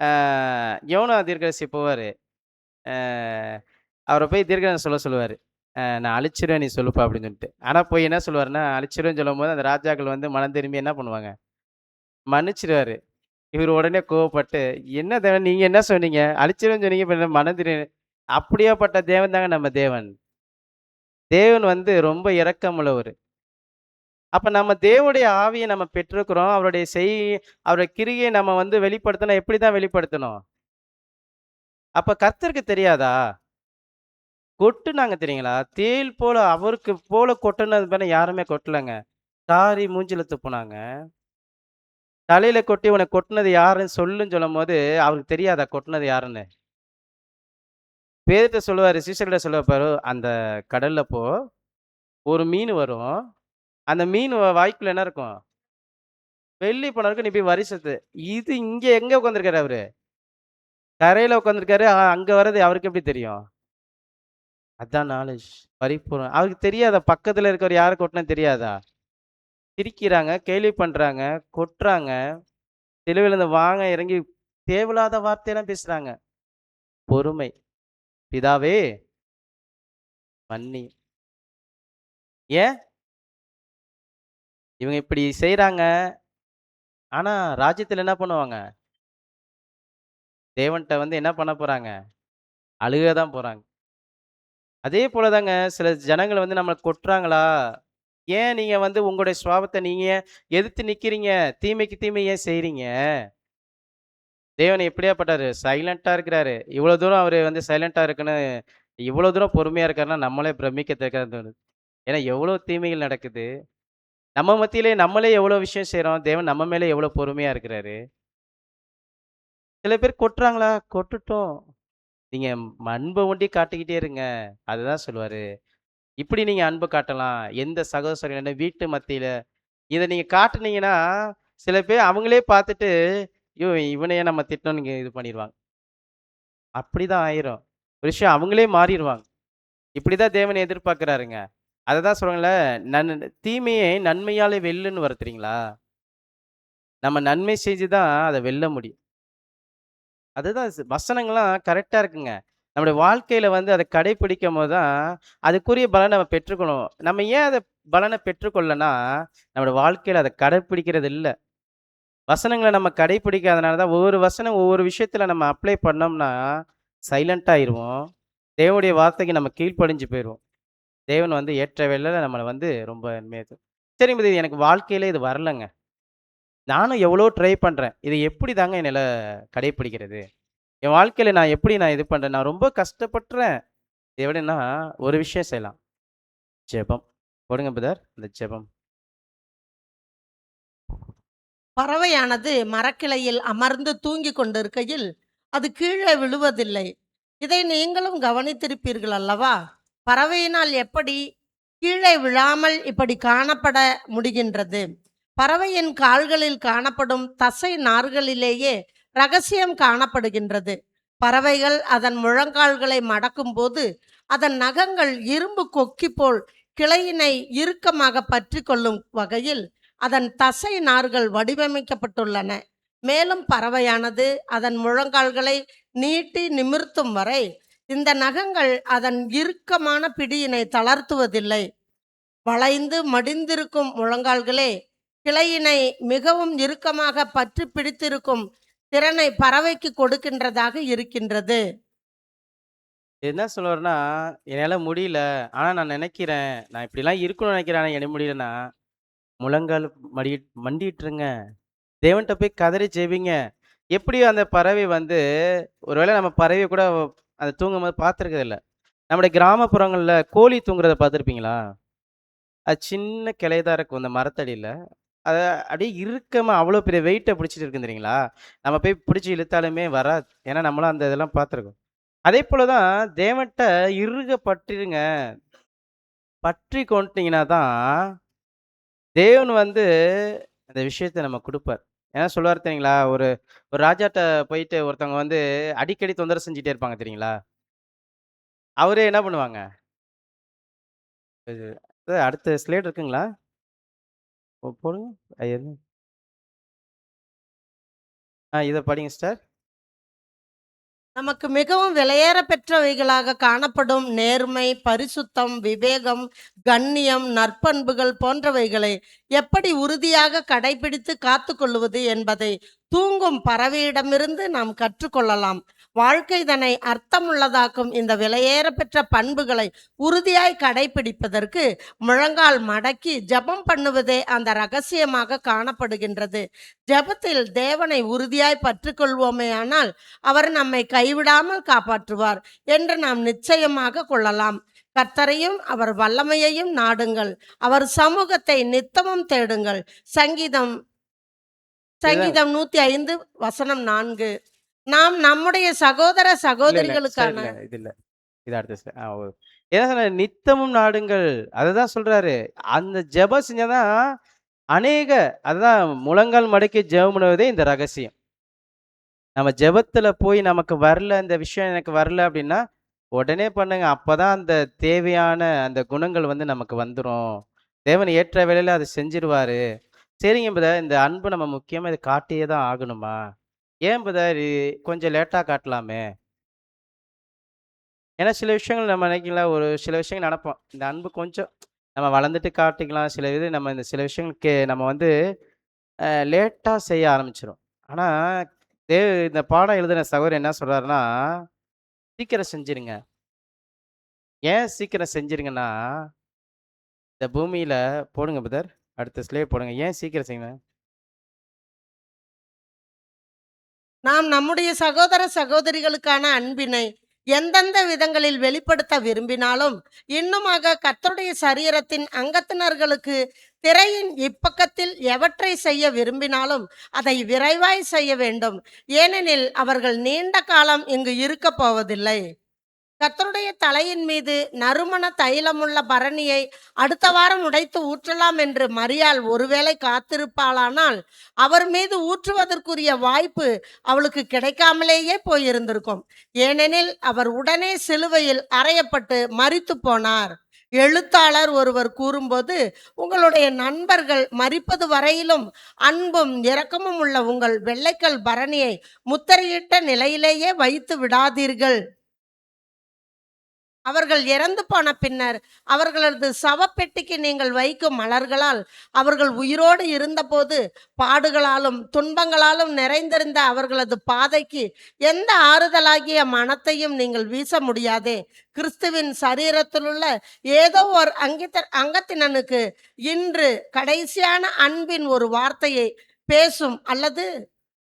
அ யோனா தீர்க்கதரிசி போவாரு. அ அவர போய் தீர்க்கதரிசனம் சொல்லுவாரு. "நான் அழிச்சிருவேன் நீ சொல்லுப்பா" அப்படின்னு சொல்லிட்டு. ஆனா போய் என்ன சொல்லுவாருன்னா, அழிச்சிருவேன்னு சொல்லும்போது அந்த ராஜாக்கள் வந்து மனம் திரும்பி என்ன பண்ணுவாங்க? மன்னிச்சிருவாரு. இவரு உடனே கோவப்பட்டு, "என்ன தேவன் நீங்க என்ன சொன்னீங்க? அழிச்சிருவேன்னு சொன்னீங்க. இப்ப என்ன மனம் திரு" அப்படியாப்பட்ட தேவன் தாங்க நம்ம தேவன். தேவன் வந்து ரொம்ப இரக்கமுள்ளவரு. அப்ப நம்ம தேவனுடைய ஆவிய நம்ம பெற்றிருக்கிறோம். அவருடைய கிரியைய நம்ம வந்து வெளிப்படுத்தணும். எப்படிதான் வெளிப்படுத்தணும்? அப்ப கர்த்தருக்கு தெரியாதா? கொட்டுனாங்க தெரியுங்களா? தேள் போல அவருக்கு போல கொட்டுனது மாரி யாருமே கொட்டலங்க. காரி மூஞ்சில துப்புனாங்க. தலையில கொட்டி உன்ன கொட்டுனது யாருன்னு சொல்லுன்னு சொல்லும்போது, அவருக்கு தெரியாதா கொட்டுனது யாருன்னு? பேதுருட்ட சொல்லுவாரு, சீஷர்கிட்ட சொல்லுவாரு, "அந்த கடல்ல ஒரு மீன் வரும். அந்த மீன் வாய்க்குள்ள என்ன இருக்கும்? வெள்ளி பணம் இருக்கும். நீ போய் வரி செலுத்து." இது இங்க எங்க உட்கார்ந்திருக்காரு அவரு? கரையில உட்கார்ந்திருக்காரு. அங்க வர்றது அவருக்கு எப்படி தெரியும்? அதான் நாலேட்ஜ். பரிபூரணம். அவருக்கு தெரியாதா? பக்கத்துல இருக்கிறவர் யார கொட்டுனது தெரியாதா? சிரிக்கிறாங்க, கேலி பண்றாங்க, கொட்டுறாங்க. சிலுவையில இருந்து வாங்க இறங்கி தேவையில்லாத வார்த்தையெல்லாம் பேசுறாங்க. பொறுமை. பிதாவே மன்னி. ஏன்? இவங்க இப்படி செய்றாங்க. ஆனா ராஜ்யத்துல என்ன பண்ணுவாங்க? தேவன்ட்ட வந்து என்ன பண்ண போறாங்க? அழுக தான் போறாங்க. அதே போல தாங்க சில ஜனங்கள் வந்து நம்மள கொட்டுறாங்களா? ஏன் நீங்க வந்து உங்களுடைய சுபாவத்த நீங்க எதிர்த்து நிக்கிறீங்க? தீமைக்கு தீமை ஏன் செய்றீங்க? தேவன் எப்படியாப்பட்டவரு? சைலன்ட்டா இருக்கிறாரு. இவ்வளோ தூரம் அவரு வந்து சைலன்ட்டா இருக்குன்னு, இவ்வளோ தூரம் பொறுமையா இருக்காருன்னா, நம்மளே பிரமிக்கத்தக்கதா தோணுது. ஏன்னா எவ்வளோ தீமைகள் நடக்குது. நம்ம மத்தியிலே நம்மளே எவ்வளோ விஷயம் செய்றோம். தேவன் நம்ம மேல எவ்வளோ பொறுமையா இருக்கிறாரு. சில பேர் கொட்டுறாங்களா? கொட்டுட்டும். நீங்க அன்ப ஒண்டி காட்டிக்கிட்டே இருங்க. அதுதான் சொல்லுவாரு. இப்படி நீங்க அன்பு காட்டலாம். எந்த சகோதர சகோதரிகள் வீட்டு மத்தியில. இத நீங்க காட்டுனீங்கன்னா, சில பேர் அவங்களே பார்த்துட்டு, ஐயோ! இவனையே நம்ம திட்டணும்னு இங்க இது பண்ணிருவாங்க. அப்படிதான் ஆயிரும். ஒரு விஷயம் அவங்களே மாறிருவாங்க. இப்படிதான் தேவன் எதிர்பார்க்கிறாருங்க. அததான் சொல்றேன்ல, தீமையை நன்மையாலே வெல்லுன்னு வரும் தெரியுங்களா? நம்ம நன்மை செஞ்சு தான் அத வெல்ல முடியும். அதுதான் வசனங்கள்லாம் கரெக்ட்டா இருக்குங்க. நம்முடைய வாழ்க்கையில வந்து அத கடைப்பிடிக்கும்போது தான், அதுக்குரிய பலன நம்ம பெற்றுக்கணும். நம்ம ஏன் அத பலன பெற்றுக்கொள்ளனா, நம்முடைய வாழ்க்கையில அத கடைப்பிடிக்கிறது இல்ல. வசனங்கள நம்ம கடைப்பிடிக்காதனால தான் ஒவ்வொரு வசனம் ஒவ்வொரு விஷயத்துல நம்ம அப்ளை பண்ணோம்னா, சைலன்ட்டா ஆயிருவோம். தேவனுடைய வார்த்தைக்கு நம்ம கீழ்ப்படிஞ்சு போயிருவோம். தேவன் வந்து ஏற்ற வேளையில நம்மள வந்து ரொம்ப சரிங்க இது எனக்கு வாழ்க்கையில இது வரலங்க. நானும் எவ்வளோ ட்ரை பண்றேன். இத எப்படி தாங்க என்னால கடைப்பிடிக்கிறது? என் வாழ்க்கையில நான் இது பண்றேன். நான் ரொம்ப கஷ்டப்பட்டுறேன். எப்படின்னா, ஒரு விஷயம் செய்யலாம். ஜெபம். போடுங்க பிரதர். இந்த ஜெபம். பறவையானது மரக்கிளையில் அமர்ந்து தூங்கிக் கொண்டிருக்கையில் அது கீழே விழுவதில்லை. இதை நீங்களும் கவனித்திருப்பீர்கள் அல்லவா? பறவையினால் எப்படி கீழே விழாமல் இப்படி காணப்பட முடிகின்றது? பறவையின் கால்களில் காணப்படும் தசை நார்களிலேயே ரகசியம் காணப்படுகின்றது. பறவைகள் அதன் முழங்கால்களை மடக்கும் போது அதன் நகங்கள் இரும்பு கொக்கி போல் கிளையினை இறுக்கமாக பற்றி கொள்ளும் வகையில் அதன் தசை நார்கள் வடிவமைக்கப்பட்டுள்ளன. மேலும் பறவையானது அதன் முழங்கால்களை நீட்டி நிமிர்த்தும் வரை இந்த நகங்கள் அதன் இறுக்கமான பிடியினை தளர்த்துவதில்லை. வளைந்து மடிந்திருக்கும் முழங்கால்களே கிளையினை மிகவும் இறுக்கமாக பற்றி பிடித்திருக்கும் திறனை பறவைக்கு கொடுக்கின்றதாக இருக்கின்றது. என்ன சொல்ல வரேன்னா, என்னால முடியல. ஆனா நான் நெனைக்கிறேன். நான் இப்படிலாம் இருக்கணும்னு நெனைக்கிறேன். ஆனா எனக்கு முடியலன்னா, முழங்கால் மடி மண்டியிட்டுருங்க. தேவன்ட்ட போய் கதறி ஜெபிங்க. எப்படி அந்த பறவை வந்து ஒருவேளை நம்ம பறவைய கூட அது தூங்கும்போது பார்த்துருக்கதில்ல. நம்முடைய கிராமப்புறங்கள்ல கோழி தூங்குறத பார்த்துருப்பீங்களா? அது சின்ன கிளை தான் இருக்கும் அந்த மரத்தடியில. அத அப்படியே இறுக்கமா அவ்வளோ பெரிய வெயிட்ட பிடிச்சிட்டு இருக்கும் தெரியுங்களா? நம்ம போய் பிடிச்சு இழுத்தாலுமே வராது. ஏன்னா நம்மளும் அந்த இதெல்லாம் பார்த்துருக்கோம். அதேபோல தான் தேவன்ட்ட இறுக பற்றிருங்க. பற்றி கொண்டீங்கன்னா தான் தேவன் வந்து அந்த விஷயத்த நம்ம குடுப்பார். ஏன்னா சொல்லுவாரு தெரியுங்களா? ஒரு ஒரு ராஜாட்ட போயிட்டு ஒருத்தவங்க வந்து அடிக்கடி தொந்தரவு செஞ்சுட்டே இருப்பாங்க தெரியுங்களா? அவரே என்ன பண்ணுவாங்க? இது அடுத்த ஸ்லைடு இருக்குங்களா? போடுங்க. எது? இத படிங்க சிஸ்டர். நமக்கு மிகவும் விலையேற பெற்றவைகளாக காணப்படும் நேர்மை, பரிசுத்தம், விவேகம், கண்ணியம், நற்பண்புகள் போன்றவைகளை எப்படி உறுதியாக கடைபிடித்து காத்துக்கொள்வது என்பதை தூங்கும் பறவையிடமிருந்து நாம் கற்றுக்கொள்ளலாம். வாழ்க்கை தன்னை அர்த்தமுள்ளதாக்கும் இந்த விலையேற பெற்ற பண்புகளை உறுதியாய் கடைபிடிப்பதற்கு முழங்கால் மடக்கி ஜெபம் பண்ணுவதே அந்த ரகசியமாக காணப்படுகின்றது. ஜெபத்தில் தேவனை உறுதியாய் பற்றிக்கொள்வோமேயானால் அவர் நம்மை கைவிடாமல் காப்பாற்றுவார் என்று நாம் நிச்சயமாக கொள்ளலாம். கர்த்தரையும் அவர் வல்லமையையும் நாடுங்கள், அவர் சமூகத்தை நித்தமும் தேடுங்கள். சங்கீதம் இதுதான் சங்கீதம் 105 வசனம் 4. நாம் நம்முடைய சகோதர இல்ல. சிஸ்டர் சகோதரிகளுக்கான இல்ல. இது இல்ல. இது அடுத்த என்ன சொன்னாரு? நித்தமும் நாடுங்கள். அததான் சொல்றாரு. அந்த ஜெபம் செஞ்சா தான் அநேக அதுதான் முழங்கால் மடக்கி ஜெபம் பண்ணுவதே இந்த ரகசியம். நம்ம ஜெபத்துல போய் நமக்கு வரல, இந்த விஷயம் எனக்கு வரல அப்படின்னா, உடனே பண்ணுங்க. அப்பதான் அந்த தேவையான அந்த குணங்கள் வந்து நமக்கு வந்துரும். தேவன் ஏற்ற வேளையில அத செஞ்சுருவாரு. சரிங்க பிரதர், இந்த அன்பு நம்ம முக்கியமா இத காட்டியே தான் ஆகணுமா? ஏன் பிரதர் கொஞ்சம் லேட்டா காட்டலாமே? ஏன்னா சில விஷயங்கள் நம்ம நினைக்கலாம், ஒரு சில விஷயங்கள் நெனப்போம். இந்த அன்பு கொஞ்சம் நம்ம வளர்ந்துட்டு காட்டிக்கலாம். சில இது நம்ம இந்த சில விஷயங்களுக்கு நம்ம வந்து லேட்டா செய்ய ஆரம்பிச்சுரும். ஆனா, இந்த பாடம் எழுதின சகோதரர் என்ன சொல்றாருன்னா, சீக்கிரம் செஞ்சிருங்க. ஏன் சீக்கிரம் செஞ்சிருங்கன்னா, இந்த பூமியில போடுங்க பிரதர். அடுத்த ஸ்லைட் போடுங்க. ஏன் சீக்கிரம் செய்யணும்? நாம் நம்முடைய சகோதர சகோதரிகளுக்கான அன்பினை எந்தெந்த விதங்களில் வெளிப்படுத்த விரும்பினாலும் இன்னுமாக கர்த்தருடைய சரீரத்தின் அங்கத்தினர்களுக்கு திரையின் இப்பக்கத்தில் எவற்றை செய்ய விரும்பினாலும் அதை விரைவாய் செய்ய வேண்டும். ஏனெனில் அவர்கள் நீண்ட காலம் இங்கு இருக்கப் போவதில்லை. கர்த்தருடைய தலையின் மீது நறுமண தைலமுள்ள பரணியை அடுத்த வாரம் உடைத்து ஊற்றலாம் என்று மரியாள் ஒருவேளை காத்திருப்பாளானால் அவர் மீது ஊற்றுவதற்குரிய வாய்ப்பு அவளுக்கு கிடைக்காமலேயே போயிருந்திருக்கும். ஏனெனில் அவர் உடனே சிலுவையில் அறையப்பட்டு மரித்து போனார். எழுத்தாளர் ஒருவர் கூறும்போது, உங்களுடைய நண்பர்கள் மரிப்பது வரையிலும் அன்பும் இரக்கமும் உள்ள உங்கள் வெள்ளைக்கல் பரணியை முத்திரையிட்ட நிலையிலேயே வைத்து விடாதீர்கள். அவர்கள் இறந்து போன பின்னர் அவர்களது சவப்பெட்டிக்கு நீங்கள் வைக்கும் மலர்களால் அவர்கள் உயிரோடு இருந்தபோது பாடுகளாலும் துன்பங்களாலும் நிறைந்திருந்த அவர்களது பாதைக்கு எந்த ஆறுதலாகிய மனத்தையும் நீங்கள் வீச முடியாதே. கிறிஸ்துவின் சரீரத்திலுள்ள ஏதோ ஒரு அங்கத்தினனுக்கு இன்று கடைசியான அன்பின் ஒரு வார்த்தையை பேசும் அல்லது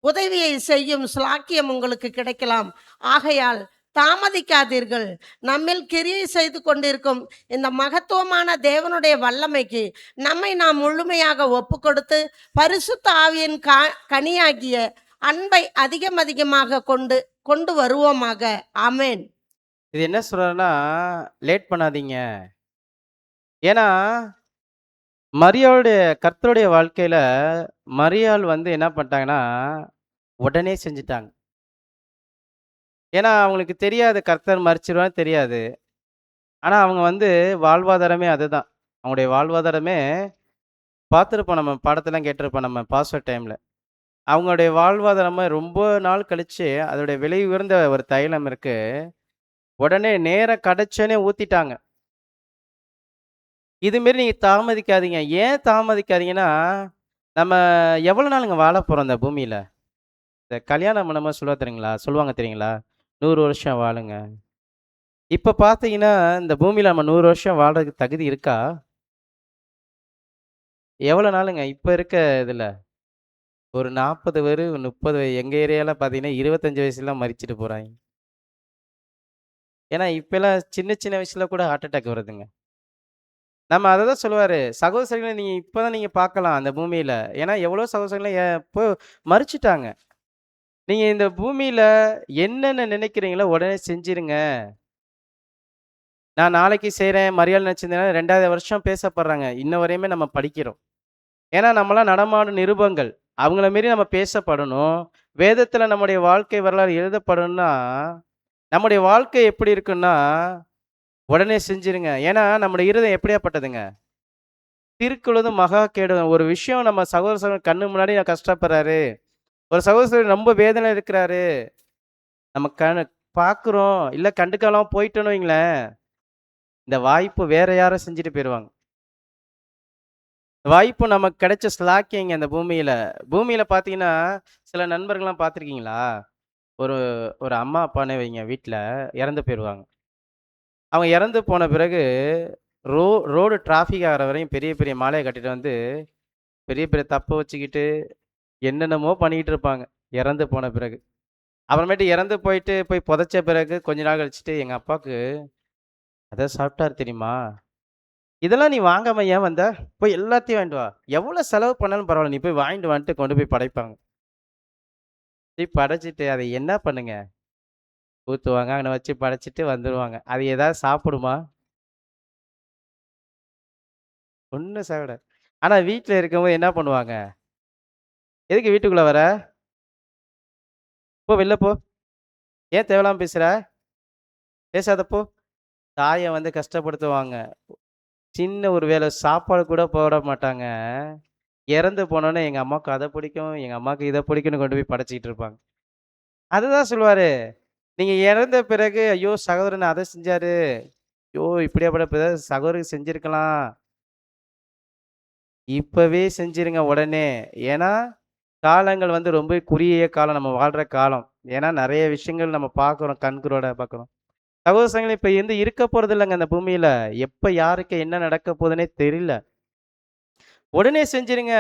உதவியை செய்யும் ஸ்லாக்கியம் உங்களுக்கு கிடைக்கலாம். ஆகையால் தாமதிக்காதீர்கள். நம்மில் கிரியை செய்து கொண்டிருக்கும் இந்த மகத்துவமான தேவனுடைய வல்லமைக்கு நம்மை நாம் முழுமையாக ஒப்பு கொடுத்து பரிசுத்த ஆவியின் கனியாகிய அன்பை அதிகமாக கொண்டு கொண்டு வருவோமாக. ஆமேன். இது என்ன சொல்றாருன்னா, லேட் பண்ணாதீங்க. ஏன்னா மரியாளுடைய கர்த்தருடைய வாழ்க்கையில மரியாள் வந்து என்ன பண்ணிட்டாங்கன்னா, உடனே செஞ்சுட்டாங்க. ஏன்னா அவங்களுக்கு தெரியாது கர்த்தர் மரிச்சிருவான்னு தெரியாது. ஆனா அவங்க வந்து வாழ்வாதாரமே அதுதான். அவங்களுடைய வாழ்வாதாரமே பார்த்துருப்போம், நம்ம பாடத்தெல்லாம் கேட்டிருப்போம் நம்ம பாஸ்வேர்ட் டைம்ல. அவங்களுடைய வாழ்வாதாரமா ரொம்ப நாள் கழிச்சு அதோடைய விலை உயர்ந்த ஒரு தைலம் இருக்கு. உடனே நேரா கிடைச்சோனே ஊத்திட்டாங்க. இதுமாரி நீங்க தாமதிக்காதீங்க. ஏன் தாமதிக்காதீங்கன்னா, நம்ம எவ்வளோ நாளுங்க வாழப் போறோம் இந்த பூமியில? இந்த கல்யாணம் பண்ணும்போது சொல்லுவாங்க தெரியுங்களா? 100 வருஷம் வாழுங்க. இப்ப பார்த்தீங்கன்னா, இந்த பூமியில நம்ம 100 வருஷம் வாழ்றதுக்கு தகுதி இருக்கா? எவ்வளோ நாளுங்க? இப்ப இருக்க இதுல. ஒரு 40 30 எங்க ஏரியால பார்த்தீங்கன்னா, 25 வயசுலலாம் மரிச்சுட்டு போறாய்ங்க. ஏன்னா, இப்பலாம் சின்ன சின்ன வயசுல கூட ஹார்ட் அட்டாக் வருதுங்க. நம்ம அததான் சொல்லுவாரு, சகோதரர்கள நீங்க இப்பதான் நீங்க பார்க்கலாம் அந்த பூமியில. ஏன்னா, எவ்வளோ சகோதரர்கள இப்போ மரிச்சுட்டாங்க. நீங்க இந்த பூமியில என்னென்ன நினைக்கிறீங்களோ உடனே செஞ்சிருங்க. நான் நாளைக்கு செய்றேன், மரியாதை நினைச்சிருந்தேன்னா 2வது வருஷம் பேசப்படுறாங்க. இன்ன வரையுமே நம்ம படிக்கிறோம். ஏன்னா, நம்மலாம் நடமாடும் நிருபங்கள். அவங்கள மாரி நம்ம பேசப்படணும். வேதத்துல நம்முடைய வாழ்க்கை வரலாறு எழுதப்படணும்னா, நம்முடைய வாழ்க்கை எப்படி இருக்குன்னா, உடனே செஞ்சிருங்க. ஏன்னா, நம்முடைய இருதயம் எப்படியாப்பட்டதுங்க? திருக்குள்ளதும் மகா கேடும். ஒரு விஷயம் நம்ம சகோதரர் கண்ணு முன்னாடி கஷ்டப்படுறாரு. ஒரு சகோதரர் ரொம்ப வேதனை இருக்கிறாரு. நம்ம பார்க்குறோம். இல்ல கண்டுக்காம போயிட்டோன்னு வைங்களேன், இந்த வாய்ப்பு வேற யாரோ செஞ்சுட்டு போயிருவாங்க. வாய்ப்பு நமக்கு கிடைச்ச ஸ்லாக்கியங்க இந்த பூமியில. பூமியில பார்த்தீங்கன்னா, சில நண்பர்கள்லாம் பார்த்துருக்கீங்களா? ஒரு ஒரு அம்மா, அப்பான்னே வைங்க வீட்ல இறந்து போயிருவாங்க. அவங்க இறந்து போன பிறகு ரோ ரோடு டிராஃபிக் ஆகுற வரையும் பெரிய பெரிய மாலைய கட்டிட்டு வந்து, பெரிய பெரிய தப்ப வச்சுக்கிட்டு, என்னென்னமோ பண்ணிக்கிட்டு இருப்பாங்க, இறந்து போன பிறகு. அப்புறமேட்டு இறந்து போய் புதைச்ச பிறகு கொஞ்ச நாள் கழிச்சுட்டு, "எங்க அப்பாவுக்கு அத சாப்பிட்டாரு தெரியுமா? இதெல்லாம் நீ வாங்காம ஏன் வந்த? போய் எல்லாத்தையும் வாங்கிட்டு வா. எவ்வளோ செலவு பண்ணாலும் பரவாயில்ல. நீ போய் வாங்கிட்டு வான்ட்டு" கொண்டு போய் படைப்பாங்க. போய் படைச்சுட்டு அதை என்ன பண்ணுங்க? ஊத்துவாங்க. அங்கன வச்சு படைச்சுட்டு வந்துருவாங்க. அது ஏதாவது சாப்பிடுமா? ஒண்ணும் சாப்பிடாது. ஆனா வீட்ல இருக்கும்போது என்ன பண்ணுவாங்க? "எதுக்கு வீட்டுக்குள்ள வர? போ வெளில போ. ஏன் தேவையில்லாம பேசுற? பேசாத போ." தாய வந்து கஷ்டப்படுத்துவாங்க. சின்ன ஒரு வேளை சாப்பாடு கூட போட மாட்டாங்க. இறந்து போனோனே, "எங்க அம்மாவுக்கு அத பிடிக்கும், எங்க அம்மாவுக்கு இத பிடிக்கும்னு" கொண்டு போய் படைச்சுக்கிட்டு இருப்பாங்க. அதுதான் சொல்லுவாரு. நீங்க இறந்த பிறகு, "ஐயோ! சகோதரன் அத செஞ்சாரு. ஐயோ! இப்படியாப்பட்ட சகோதரருக்கு செஞ்சிருக்கலாம்." இப்பவே செஞ்சிருங்க உடனே. ஏன்னா, காலங்கள் வந்து ரொம்ப குறுகிய காலம். நம்ம வாழ்ற காலம். ஏன்னா, நெறைய விஷயங்கள் நம்ம பார்க்குறோம். கண்கூரோட பார்க்குறோம். சகோதர சகோதரிகளே, இப்ப இருக்க போறதில்லங்க இந்த பூமியில. எப்ப யாருக்கு என்ன நடக்க போதுன்னே தெரியல. உடனே செஞ்சிருங்க.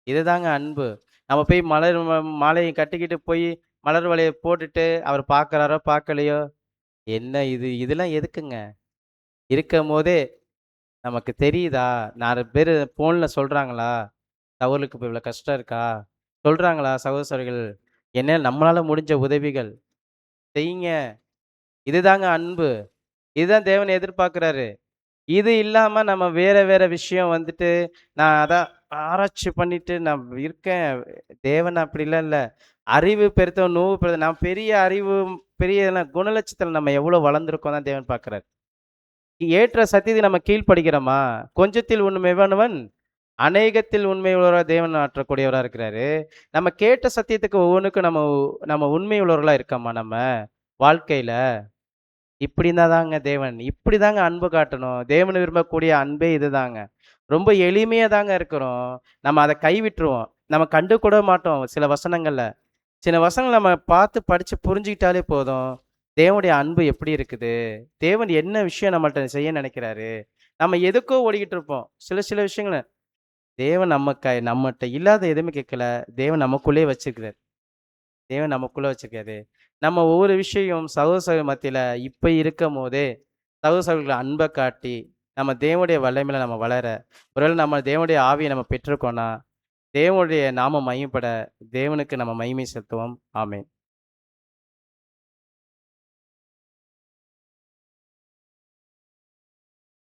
இதுதாங்க அன்பு. நம்ம போய் மாலைய கட்டிக்கிட்டு போய் மலர் வளைய போட்டுட்டு, அவர் பார்க்குறாரோ, பார்க்கலையோ, என்ன இது? இதெல்லாம் எதுக்குங்க? இருக்கும்போதே நமக்கு தெரியுதா? 4 பேரு ஃபோன்ல சொல்றாங்களா? சகோதரருக்கு இப்ப இவ்வளோ கஷ்டம் இருக்கா? சொல்றாங்களா சகோதர சகோதரிகள்? என்ன நம்மளால முடிஞ்ச உதவிகள் செய்யுங்க. இதுதாங்க அன்பு. இதுதான் தேவன் எதிர்பார்க்கிறாரு. இது இல்லாம நம்ம வேற வேற விஷயம் வந்துட்டு, நான் அதான் ஆராய்ச்சி பண்ணிட்டு நான் இருக்கேன். தேவன் அப்படிலாம் இல்ல. அறிவு பெருத்தவன் நூவு பெறுதல். நான் பெரிய அறிவு, பெரிய குணலட்சத்தில நம்ம எவ்வளோ வளர்ந்துருக்கோம் தான் தேவன் பார்க்கிறார். ஏற்ற சத்தியத்தை நம்ம கீழ்ப்படிக்கிறோமா? கொஞ்சத்தில் உண்மையானவன் அநேகத்தில் உண்மை உள்ளவரா தேவன் ஆற்றக்கூடியவரா இருக்கிறாரு. நம்ம கேட்ட சத்தியத்துக்கு ஒவ்வொன்னுக்கும் நம்ம உண்மை உள்ளவர்களா இருக்கோமா நம்ம வாழ்க்கையில? இப்படி இருந்தா தாங்க தேவன். இப்படிதாங்க அன்பு காட்டணும். தேவன் விரும்பக்கூடிய அன்பே இதுதாங்க. ரொம்ப எளிமையா தாங்க இருக்கிறோம். நம்ம அத கைவிட்டுருவோம். நம்ம கண்டு கூட மாட்டோம் சில வசனங்கள்ல. சில வசனங்கள் நம்ம பார்த்து படிச்சு புரிஞ்சுக்கிட்டாலே போதும். தேவனுடைய அன்பு எப்படி இருக்குது? தேவன் என்ன விஷயம் நம்மள்ட்ட செய்ய நினைக்கிறாரு? நம்ம எதுக்கோ ஓடிக்கிட்டு இருப்போம். சில சில விஷயங்கள தேவன் நம்மட்ட இல்லாத எதுவுமே கேட்கல. தேவன் நமக்குள்ளேயே வச்சிருக்கிறாரு. தேவன் நமக்குள்ள வச்சிருக்காரு. நம்ம ஒவ்வொரு விஷயம் சகோதர சகோதரி மத்தியில இப்ப இருக்கும்போதே, சகோதர சகோதரிகள அன்ப காட்டி, நம்ம தேவனுடைய வல்லமையில நம்ம வளர, ஒருவேளை நம்ம தேவனுடைய ஆவிய நம்ம பெற்றிருக்கோம்னா, தேவனுடைய நாமம் மகிமைப்பட, தேவனுக்கு நம்ம மகிமை செலுத்துவோம். ஆமென்.